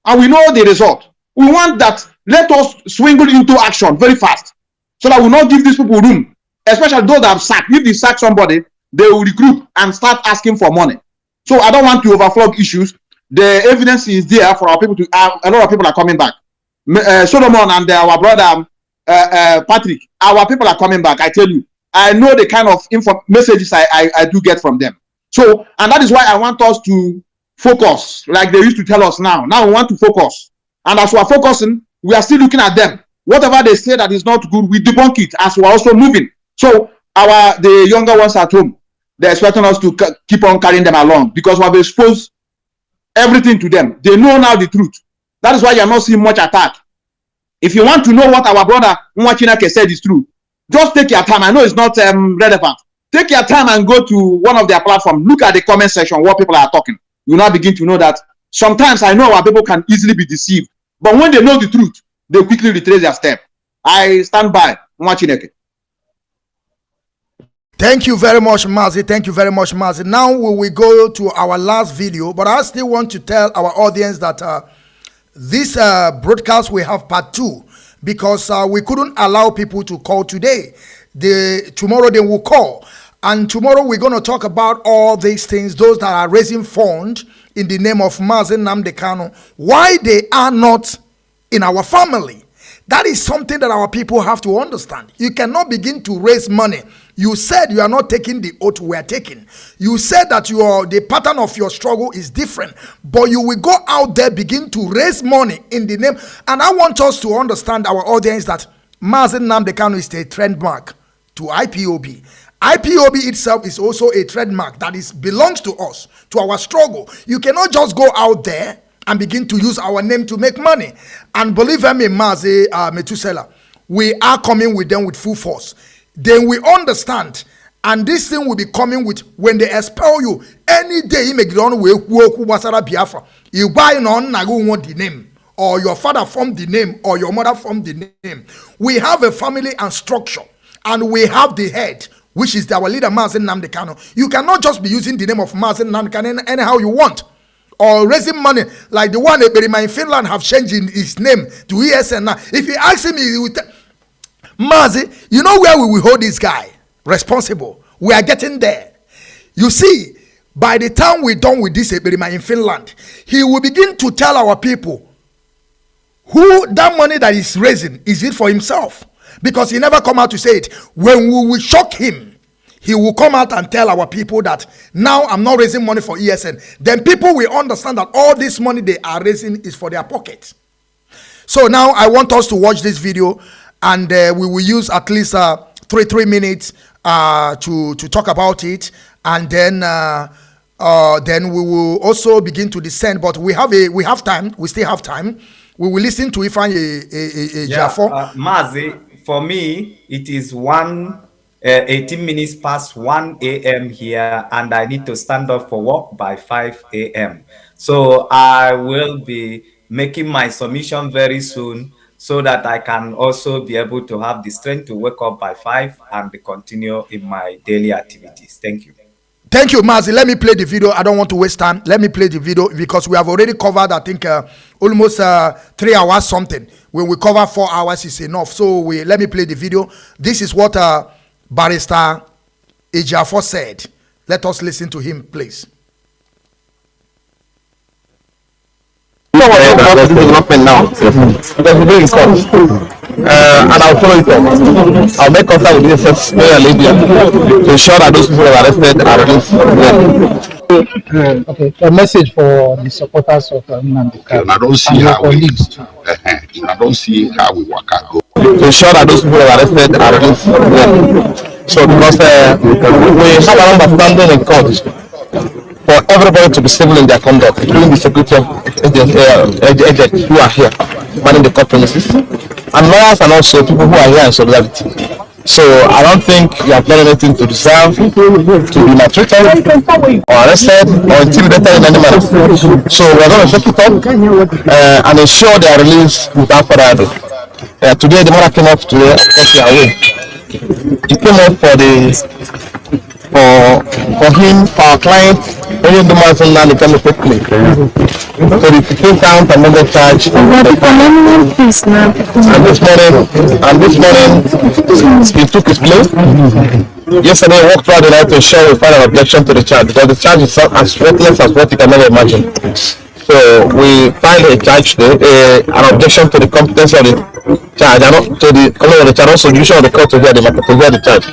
And we know the result. We want that. Let us swingle into action very fast. So that we will not give these people room. Especially those that have sacked. If they sack somebody, they will regroup and start asking for money. So I don't want to overflow issues. The evidence is there for our people to. A lot of people are coming back. Solomon and our brother Patrick, our people are coming back. I tell you. I know the kind of messages I do get from them. So, and that is why I want us to focus, like they used to tell us now. Now we want to focus. And as we are focusing, we are still looking at them. Whatever they say that is not good, we debunk it as we are also moving. So, the younger ones at home, they're expecting us to keep on carrying them along because we have exposed everything to them. They know now the truth. That is why you're not seeing much attack. If you want to know what our brother Nwachineke said is true, just take your time. I know it's not relevant. Take your time and go to one of their platforms. Look at the comment section, what people are talking. You now begin to know that sometimes I know our people can easily be deceived. But when they know the truth, they quickly retrace their step. I stand by Nwachineke. Thank you very much, Mazi. Thank you very much, Mazi. Now we will go to our last video, but I still want to tell our audience that this broadcast we have part 2 because we couldn't allow people to call today. Tomorrow they will call, and tomorrow we're going to talk about all these things, those that are raising funds in the name of Mazi Nnamdi Kanu, why they are not in our family. That is something that our people have to understand. You cannot begin to raise money. You said you are not taking the oath we are taking. You said that the pattern of your struggle is different, but you will go out there, begin to raise money in the name. And I want us to understand, our audience, that Mazi Nnamdi Kanu is a trademark to IPOB. IPOB itself is also a trademark that belongs to us, to our struggle. You cannot just go out there and begin to use our name to make money. And believe me, Mazi Metusela, we are coming with them with full force. Then we understand, and this thing will be coming with when they expel you any day. You make Biafra. You buy on the name, or your father from the name, or your mother from the name. We have a family and structure, and we have the head, which is our leader Mazi Nnamdi Kanu. You cannot just be using the name of Mazi Nnamdi Kanu anyhow you want, or raising money like the one in Finland have changed his name to ESN. Now, if you ask him, he will Mazi, you know where we will hold this guy responsible? We are getting there. You see, by the time we're done with this in Finland, he will begin to tell our people who that money that he's raising, is it for himself? Because he never come out to say it. When we will shock him, he will come out and tell our people that now I'm not raising money for ESN. Then people will understand that all this money they are raising is for their pocket. So now I want us to watch this video, and we will use at least 3 minutes to talk about it, and then we will also begin to descend. But we have time. We still have time. We will listen to Ifan Jafo. Mazi, for me, it is 18 minutes past 1 a.m. here, and I need to stand up for work by 5 a.m. So I will be making my submission very soon, so that I can also be able to have the strength to wake up by 5 and continue in my daily activities. Thank you. Thank you, Mazi. Let me play the video. I don't want to waste time. Let me play the video because we have already covered, I think, almost 3 hours something. When we cover 4 hours is enough. So let me play the video. This is what Barrister Ejafo said. Let us listen to him, please. This development now because we're doing court, and I'll follow it up. I'll make contact with DSS in Libya to ensure that those people that are arrested are released. Okay, a message for the supporters of Nnamdi Kanu. I don't see how I don't see how we work out. To ensure that those people that are arrested are released. So because we have an understanding in court for everybody to be civil in their conduct, including the security agents who are here manning the court premises, and lawyers, and also people who are here in solidarity. So I don't think you have done anything to deserve to be maltreated or arrested or intimidated in any manner. So we're going to take it up and ensure they are released without further ado. Today the mother came up today, away. He came up for him, for our client, only the man from Nnamdi Kanu quickly. So the 15 count amended charge. And this morning he took his place. Yesterday I walked throughout the night to ensure we find an objection to the charge, because the charge is as worthless as what you can never imagine. So we filed a charge today, an objection to the competency of the charge, and to the color of the charge, also the issue of the court to hear the charge.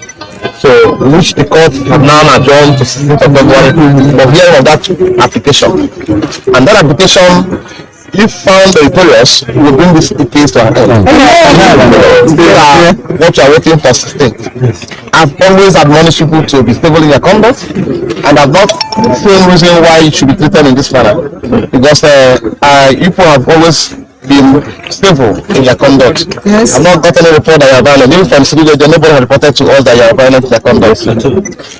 So which the court have now adjourned to 16th of February for hearing of that application. And that application if found victorious, we will bring this case to an end. These are what you are waiting for sustain. I've always admonished people to be stable in their conduct, and I've not seen reason why it should be treated in this manner. Because people have always been stable in their conduct. Yes. I've not gotten any report that you are violent. Even from civil agent, nobody has reported to us that you are violent in their conduct.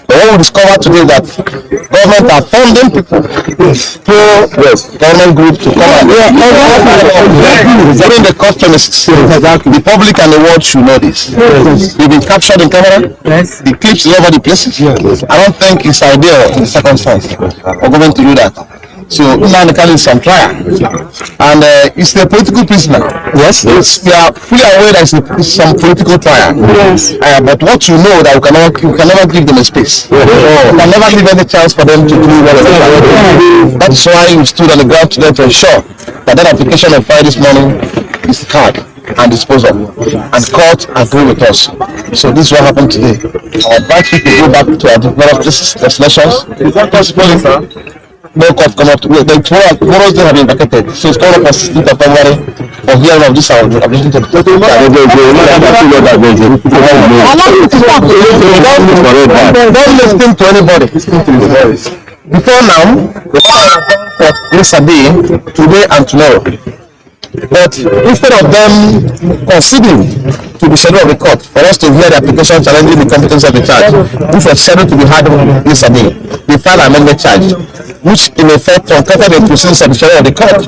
But what we discovered today is that government are funding people through government group to come and during the court premises. The public and the world should know this. They've been captured in camera. Yes. The clips all over the places. Yes. I don't think it's ideal in the circumstance for government to do that. So Nnamdi Kanu is on trial, and it's a political prisoner. Yes, we are fully aware that it's some political trial. Yes, but what you know that we can never give them a space. Yes. We can never give any chance for them to do whatever. That's why we stood on the ground today to ensure that application of fire this morning is hard and disposed of, and court agree with us. So this is what happened today. I advise people to go back to our various destinations. Is that possible, sir? No court come up to the tomorrow's day have been vacated. So it's coming up on 16th of February for hearing of this ability to don't listen to anybody. Before now, the for yesterday, today and tomorrow. But instead of them conceding to the schedule of the court for us to hear the application challenging the competence of the charge, which was scheduled to be heard yesterday, they filed an amended charge, which in effect uncovered the proceedings of the schedule of the court.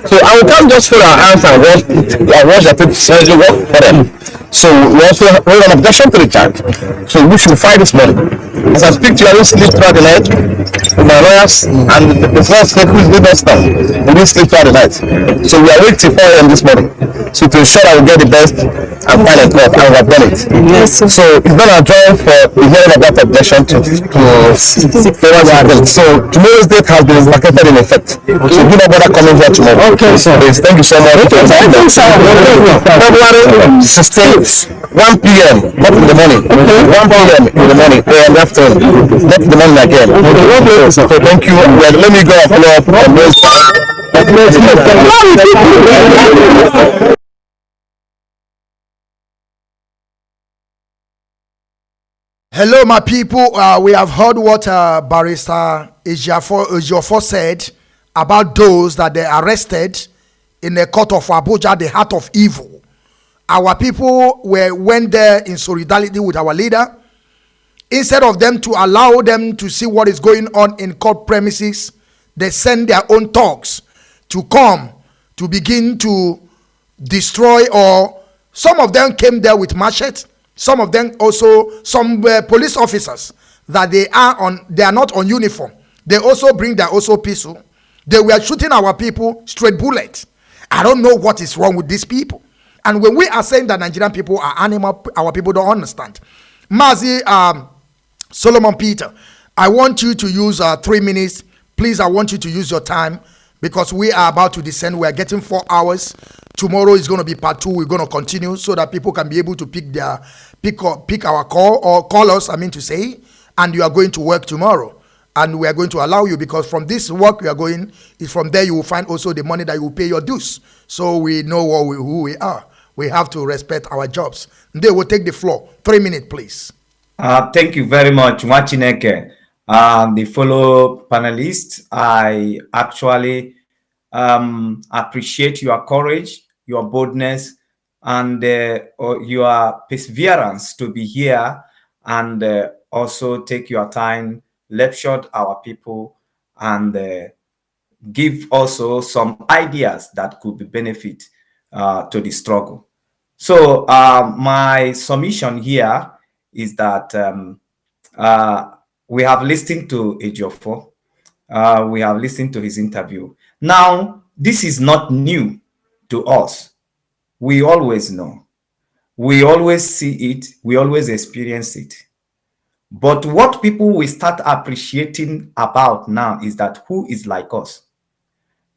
So I can't just fold our hands and watch the people work for them. So we also hold an objection to the charge. So we should fight this morning. As I speak to you, I didn't sleep throughout the night with my lawyers, and the first who is with us now, we didn't sleep throughout the night. So we are waiting till 4 a.m. this morning. So to ensure that we get the best and final court, and we have done it. Yes. So it's been a joy for the hearing of that objection to so tomorrow's date has been vacated in effect. So do not bother coming here tomorrow. Okay, so thank you so much. February 16th. 1 p.m. not in the morning. 1 p.m. in the morning, in the afternoon, not in the morning again. So thank you. Well, let me go and follow up on those. Hello, my people. We have heard what Barrister Ejiofor said about those that they arrested in the court of Abuja, the heart of evil. Our people went there in solidarity with our leader. Instead of them to allow them to see what is going on in court premises, they send their own thugs to come to begin to destroy, or some of them came there with machetes. Some of them also, some police officers that they are not on uniform. They also bring their pistol. They were shooting our people straight bullets. I don't know what is wrong with these people. And when we are saying that Nigerian people are animal, our people don't understand. Mazi, Solomon Peter, I want you to use 3 minutes. Please, I want you to use your time because we are about to descend. We are getting 4 hours. Tomorrow is going to be part 2. We're going to continue so that people can be able to pick our call or call us, and you are going to work tomorrow. And we are going to allow you, because from this work you are going, is from there you will find also the money that you will pay your dues. So we know who we are. We have to respect our jobs. They will take the floor. 3 minutes, please. Thank you very much, Mwachineke. The fellow panelists, I actually appreciate your courage, your boldness, and your perseverance to be here, and also take your time, lecture our people, and give also some ideas that could be benefit to the struggle. So my submission here is that we have listened to Ejiofor. We have listened to his interview. Now, this is not new to us. We always know. We always see it. We always experience it. But what people will start appreciating about now is that who is like us.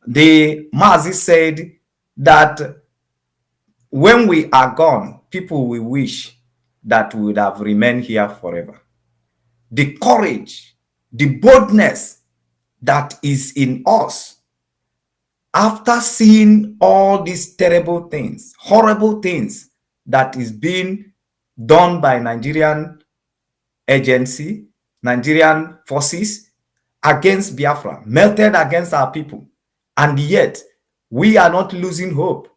The Mazi said that when we are gone, people will wish that we would have remained here forever. The courage, the boldness that is in us after seeing all these terrible things, horrible things that is being done by Nigerian agency, Nigerian forces against Biafra, melted against our people, and yet we are not losing hope,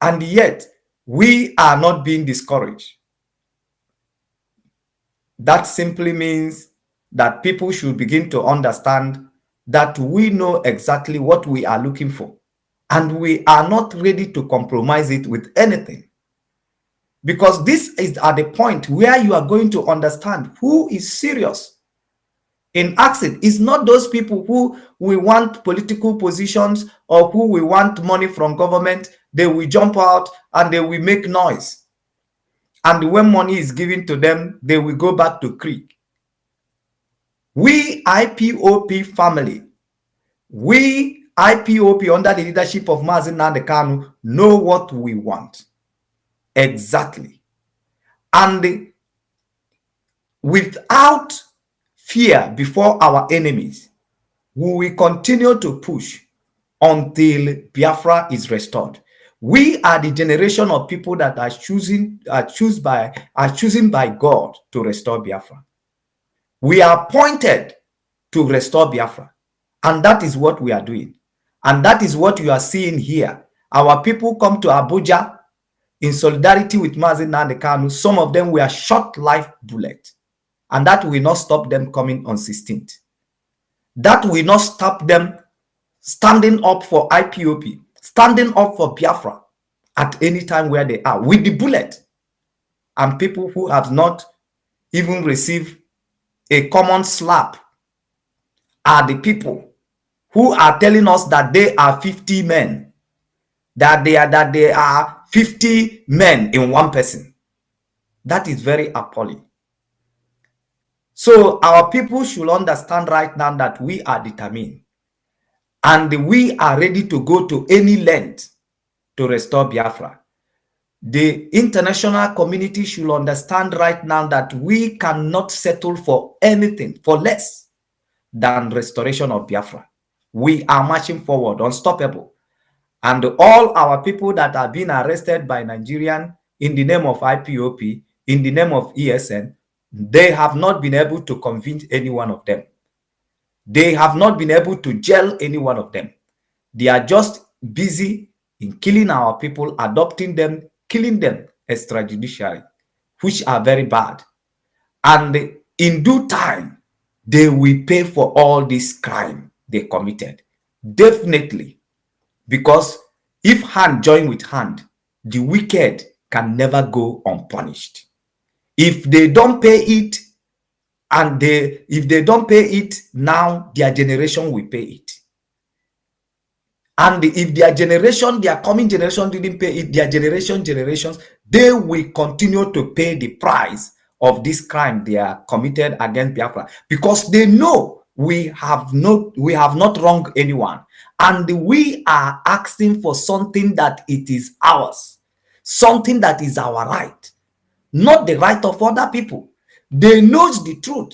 and yet we are not being discouraged. That simply means that people should begin to understand that we know exactly what we are looking for, and we are not ready to compromise it with anything. Because this is at the point where you are going to understand who is serious in action. It's not those people who we want political positions or who we want money from government. They will jump out and they will make noise. And when money is given to them, they will go back to creek. We IPOP family, we IPOP under the leadership of Mazi Nnamdi Kanu know what we want. Exactly. And without fear before our enemies, we will continue to push until Biafra is restored. We are the generation of people that are choosing by God to restore Biafra. We are appointed to restore Biafra, and that is what we are doing. And that is what you are seeing here. Our people come to Abuja in solidarity with Mazi Nnamdi Kanu. Some of them were shot live bullet, and that will not stop them coming on 16th. That will not stop them standing up for IPOP, standing up for Biafra at any time where they are with the bullet. And people who have not even received a common slap are the people who are telling us that they are 50 men, that they are 50 men in one person. That is very appalling. So our people should understand right now that we are determined and we are ready to go to any length to restore Biafra. The international community should understand right now that we cannot settle for anything, for less than restoration of Biafra. We are marching forward, unstoppable. And all our people that are being arrested by Nigerian in the name of IPOP, in the name of ESN, they have not been able to convince any one of them. They have not been able to jail any one of them. They are just busy in killing our people, adopting them, killing them extrajudicially, which are very bad. And in due time, they will pay for all this crime they committed. Definitely. Because if hand join with hand, the wicked can never go unpunished. If they don't pay it, and if they don't pay it now, their generation will pay it. And if their generation, their coming generation didn't pay it, their generations, they will continue to pay the price of this crime they are committed against Biafra, because they know we have not wronged anyone, and we are asking for something that it is ours, something that is our right, not the right of other people. They know the truth.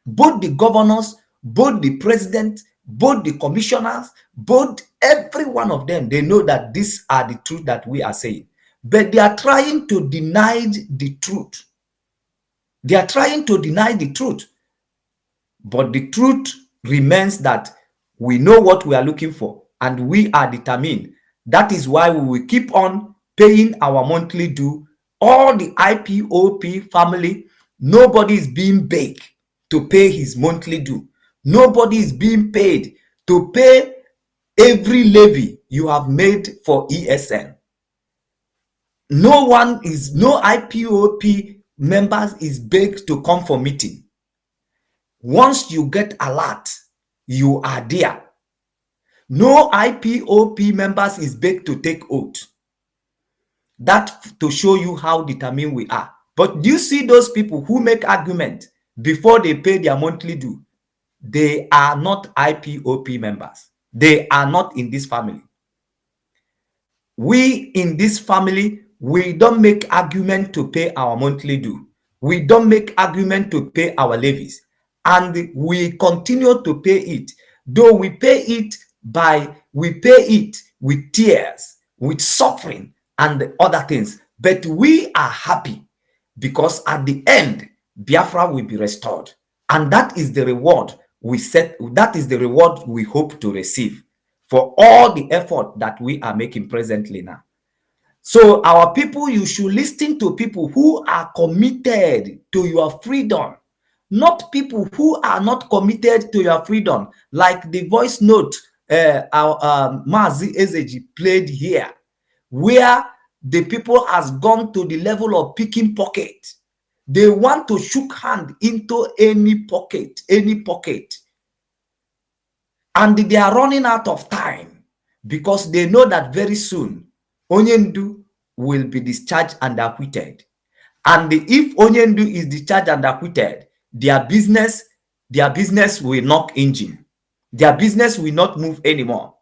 Both the governors, both the president, both the commissioners, both every one of them, they know that these are the truth that we are saying. But they are trying to deny the truth. They are trying to deny the truth. But the truth remains that we know what we are looking for, and we are determined. That is why we will keep on paying our monthly due. All the IPOP family, nobody is being begged to pay his monthly due. Nobody is being paid to pay every levy you have made for ESN. No IPOP members is begged to come for meeting. Once you get alert, you are there. No IPOP members is begged to take oath. That to show you how determined we are. But do you see those people who make argument before they pay their monthly due? They are not IPOP members. They are not in this family. We in this family, we don't make argument to pay our monthly due. We don't make argument to pay our levies. And we continue to pay it. Though we pay it we pay it with tears, with suffering, and other things. But we are happy because at the end, Biafra will be restored. And that is the reward we set, that is the reward we hope to receive for all the effort that we are making presently now. So our people, you should listen to people who are committed to your freedom, not people who are not committed to your freedom, like the voice note our Mazi Ezeji played here, where the people has gone to the level of picking pocket. They want to shook hand into any pocket, and they are running out of time because they know that very soon Onyendu will be discharged and acquitted. And if Onyendu is discharged and acquitted, their business will knock engine. Their business will not move anymore.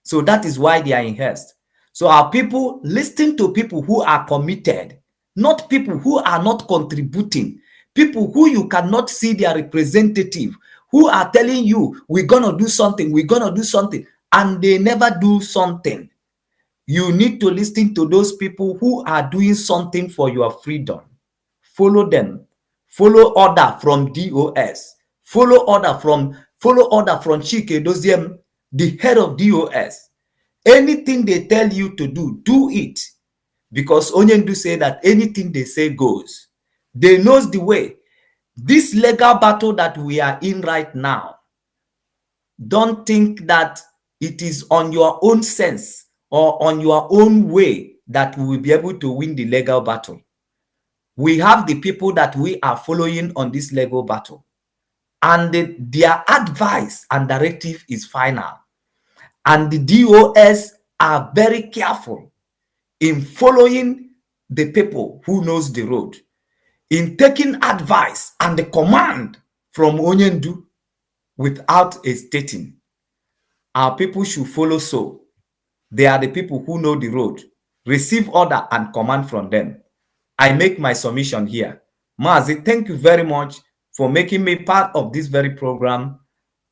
So that is why they are in haste. So our people, listen to people who are committed, not people who are not contributing, people who you cannot see their representative, who are telling you, we're going to do something, and they never do something. You need to listen to those people who are doing something for your freedom. Follow them. Follow order from DOS. Follow order from Chike Doziem, the head of DOS. Anything they tell you to do, do it. Because Onyendu say that anything they say goes. They knows the way. This legal battle that we are in right now, don't think that it is on your own sense or on your own way that we will be able to win the legal battle. We have the people that we are following on this legal battle, and their advice and directive is final. And the DOS are very careful in following the people who knows the road, in taking advice and the command from Onyendu without hesitating. Our people should follow so. They are the people who know the road. Receive order and command from them. I make my submission here. Mazi, thank you very much for making me part of this very program.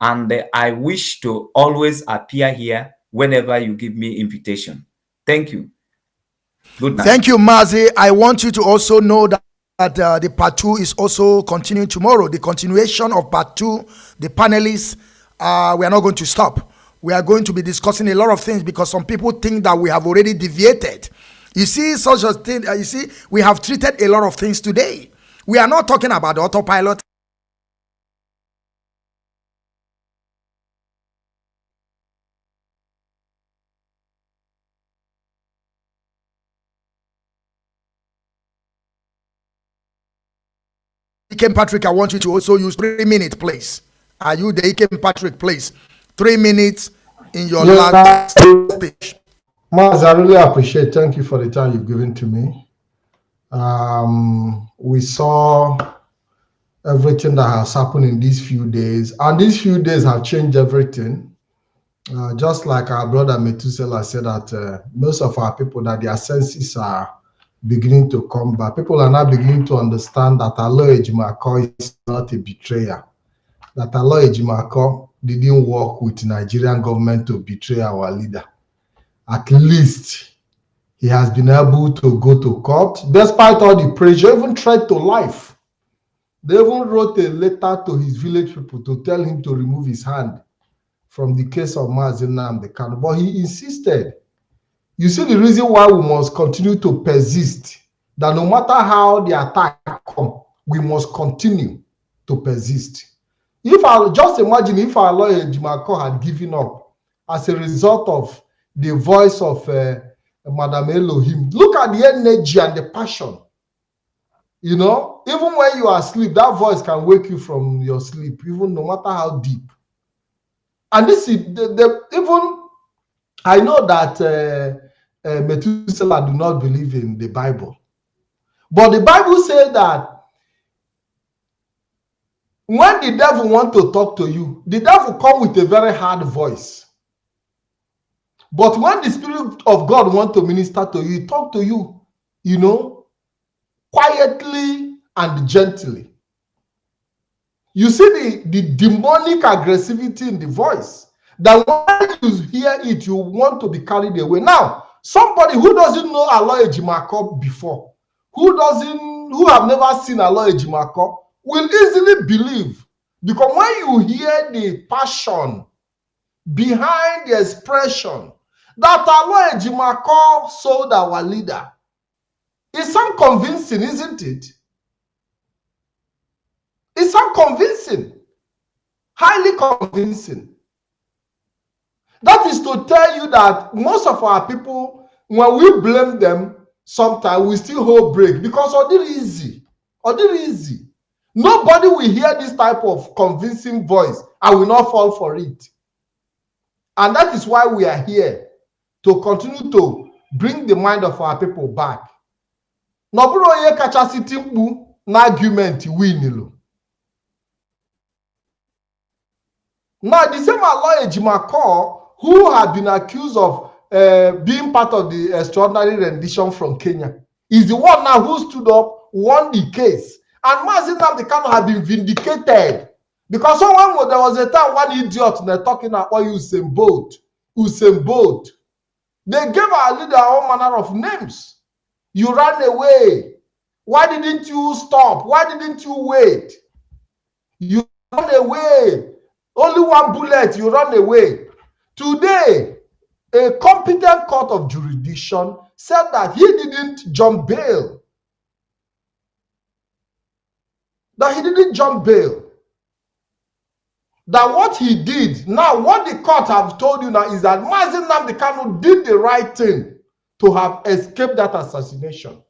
And I wish to always appear here whenever you give me invitation. Thank you. Good night. Thank you, Mazi. I want you to also know that the part 2 is also continuing tomorrow. The continuation of part 2, the panelists, we are not going to stop. We are going to be discussing a lot of things because some people think that we have already deviated. You see, such a thing. You see, we have treated a lot of things today. We are not talking about the autopilot. Ikem Patrick, I want you to also use 3 minutes, please. Are you the Ikem Patrick, please? 3 minutes in your last speech. Maz, I really appreciate. Thank you for the time you've given to me. We saw everything that has happened in these few days, and these few days have changed everything. Just like our brother Methuselah said that most of our people, that their senses are beginning to come back. People are now beginning to understand that Aloy Ejimako is not a betrayer. That Aloy Ejimako didn't work with the Nigerian government to betray our leader. At least he has been able to go to court, despite all the pressure, even threat to life. They even wrote a letter to his village people to tell him to remove his hand from the case of Mazi Nnamdi Kanu. But he insisted. You see the reason why we must continue to persist, that no matter how the attack comes, we must continue to persist. Just imagine if our lawyer Jimako had given up as a result of the voice of Madam Elohim. Look at the energy and the passion. You know, even when you are asleep, that voice can wake you from your sleep, even no matter how deep. And this is even, I know that Methuselah do not believe in the Bible. But the Bible says that when the devil wants to talk to you, the devil comes with a very hard voice. But when the Spirit of God wants to minister to you, he talk to you, you know, quietly and gently. You see the demonic aggressivity in the voice. that when you hear it, you want to be carried away. Now, somebody who doesn't know Aloy Ejimako before, who have never seen Aloy Ejimako, will easily believe, because when you hear the passion behind the expression that Aloy Ejimako sold our leader, it sounds convincing, isn't it? It sounds convincing, highly convincing. That is to tell you that most of our people, when we blame them, sometimes we still hold break because easy. Nobody will hear this type of convincing voice and will not fall for it. And that is why we are here, to continue to bring the mind of our people back. Noburo ye kacha sitimbu na argument win. Now, the same Aloy Ejimako, who had been accused of being part of the extraordinary rendition from Kenya, is the one now who stood up, won the case. And Mazi Nnamdi Kanu had been vindicated. Because there was a time one idiot talking about Usain Bolt. They gave our leader all manner of names. You ran away. Why didn't you stop? Why didn't you wait? You ran away. Only one bullet, you run away. Today, a competent court of jurisdiction said that he didn't jump bail. That what he did, now what the court have told you now is that Mazi Nnamdi Kanu did the right thing to have escaped that assassination.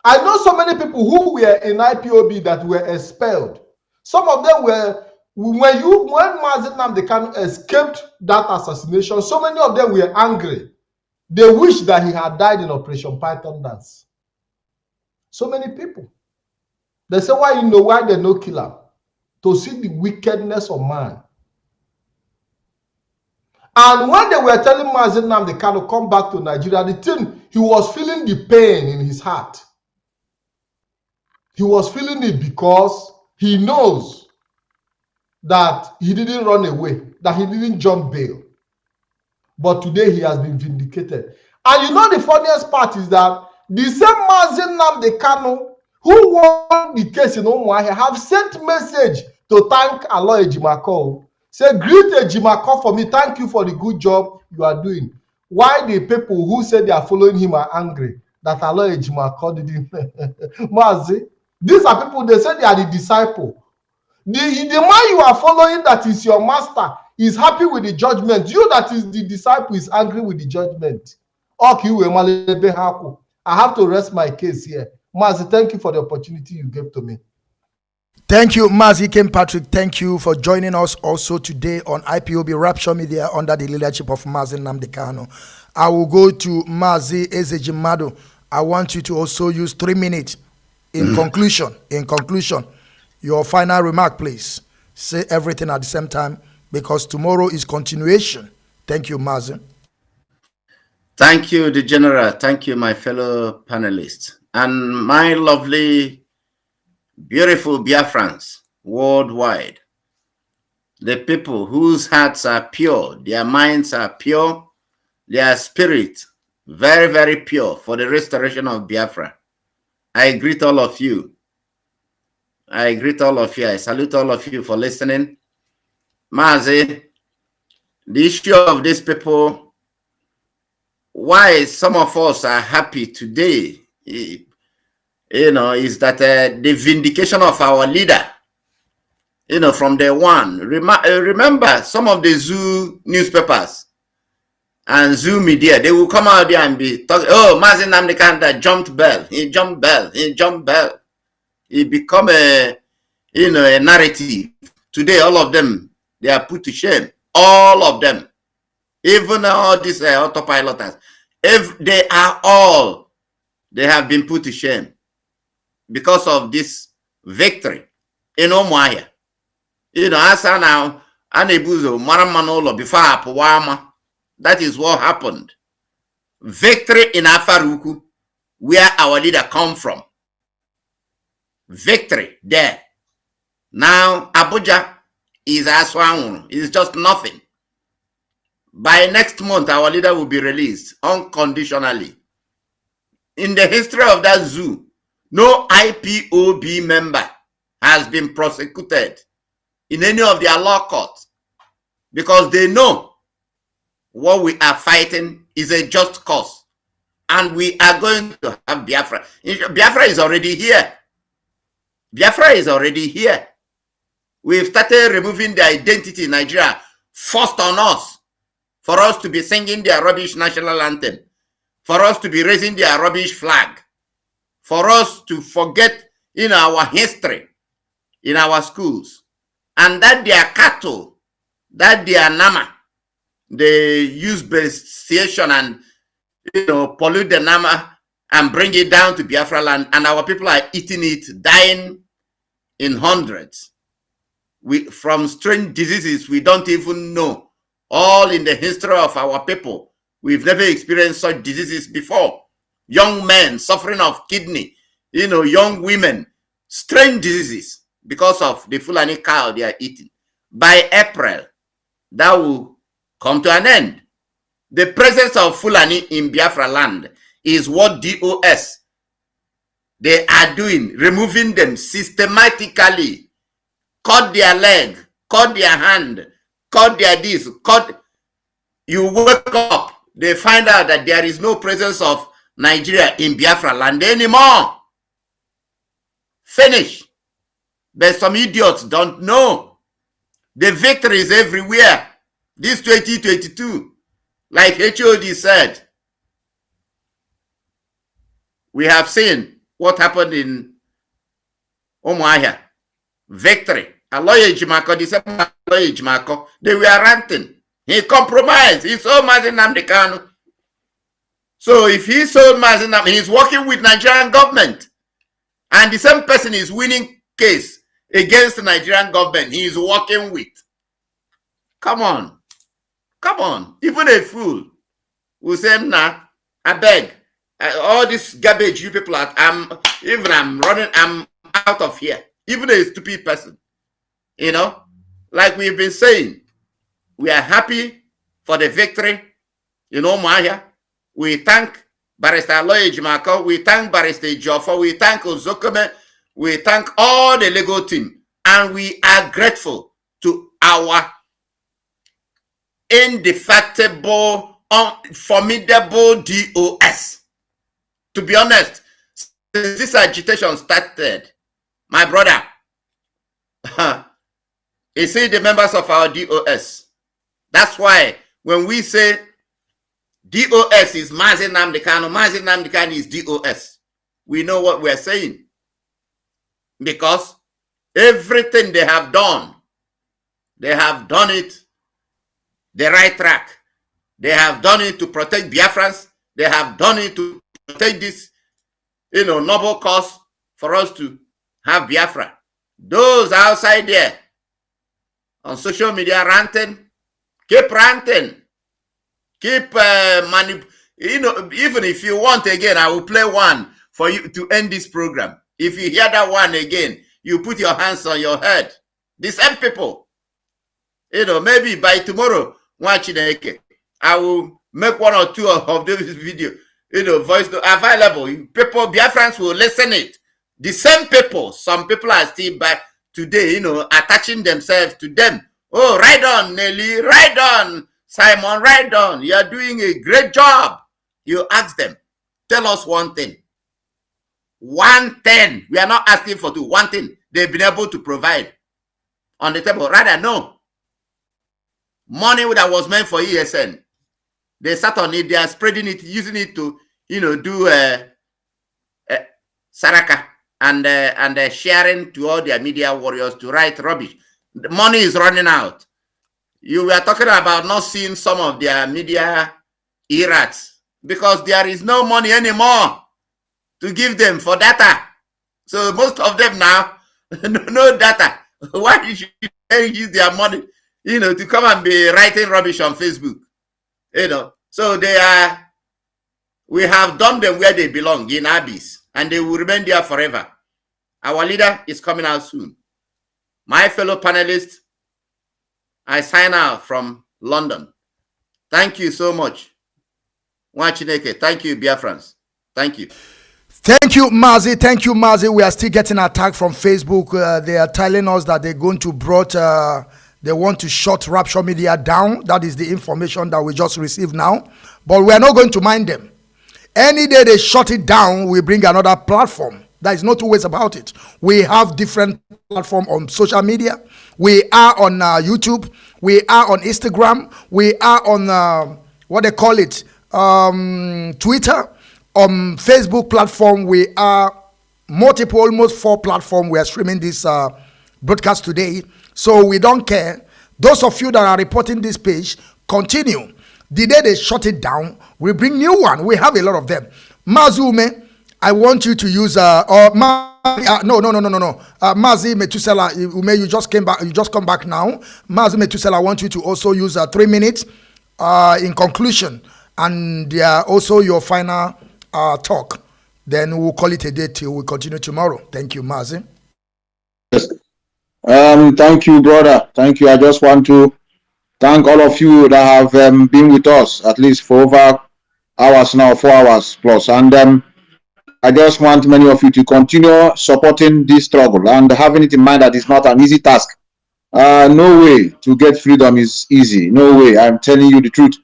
I know so many people who were in IPOB that were expelled. Some of them were, when Mazi Nnamdi Kanu escaped that assassination, so many of them were angry. They wish that he had died in Operation Python Dance. So many people. They say, why they no kill him? To see the wickedness of man. And when they were telling Mazi Nnamdi Kanu come back to Nigeria, the thing, he was feeling the pain in his heart. He was feeling it because he knows that he didn't run away, that he didn't jump bail. But today he has been vindicated. And you know the funniest part is that the same Mazi Nnamdi Kanu who won the case in Umuahia have sent message to thank Aloy Ejimako. Say, greet Ejimako for me. Thank you for the good job you are doing. Why the people who said they are following him are angry that Aloy Ejimako didn't? Mazi, these are people, they say they are the disciple. The man you are following that is your master is happy with the judgment. You that is the disciple is angry with the judgment. I have to rest my case here. Mazi, thank you for the opportunity you gave to me. Thank you, Mazi King Patrick. Thank you for joining us also today on IPOB Rapture Media under the leadership of Mazi Nnamdi Kanu. I will go to Mazi Ezejimado. I want you to also use 3 minutes in conclusion. Your final remark, please. Say everything at the same time because tomorrow is continuation. Thank you, Mazi. Thank you, the General. Thank you, my fellow panelists. And my lovely, beautiful Biafrans worldwide. The people whose hearts are pure, their minds are pure, their spirit very, very pure for the restoration of Biafra. I greet all of you. I salute all of you for listening. Mazi, the issue of these people, why some of us are happy today, is that the vindication of our leader, from day one. Remember some of the Zoo newspapers and Zoo media, they will come out there and be talking, oh, Mazi Nnamdi Kanu jumped bell. He jumped bell. It become a narrative. Today, all of them, they are put to shame. All of them. Even all these autopiloters. If they have been put to shame because of this victory in Umuahia. Asa now, Anebuzo, Maramanolo, before Apawama. That is what happened. Victory in Afaruku, where our leader come from. Victory there. Now, Abuja is Aswangu. It's just nothing. By next month, our leader will be released unconditionally. In the history of that zoo, no IPOB member has been prosecuted in any of their law courts because they know what we are fighting is a just cause. And we are going to have Biafra. Biafra is already here. Biafra is already here. We've started removing the identity in Nigeria forced on us for us to be singing their rubbish national anthem, for us to be raising their rubbish flag, for us to forget in our history, in our schools, and that their cattle, that their nama, they use bestiation and pollute the nama and bring it down to Biafra land, and our people are eating it, dying in hundreds. From strange diseases we don't even know. All in the history of our people, we've never experienced such diseases before. Young men suffering of kidney, young women, strange diseases because of the Fulani cow they are eating. By April, that will come to an end. The presence of Fulani in Biafra land is what DOS, they are doing, removing them systematically. Cut their leg, cut their hand, cut their this, cut. You wake up, they find out that there is no presence of Nigeria in Biafra land anymore. Finish. But some idiots don't know. The victory is everywhere. This 2022, like HOD said, we have seen what happened in Umuahia. Victory. Aloye Jimako, December Aloye Jimako, they were ranting. He compromised. He sold Mazi Nnamdi Kanu. So if he sold Mazi Nnamdi, he's working with Nigerian government. And the same person is winning case against the Nigerian government he is working with. Come on. Come on. Even a fool will say, nah, I beg. All this garbage you people are, I'm out of here. Even a stupid person. Like we've been saying, we are happy for the victory. Maya. We thank Barrister Aloye Jimako. We thank Barrister Jofo. We thank Ozokome. We thank all the legal team. And we are grateful to our indefatigable, formidable DOS. To be honest, since this agitation started, my brother, you see the members of our DOS. That's why when we say DOS is Mazi Nnamdi Kanu, Mazi Nnamdi Kanu is DOS, we know what we're saying. Because everything they have done it the right track. They have done it to protect Biafrans. They have done it to protect this, noble cause for us to have Biafra. Those outside there on social media ranting, keep ranting. Keep even if you want again, I will play one for you to end this program. If you hear that one again, you put your hands on your head. The same people. Maybe by tomorrow, I will make one or two of those video, voice available. People, Biafrans will listen it. The same people, some people are still back today, attaching themselves to them. Oh, ride on, Nelly, ride on, Simon, ride on. You are doing a great job. You ask them, tell us one thing. One thing. We are not asking for two. One thing they've been able to provide on the table. Rather, no. Money that was meant for ESN. They sat on it. They are spreading it, using it to, do Saraka and sharing to all their media warriors to write rubbish. The money is running out. You were talking about not seeing some of their media errats because there is no money anymore to give them for data. So most of them now, no data. Why should they use their money, to come and be writing rubbish on Facebook? So we have done them where they belong, in Abyss, and they will remain there forever. Our leader is coming out soon. My fellow panelists, I sign out from London. Thank you so much. Wachineke. Thank you, Biafrans. Thank you. Thank you, Mazi. Thank you, Mazi. We are still getting attacked from Facebook. They are telling us that they're going to they want to shut Rapture Media down. That is the information that we just received now. But we are not going to mind them. Any day they shut it down, we bring another platform. There is no two ways about it. We have different platforms on social media. We are on YouTube. We are on Instagram. We are on what they call it, Twitter. On Facebook platform, we are multiple, almost 4 platforms. We are streaming this broadcast today. So we don't care. Those of you that are reporting this page, continue. The day they shut it down, we bring new one. We have a lot of them. Mazume, I want you to use Mazi Metusela, you just came back. You just come back now. Mazi Metusela, I want you to also use 3 minutes in conclusion, and also your final talk. Then we'll call it a day till we continue tomorrow. Thank you, Mazi. Yes. Thank you, brother. Thank you. I just want to thank all of you that have been with us at least for over hours now, 4 hours plus. And I just want many of you to continue supporting this struggle and having it in mind that it's not an easy task. No way to get freedom is easy. No way. I'm telling you the truth.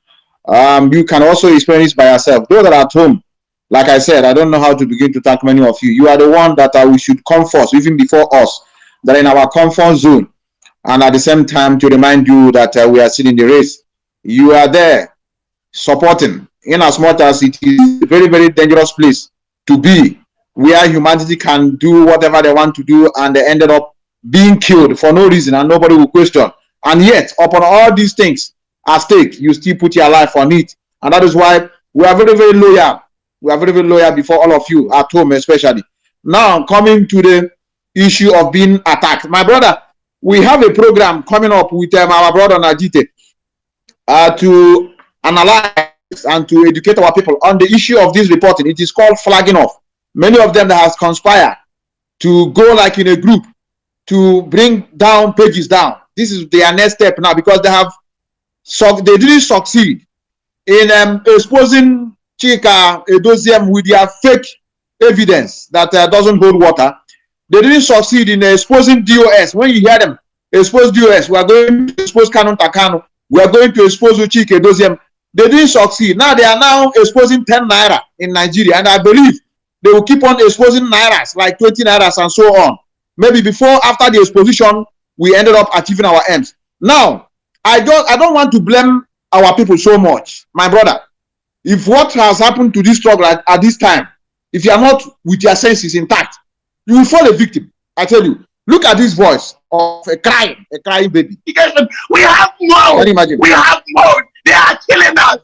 You can also experience by yourself. Those that are at home, like I said, I don't know how to begin to thank many of you. You are the one that we should come first, even before us, that are in our comfort zone. And at the same time, to remind you that we are still in the race. You are there supporting, in as much as it is a very, very dangerous place to be, where humanity can do whatever they want to do, and they ended up being killed for no reason, and nobody will question. And yet, upon all these things at stake, you still put your life on it. And that is why we are very, very loyal. We are very, very loyal before all of you, at home especially. Now, coming to the issue of being attacked. My brother, we have a program coming up with our brother Najite to analyze and to educate our people on the issue of this reporting. It is called flagging off. Many of them that has conspired to go like in a group to bring down pages down. This is their next step now, because they didn't succeed in exposing Chika Edoziem with their fake evidence that doesn't hold water. They didn't succeed in exposing DOS. When you hear them expose DOS, we are going to expose Kanu Takano. We are going to expose Chika Edoziem. They didn't succeed. Now they are now exposing 10 naira in Nigeria, and I believe they will keep on exposing nairas, like 20 nairas and so on. Maybe before, after the exposition, we ended up achieving our aims. Now, I don't want to blame our people so much, my brother. If what has happened to this struggle at this time, if you are not with your senses intact, you will fall a victim. I tell you, look at this voice of a crying baby. We have more. Can you imagine? We have more. They are killing us.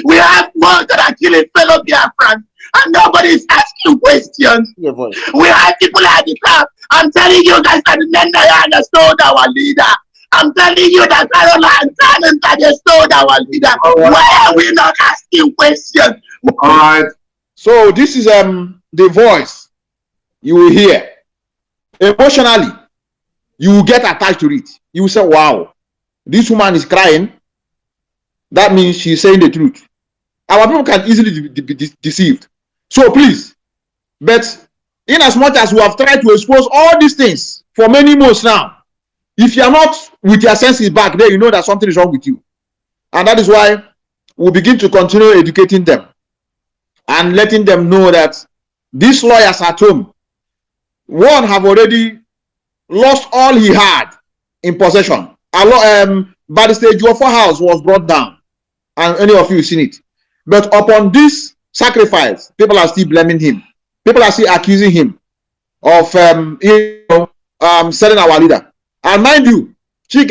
We have more that are killing fellow Biafrans, and nobody is asking questions. We have people at the top. I'm telling you guys that Nenda stole our leader. I'm telling you that Caroline that they stole our leader. Why are we not asking questions? All right. So this is the voice you will hear. Emotionally, you will get attached to it. You will say, wow, this woman is crying. That means she's saying the truth. Our people can easily be deceived. So please, but in as much as we have tried to expose all these things for many months now, if you are not with your senses back there, you know that something is wrong with you. And that is why we'll begin to continue educating them and letting them know that these lawyers at home, one have already lost all he had in possession. By the stage of our house was brought down, and any of you seen it. But upon this sacrifice, people are still blaming him. People are still accusing him of selling our leader. And mind you, they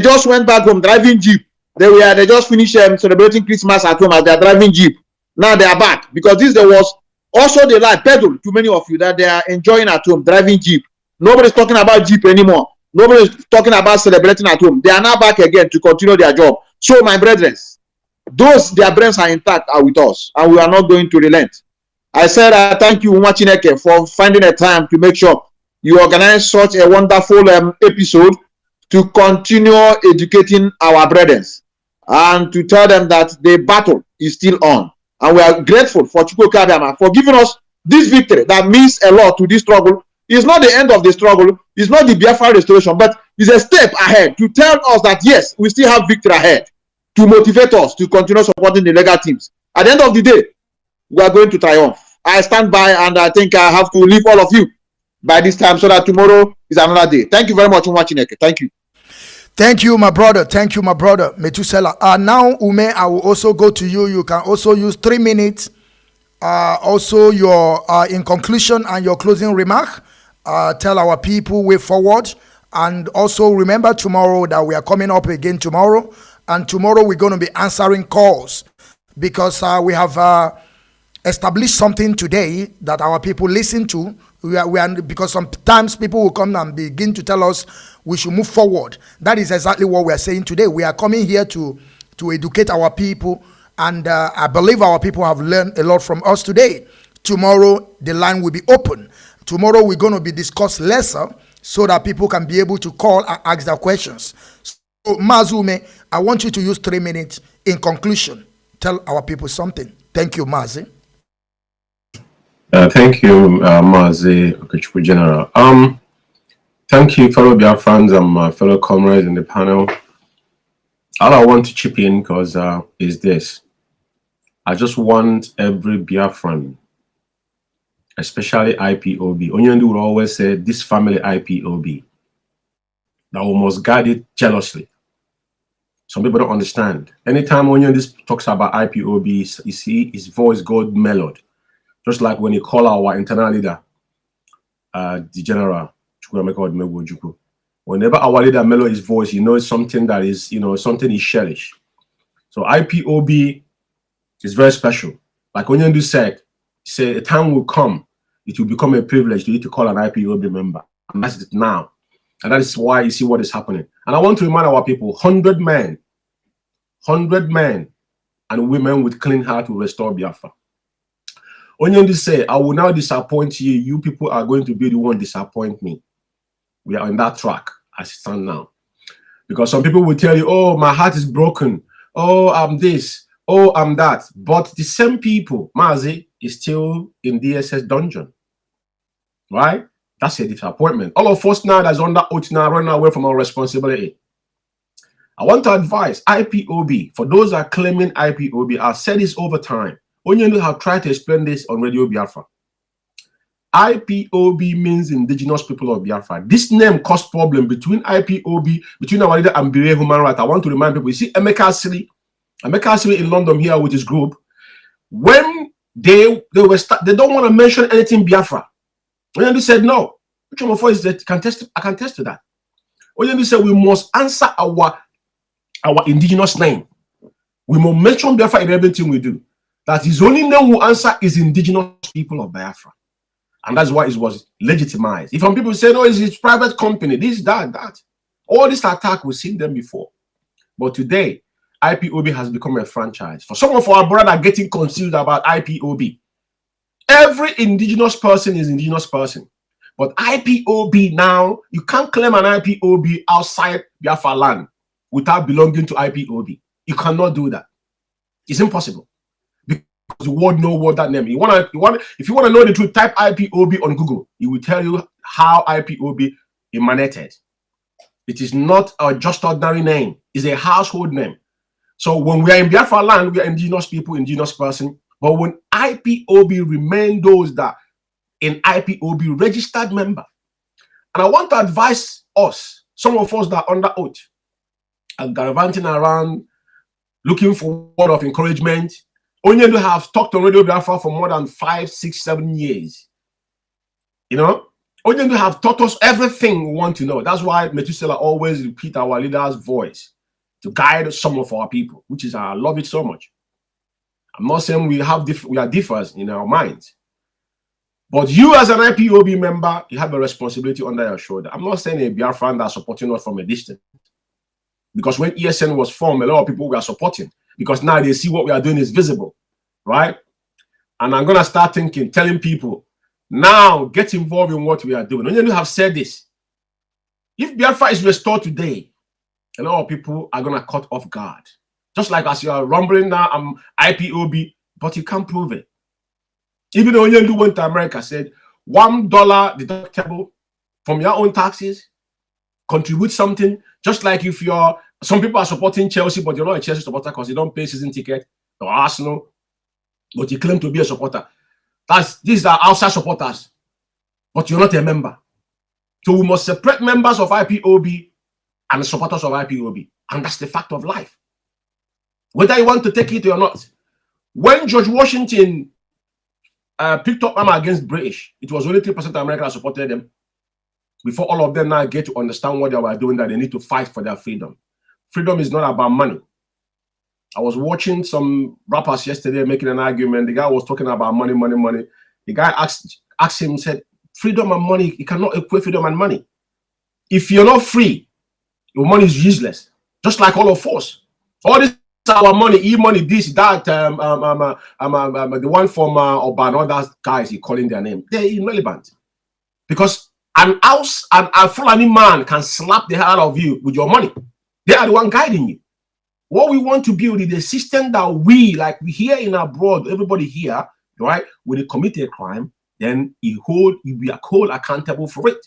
just went back home driving jeep. They just finished celebrating Christmas at home as they are driving jeep. Now they are back, because there was also the life pedal to many of you that they are enjoying at home driving jeep. Nobody's talking about jeep anymore. Nobody's talking about celebrating at home. They are now back again to continue their job. So my brethren, those their brains are intact are with us, and we are not going to relent. I said thank you, Umachineke, for finding a time to make sure you organize such a wonderful episode to continue educating our brethren and to tell them that the battle is still on. And we are grateful for Chukwuka Abiyama for giving us this victory that means a lot to this struggle. It's not the end of the struggle. It's not the Biafra restoration, but it's a step ahead to tell us that, yes, we still have victory ahead, to motivate us to continue supporting the legal teams. At the end of the day, we are going to triumph. I stand by, and I think I have to leave all of you by this time so that tomorrow is another day. Thank you very much for watching. Thank you. Thank you, my brother. Thank you, my brother. Metusela. Now, Ume, I will also go to you. You can also use 3 minutes. Also, your in conclusion and your closing remark. Tell our people way forward. And also remember tomorrow that we are coming up again tomorrow. And tomorrow we're going to be answering calls because we have established something today that our people listen to. We are because sometimes people will come and begin to tell us we should move forward. That is exactly what we are saying today. We are coming here to educate our people, and I believe our people have learned a lot from us today. Tomorrow the line will be open. Tomorrow we're going to be discussed lesser so that people can be able to call and ask their questions. So Mazume, I want you to use 3 minutes in conclusion. Tell our people something. Thank you, Mazi. Thank you, Mazi Okechukwu General. Thank you, fellow Biafrans and my fellow comrades in the panel. All I want to chip in because is this. I just want every Biafran, especially IPOB. Onyendu would always say this family IPOB, that we must guard it jealously. Some people don't understand. Anytime Onyendu talks about IPOB, you see his voice goes mellowed. Just like when you call our internal leader, the general, whenever our leader mellow his voice, you know it's something that is, something is cherish. So IPOB is very special. Like Onyendu said, a time will come, it will become a privilege to you to call an IPOB member. And that's it now. And that is why you see what is happening. And I want to remind our people, 100 men and women with clean heart will restore Biafra. Onyendu say, I will now disappoint you. You people are going to be the one disappoint me. We are on that track as it stands now. Because some people will tell you, oh, my heart is broken. Oh, I'm this. Oh, I'm that. But the same people, Mazi, is still in DSS dungeon. Right? That's a disappointment. All of us now that's under oath now running away from our responsibility. I want to advise IPOB, for those that are claiming IPOB, I've said this over time. Onyendu have tried to explain this on Radio Biafra. IPOB means Indigenous People of Biafra. This name caused problem between IPOB, between our leader and Bire Human Rights. I want to remind people, you see Emeka Asiri in London here with his group, when they don't want to mention anything Biafra. Onyendu said no. Which one of us that I can test to that. Onyendu said we must answer our indigenous name. We must mention Biafra in everything we do. That his only name will answer is Indigenous People of Biafra. And that's why it was legitimized. If some people say, no, it's his private company, this, that. All this attack, we've seen them before. But today, IPOB has become a franchise. For some of our brothers getting confused about IPOB, every indigenous person is indigenous person. But IPOB now, you can't claim an IPOB outside Biafra land without belonging to IPOB. You cannot do that. It's impossible. The world know what that name is. If you want to know the truth, type IPOB on Google. It will tell you how IPOB emanated. It is not a just ordinary name. It's a household name. So when we are in Biafra land, we are indigenous people, indigenous person. But when IPOB remain those that in IPOB registered member. And I want to advise us, some of us that are under oath, and gallivanting around, looking for word of encouragement. Onyendu have talked on Radio Biafra for more than 5, 6, 7 years. Onyendu have taught us everything we want to know. That's why Methuselah always repeat our leader's voice to guide some of our people, which is I love it so much. I'm not saying we are different in our minds. But you as an IPOB member, you have a responsibility under your shoulder. I'm not saying a Biafran that's supporting us from a distance. Because when ESN was formed, a lot of people were supporting. Because now they see what we are doing is visible, right? And I'm going to start telling people, now get involved in what we are doing. Onyendu have said this. If Biafra is restored today, a lot of people are going to cut off guard. Just like as you are rumbling now, I'm IPOB, but you can't prove it. Even though you went to America, said $1 deductible from your own taxes, contribute something. Just like if you're, some people are supporting Chelsea, but you're not a Chelsea supporter because you don't pay season ticket, or Arsenal, but you claim to be a supporter. These are outside supporters, but you're not a member. So we must separate members of IPOB and the supporters of IPOB. And that's the fact of life. Whether you want to take it or not. When George Washington picked up armor against British, it was only 3% of America that supported them. Before all of them now get to understand what they were doing, that they need to fight for their freedom. Freedom is not about money. I was watching some rappers yesterday making an argument. The guy was talking about money. The guy asked him, said, freedom and money, you cannot equate freedom and money. If you're not free, your money is useless. Just like all of us. All this our money, e-money, this, that, the one from Oban, all that guys, he calling their name. They're irrelevant. Because a Fulani man can slap the hell out of you with your money. They are the one guiding you. What we want to build is a system that we, like here in abroad, everybody here, right, when they commit a crime, then we are held accountable for it.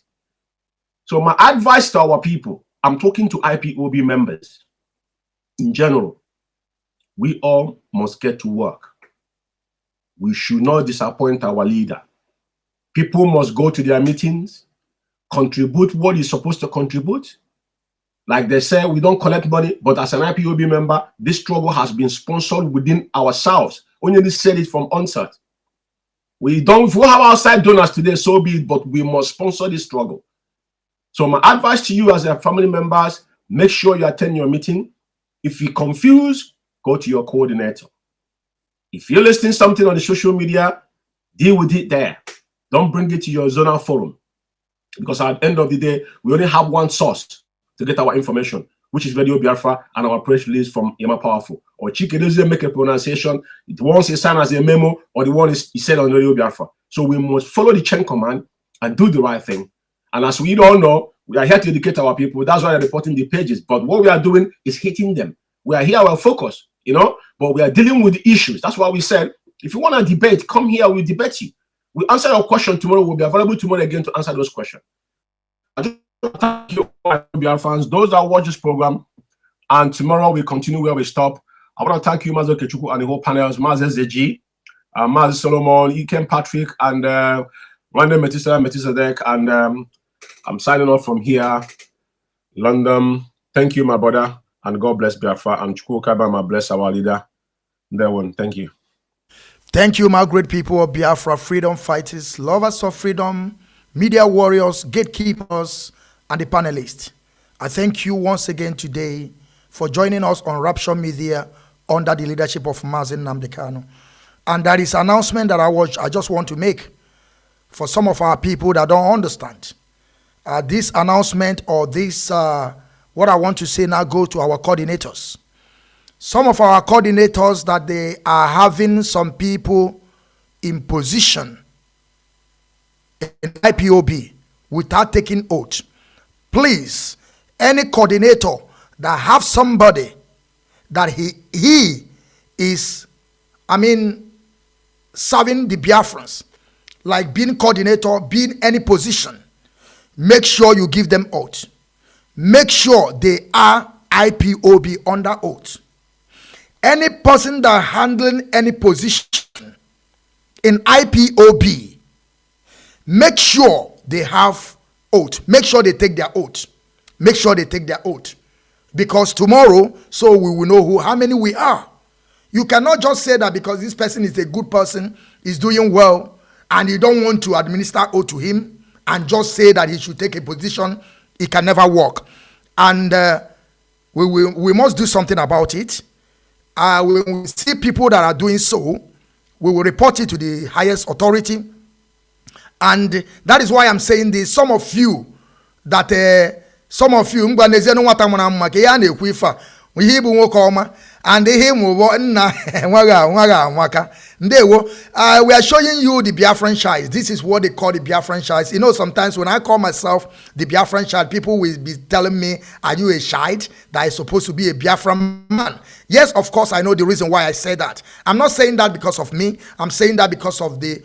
So my advice to our people, I'm talking to IPOB members in general, we all must get to work. We should not disappoint our leader. People must go to their meetings, contribute what is supposed to contribute. Like they say, we don't collect money, but as an IPOB member, this struggle has been sponsored within ourselves. Only said it from onset. We don't have outside donors today, so be it, but we must sponsor this struggle. So my advice to you as a family members, make sure you attend your meeting. If you're confused, go to your coordinator. If you're listing something on the social media, deal with it there. Don't bring it to your zonal forum. Because at the end of the day, we only have one source to get our information, which is Radio Biafra and our press release from Yama Powerful. Or Chike doesn't make a pronunciation. The one is signed as a memo, or the one is said on Radio Biafra. So we must follow the chain command and do the right thing. And as we all know, we are here to educate our people. That's why they're reporting the pages. But what we are doing is hitting them. We are here, our focus, but we are dealing with the issues. That's why we said, if you want to debate, come here, we'll debate you. We'll answer your question tomorrow. We'll be available tomorrow again to answer those questions. I just thank you, Biafrans, those that watch this program. And tomorrow we continue where we stop. I want to thank you, Mazi Okechukwu, and the whole panels, Mazi Zeji, Mazi Solomon, Ikem Patrick, and Random Metisadek, and I'm signing off from here, London. Thank you, my brother, and God bless Biafra. And Chukwu Kabama bless our leader. There one. Thank you. Thank you, my great people of Biafra, freedom fighters, lovers of freedom, media warriors, gatekeepers, and the panelists. I thank you once again today for joining us on Rapture Media under the leadership of Mazi Nnamdi Kanu. And that is an announcement that I just want to make for some of our people that don't understand. This announcement or this, what I want to say now goes to our coordinators. Some of our coordinators that they are having some people in position in IPOB without taking oath. Please, any coordinator that have somebody that he is, serving the Biafrans, like being coordinator, being any position, make sure you give them oath. Make sure they are IPOB under oath. Any person that handling any position in IPOB, make sure they have oath. Make sure they take their oath. Make sure they take their oath. Because tomorrow, so we will know how many we are. You cannot just say that because this person is a good person, is doing well, and you don't want to administer oath to him, and just say that he should take a position. It can never work. And we must do something about it. When we see people that are doing so, we will report it to the highest authority. And that is why I'm saying this. Some of you, and We are showing you the Biafran child. This is what they call the Biafran child. You know, sometimes when I call myself the Biafran child, people will be telling me, are you a child that is supposed to be a Biafran man? Yes, of course, I know the reason why I say that. I'm not saying that because of me. I'm saying that because of the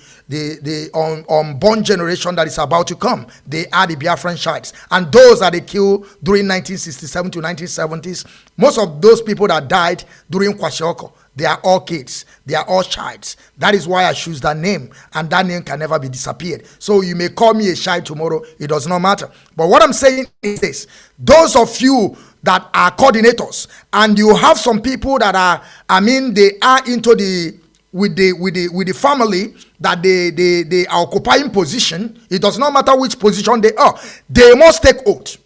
unborn generation that is about to come. They are the Biafran childs. And those that they killed during 1967 to 1970s, most of those people that died during Kwashiorkor, they are all kids. They are all childs. That is why I choose that name. And that name can never be disappeared. So you may call me a child tomorrow. It does not matter. But what I'm saying is this. Those of you that are coordinators, and you have some people that are, they are into with the family, that they are occupying position. It does not matter which position they are. They must take oath.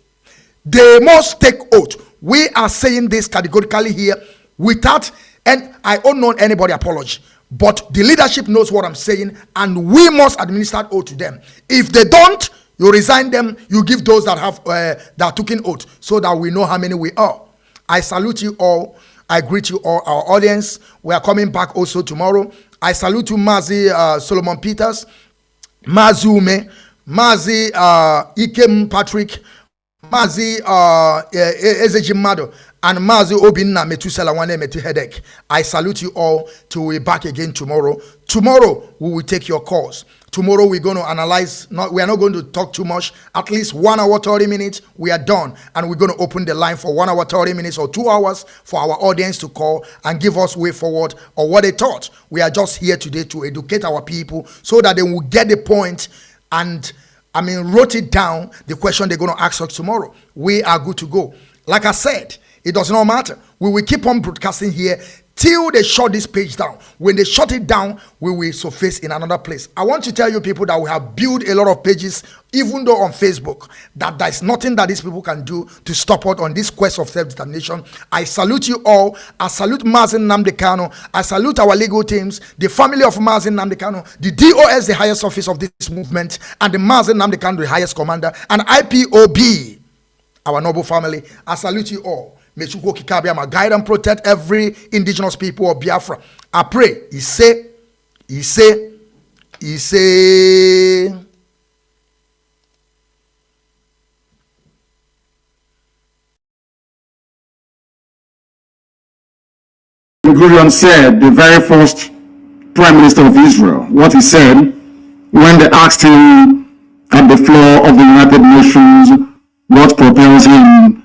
They must take oath. We are saying this categorically here without, and I don't know anybody apology, but the leadership knows what I'm saying, and we must administer oath to them. If they don't, you resign them, you give those that have that taken oath, so that we know how many we are. I salute you all. I greet you all, our audience. We are coming back also tomorrow. I salute you, Mazi Solomon Peters, Mazi Ume, Mazi Ikem Patrick, Mazi Ezejimado, and Mazi Obinna Metusela Wane Metu Headache. I salute you all till we're back again tomorrow. Tomorrow we will take your calls. Tomorrow we're going to analyze, we are not going to talk too much, at least 1 hour 30 minutes, we are done. And we're going to open the line for 1 hour 30 minutes or 2 hours for our audience to call and give us way forward or what they thought. We are just here today to educate our people so that they will get the point and wrote it down, the question they're going to ask us tomorrow. We are good to go. Like I said, it does not matter. We will keep on broadcasting here till they shut this page down. When they shut it down, we will surface in another place. I want to tell you people that we have built a lot of pages, even though on Facebook, that there is nothing that these people can do to stop us on this quest of self-determination. I salute you all. I salute Mazi Nnamdi Kanu. I salute our legal teams, the family of Mazi Nnamdi Kanu, the DOS, the highest office of this movement, and the Mazi Nnamdi Kanu, the highest commander, and IPOB, our noble family. I salute you all. May Chukwu Kikabiyama guide and protect every indigenous people of Biafra. I pray. He say. Ben Gurion said, the very first Prime Minister of Israel, what he said when they asked him at the floor of the United Nations what propels him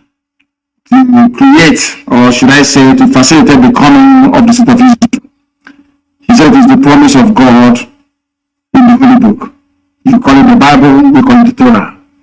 to create, or should I say, to facilitate the coming of the state of Israel. He said it is the promise of God in the Holy Book. You call it the Bible, we call it the Torah.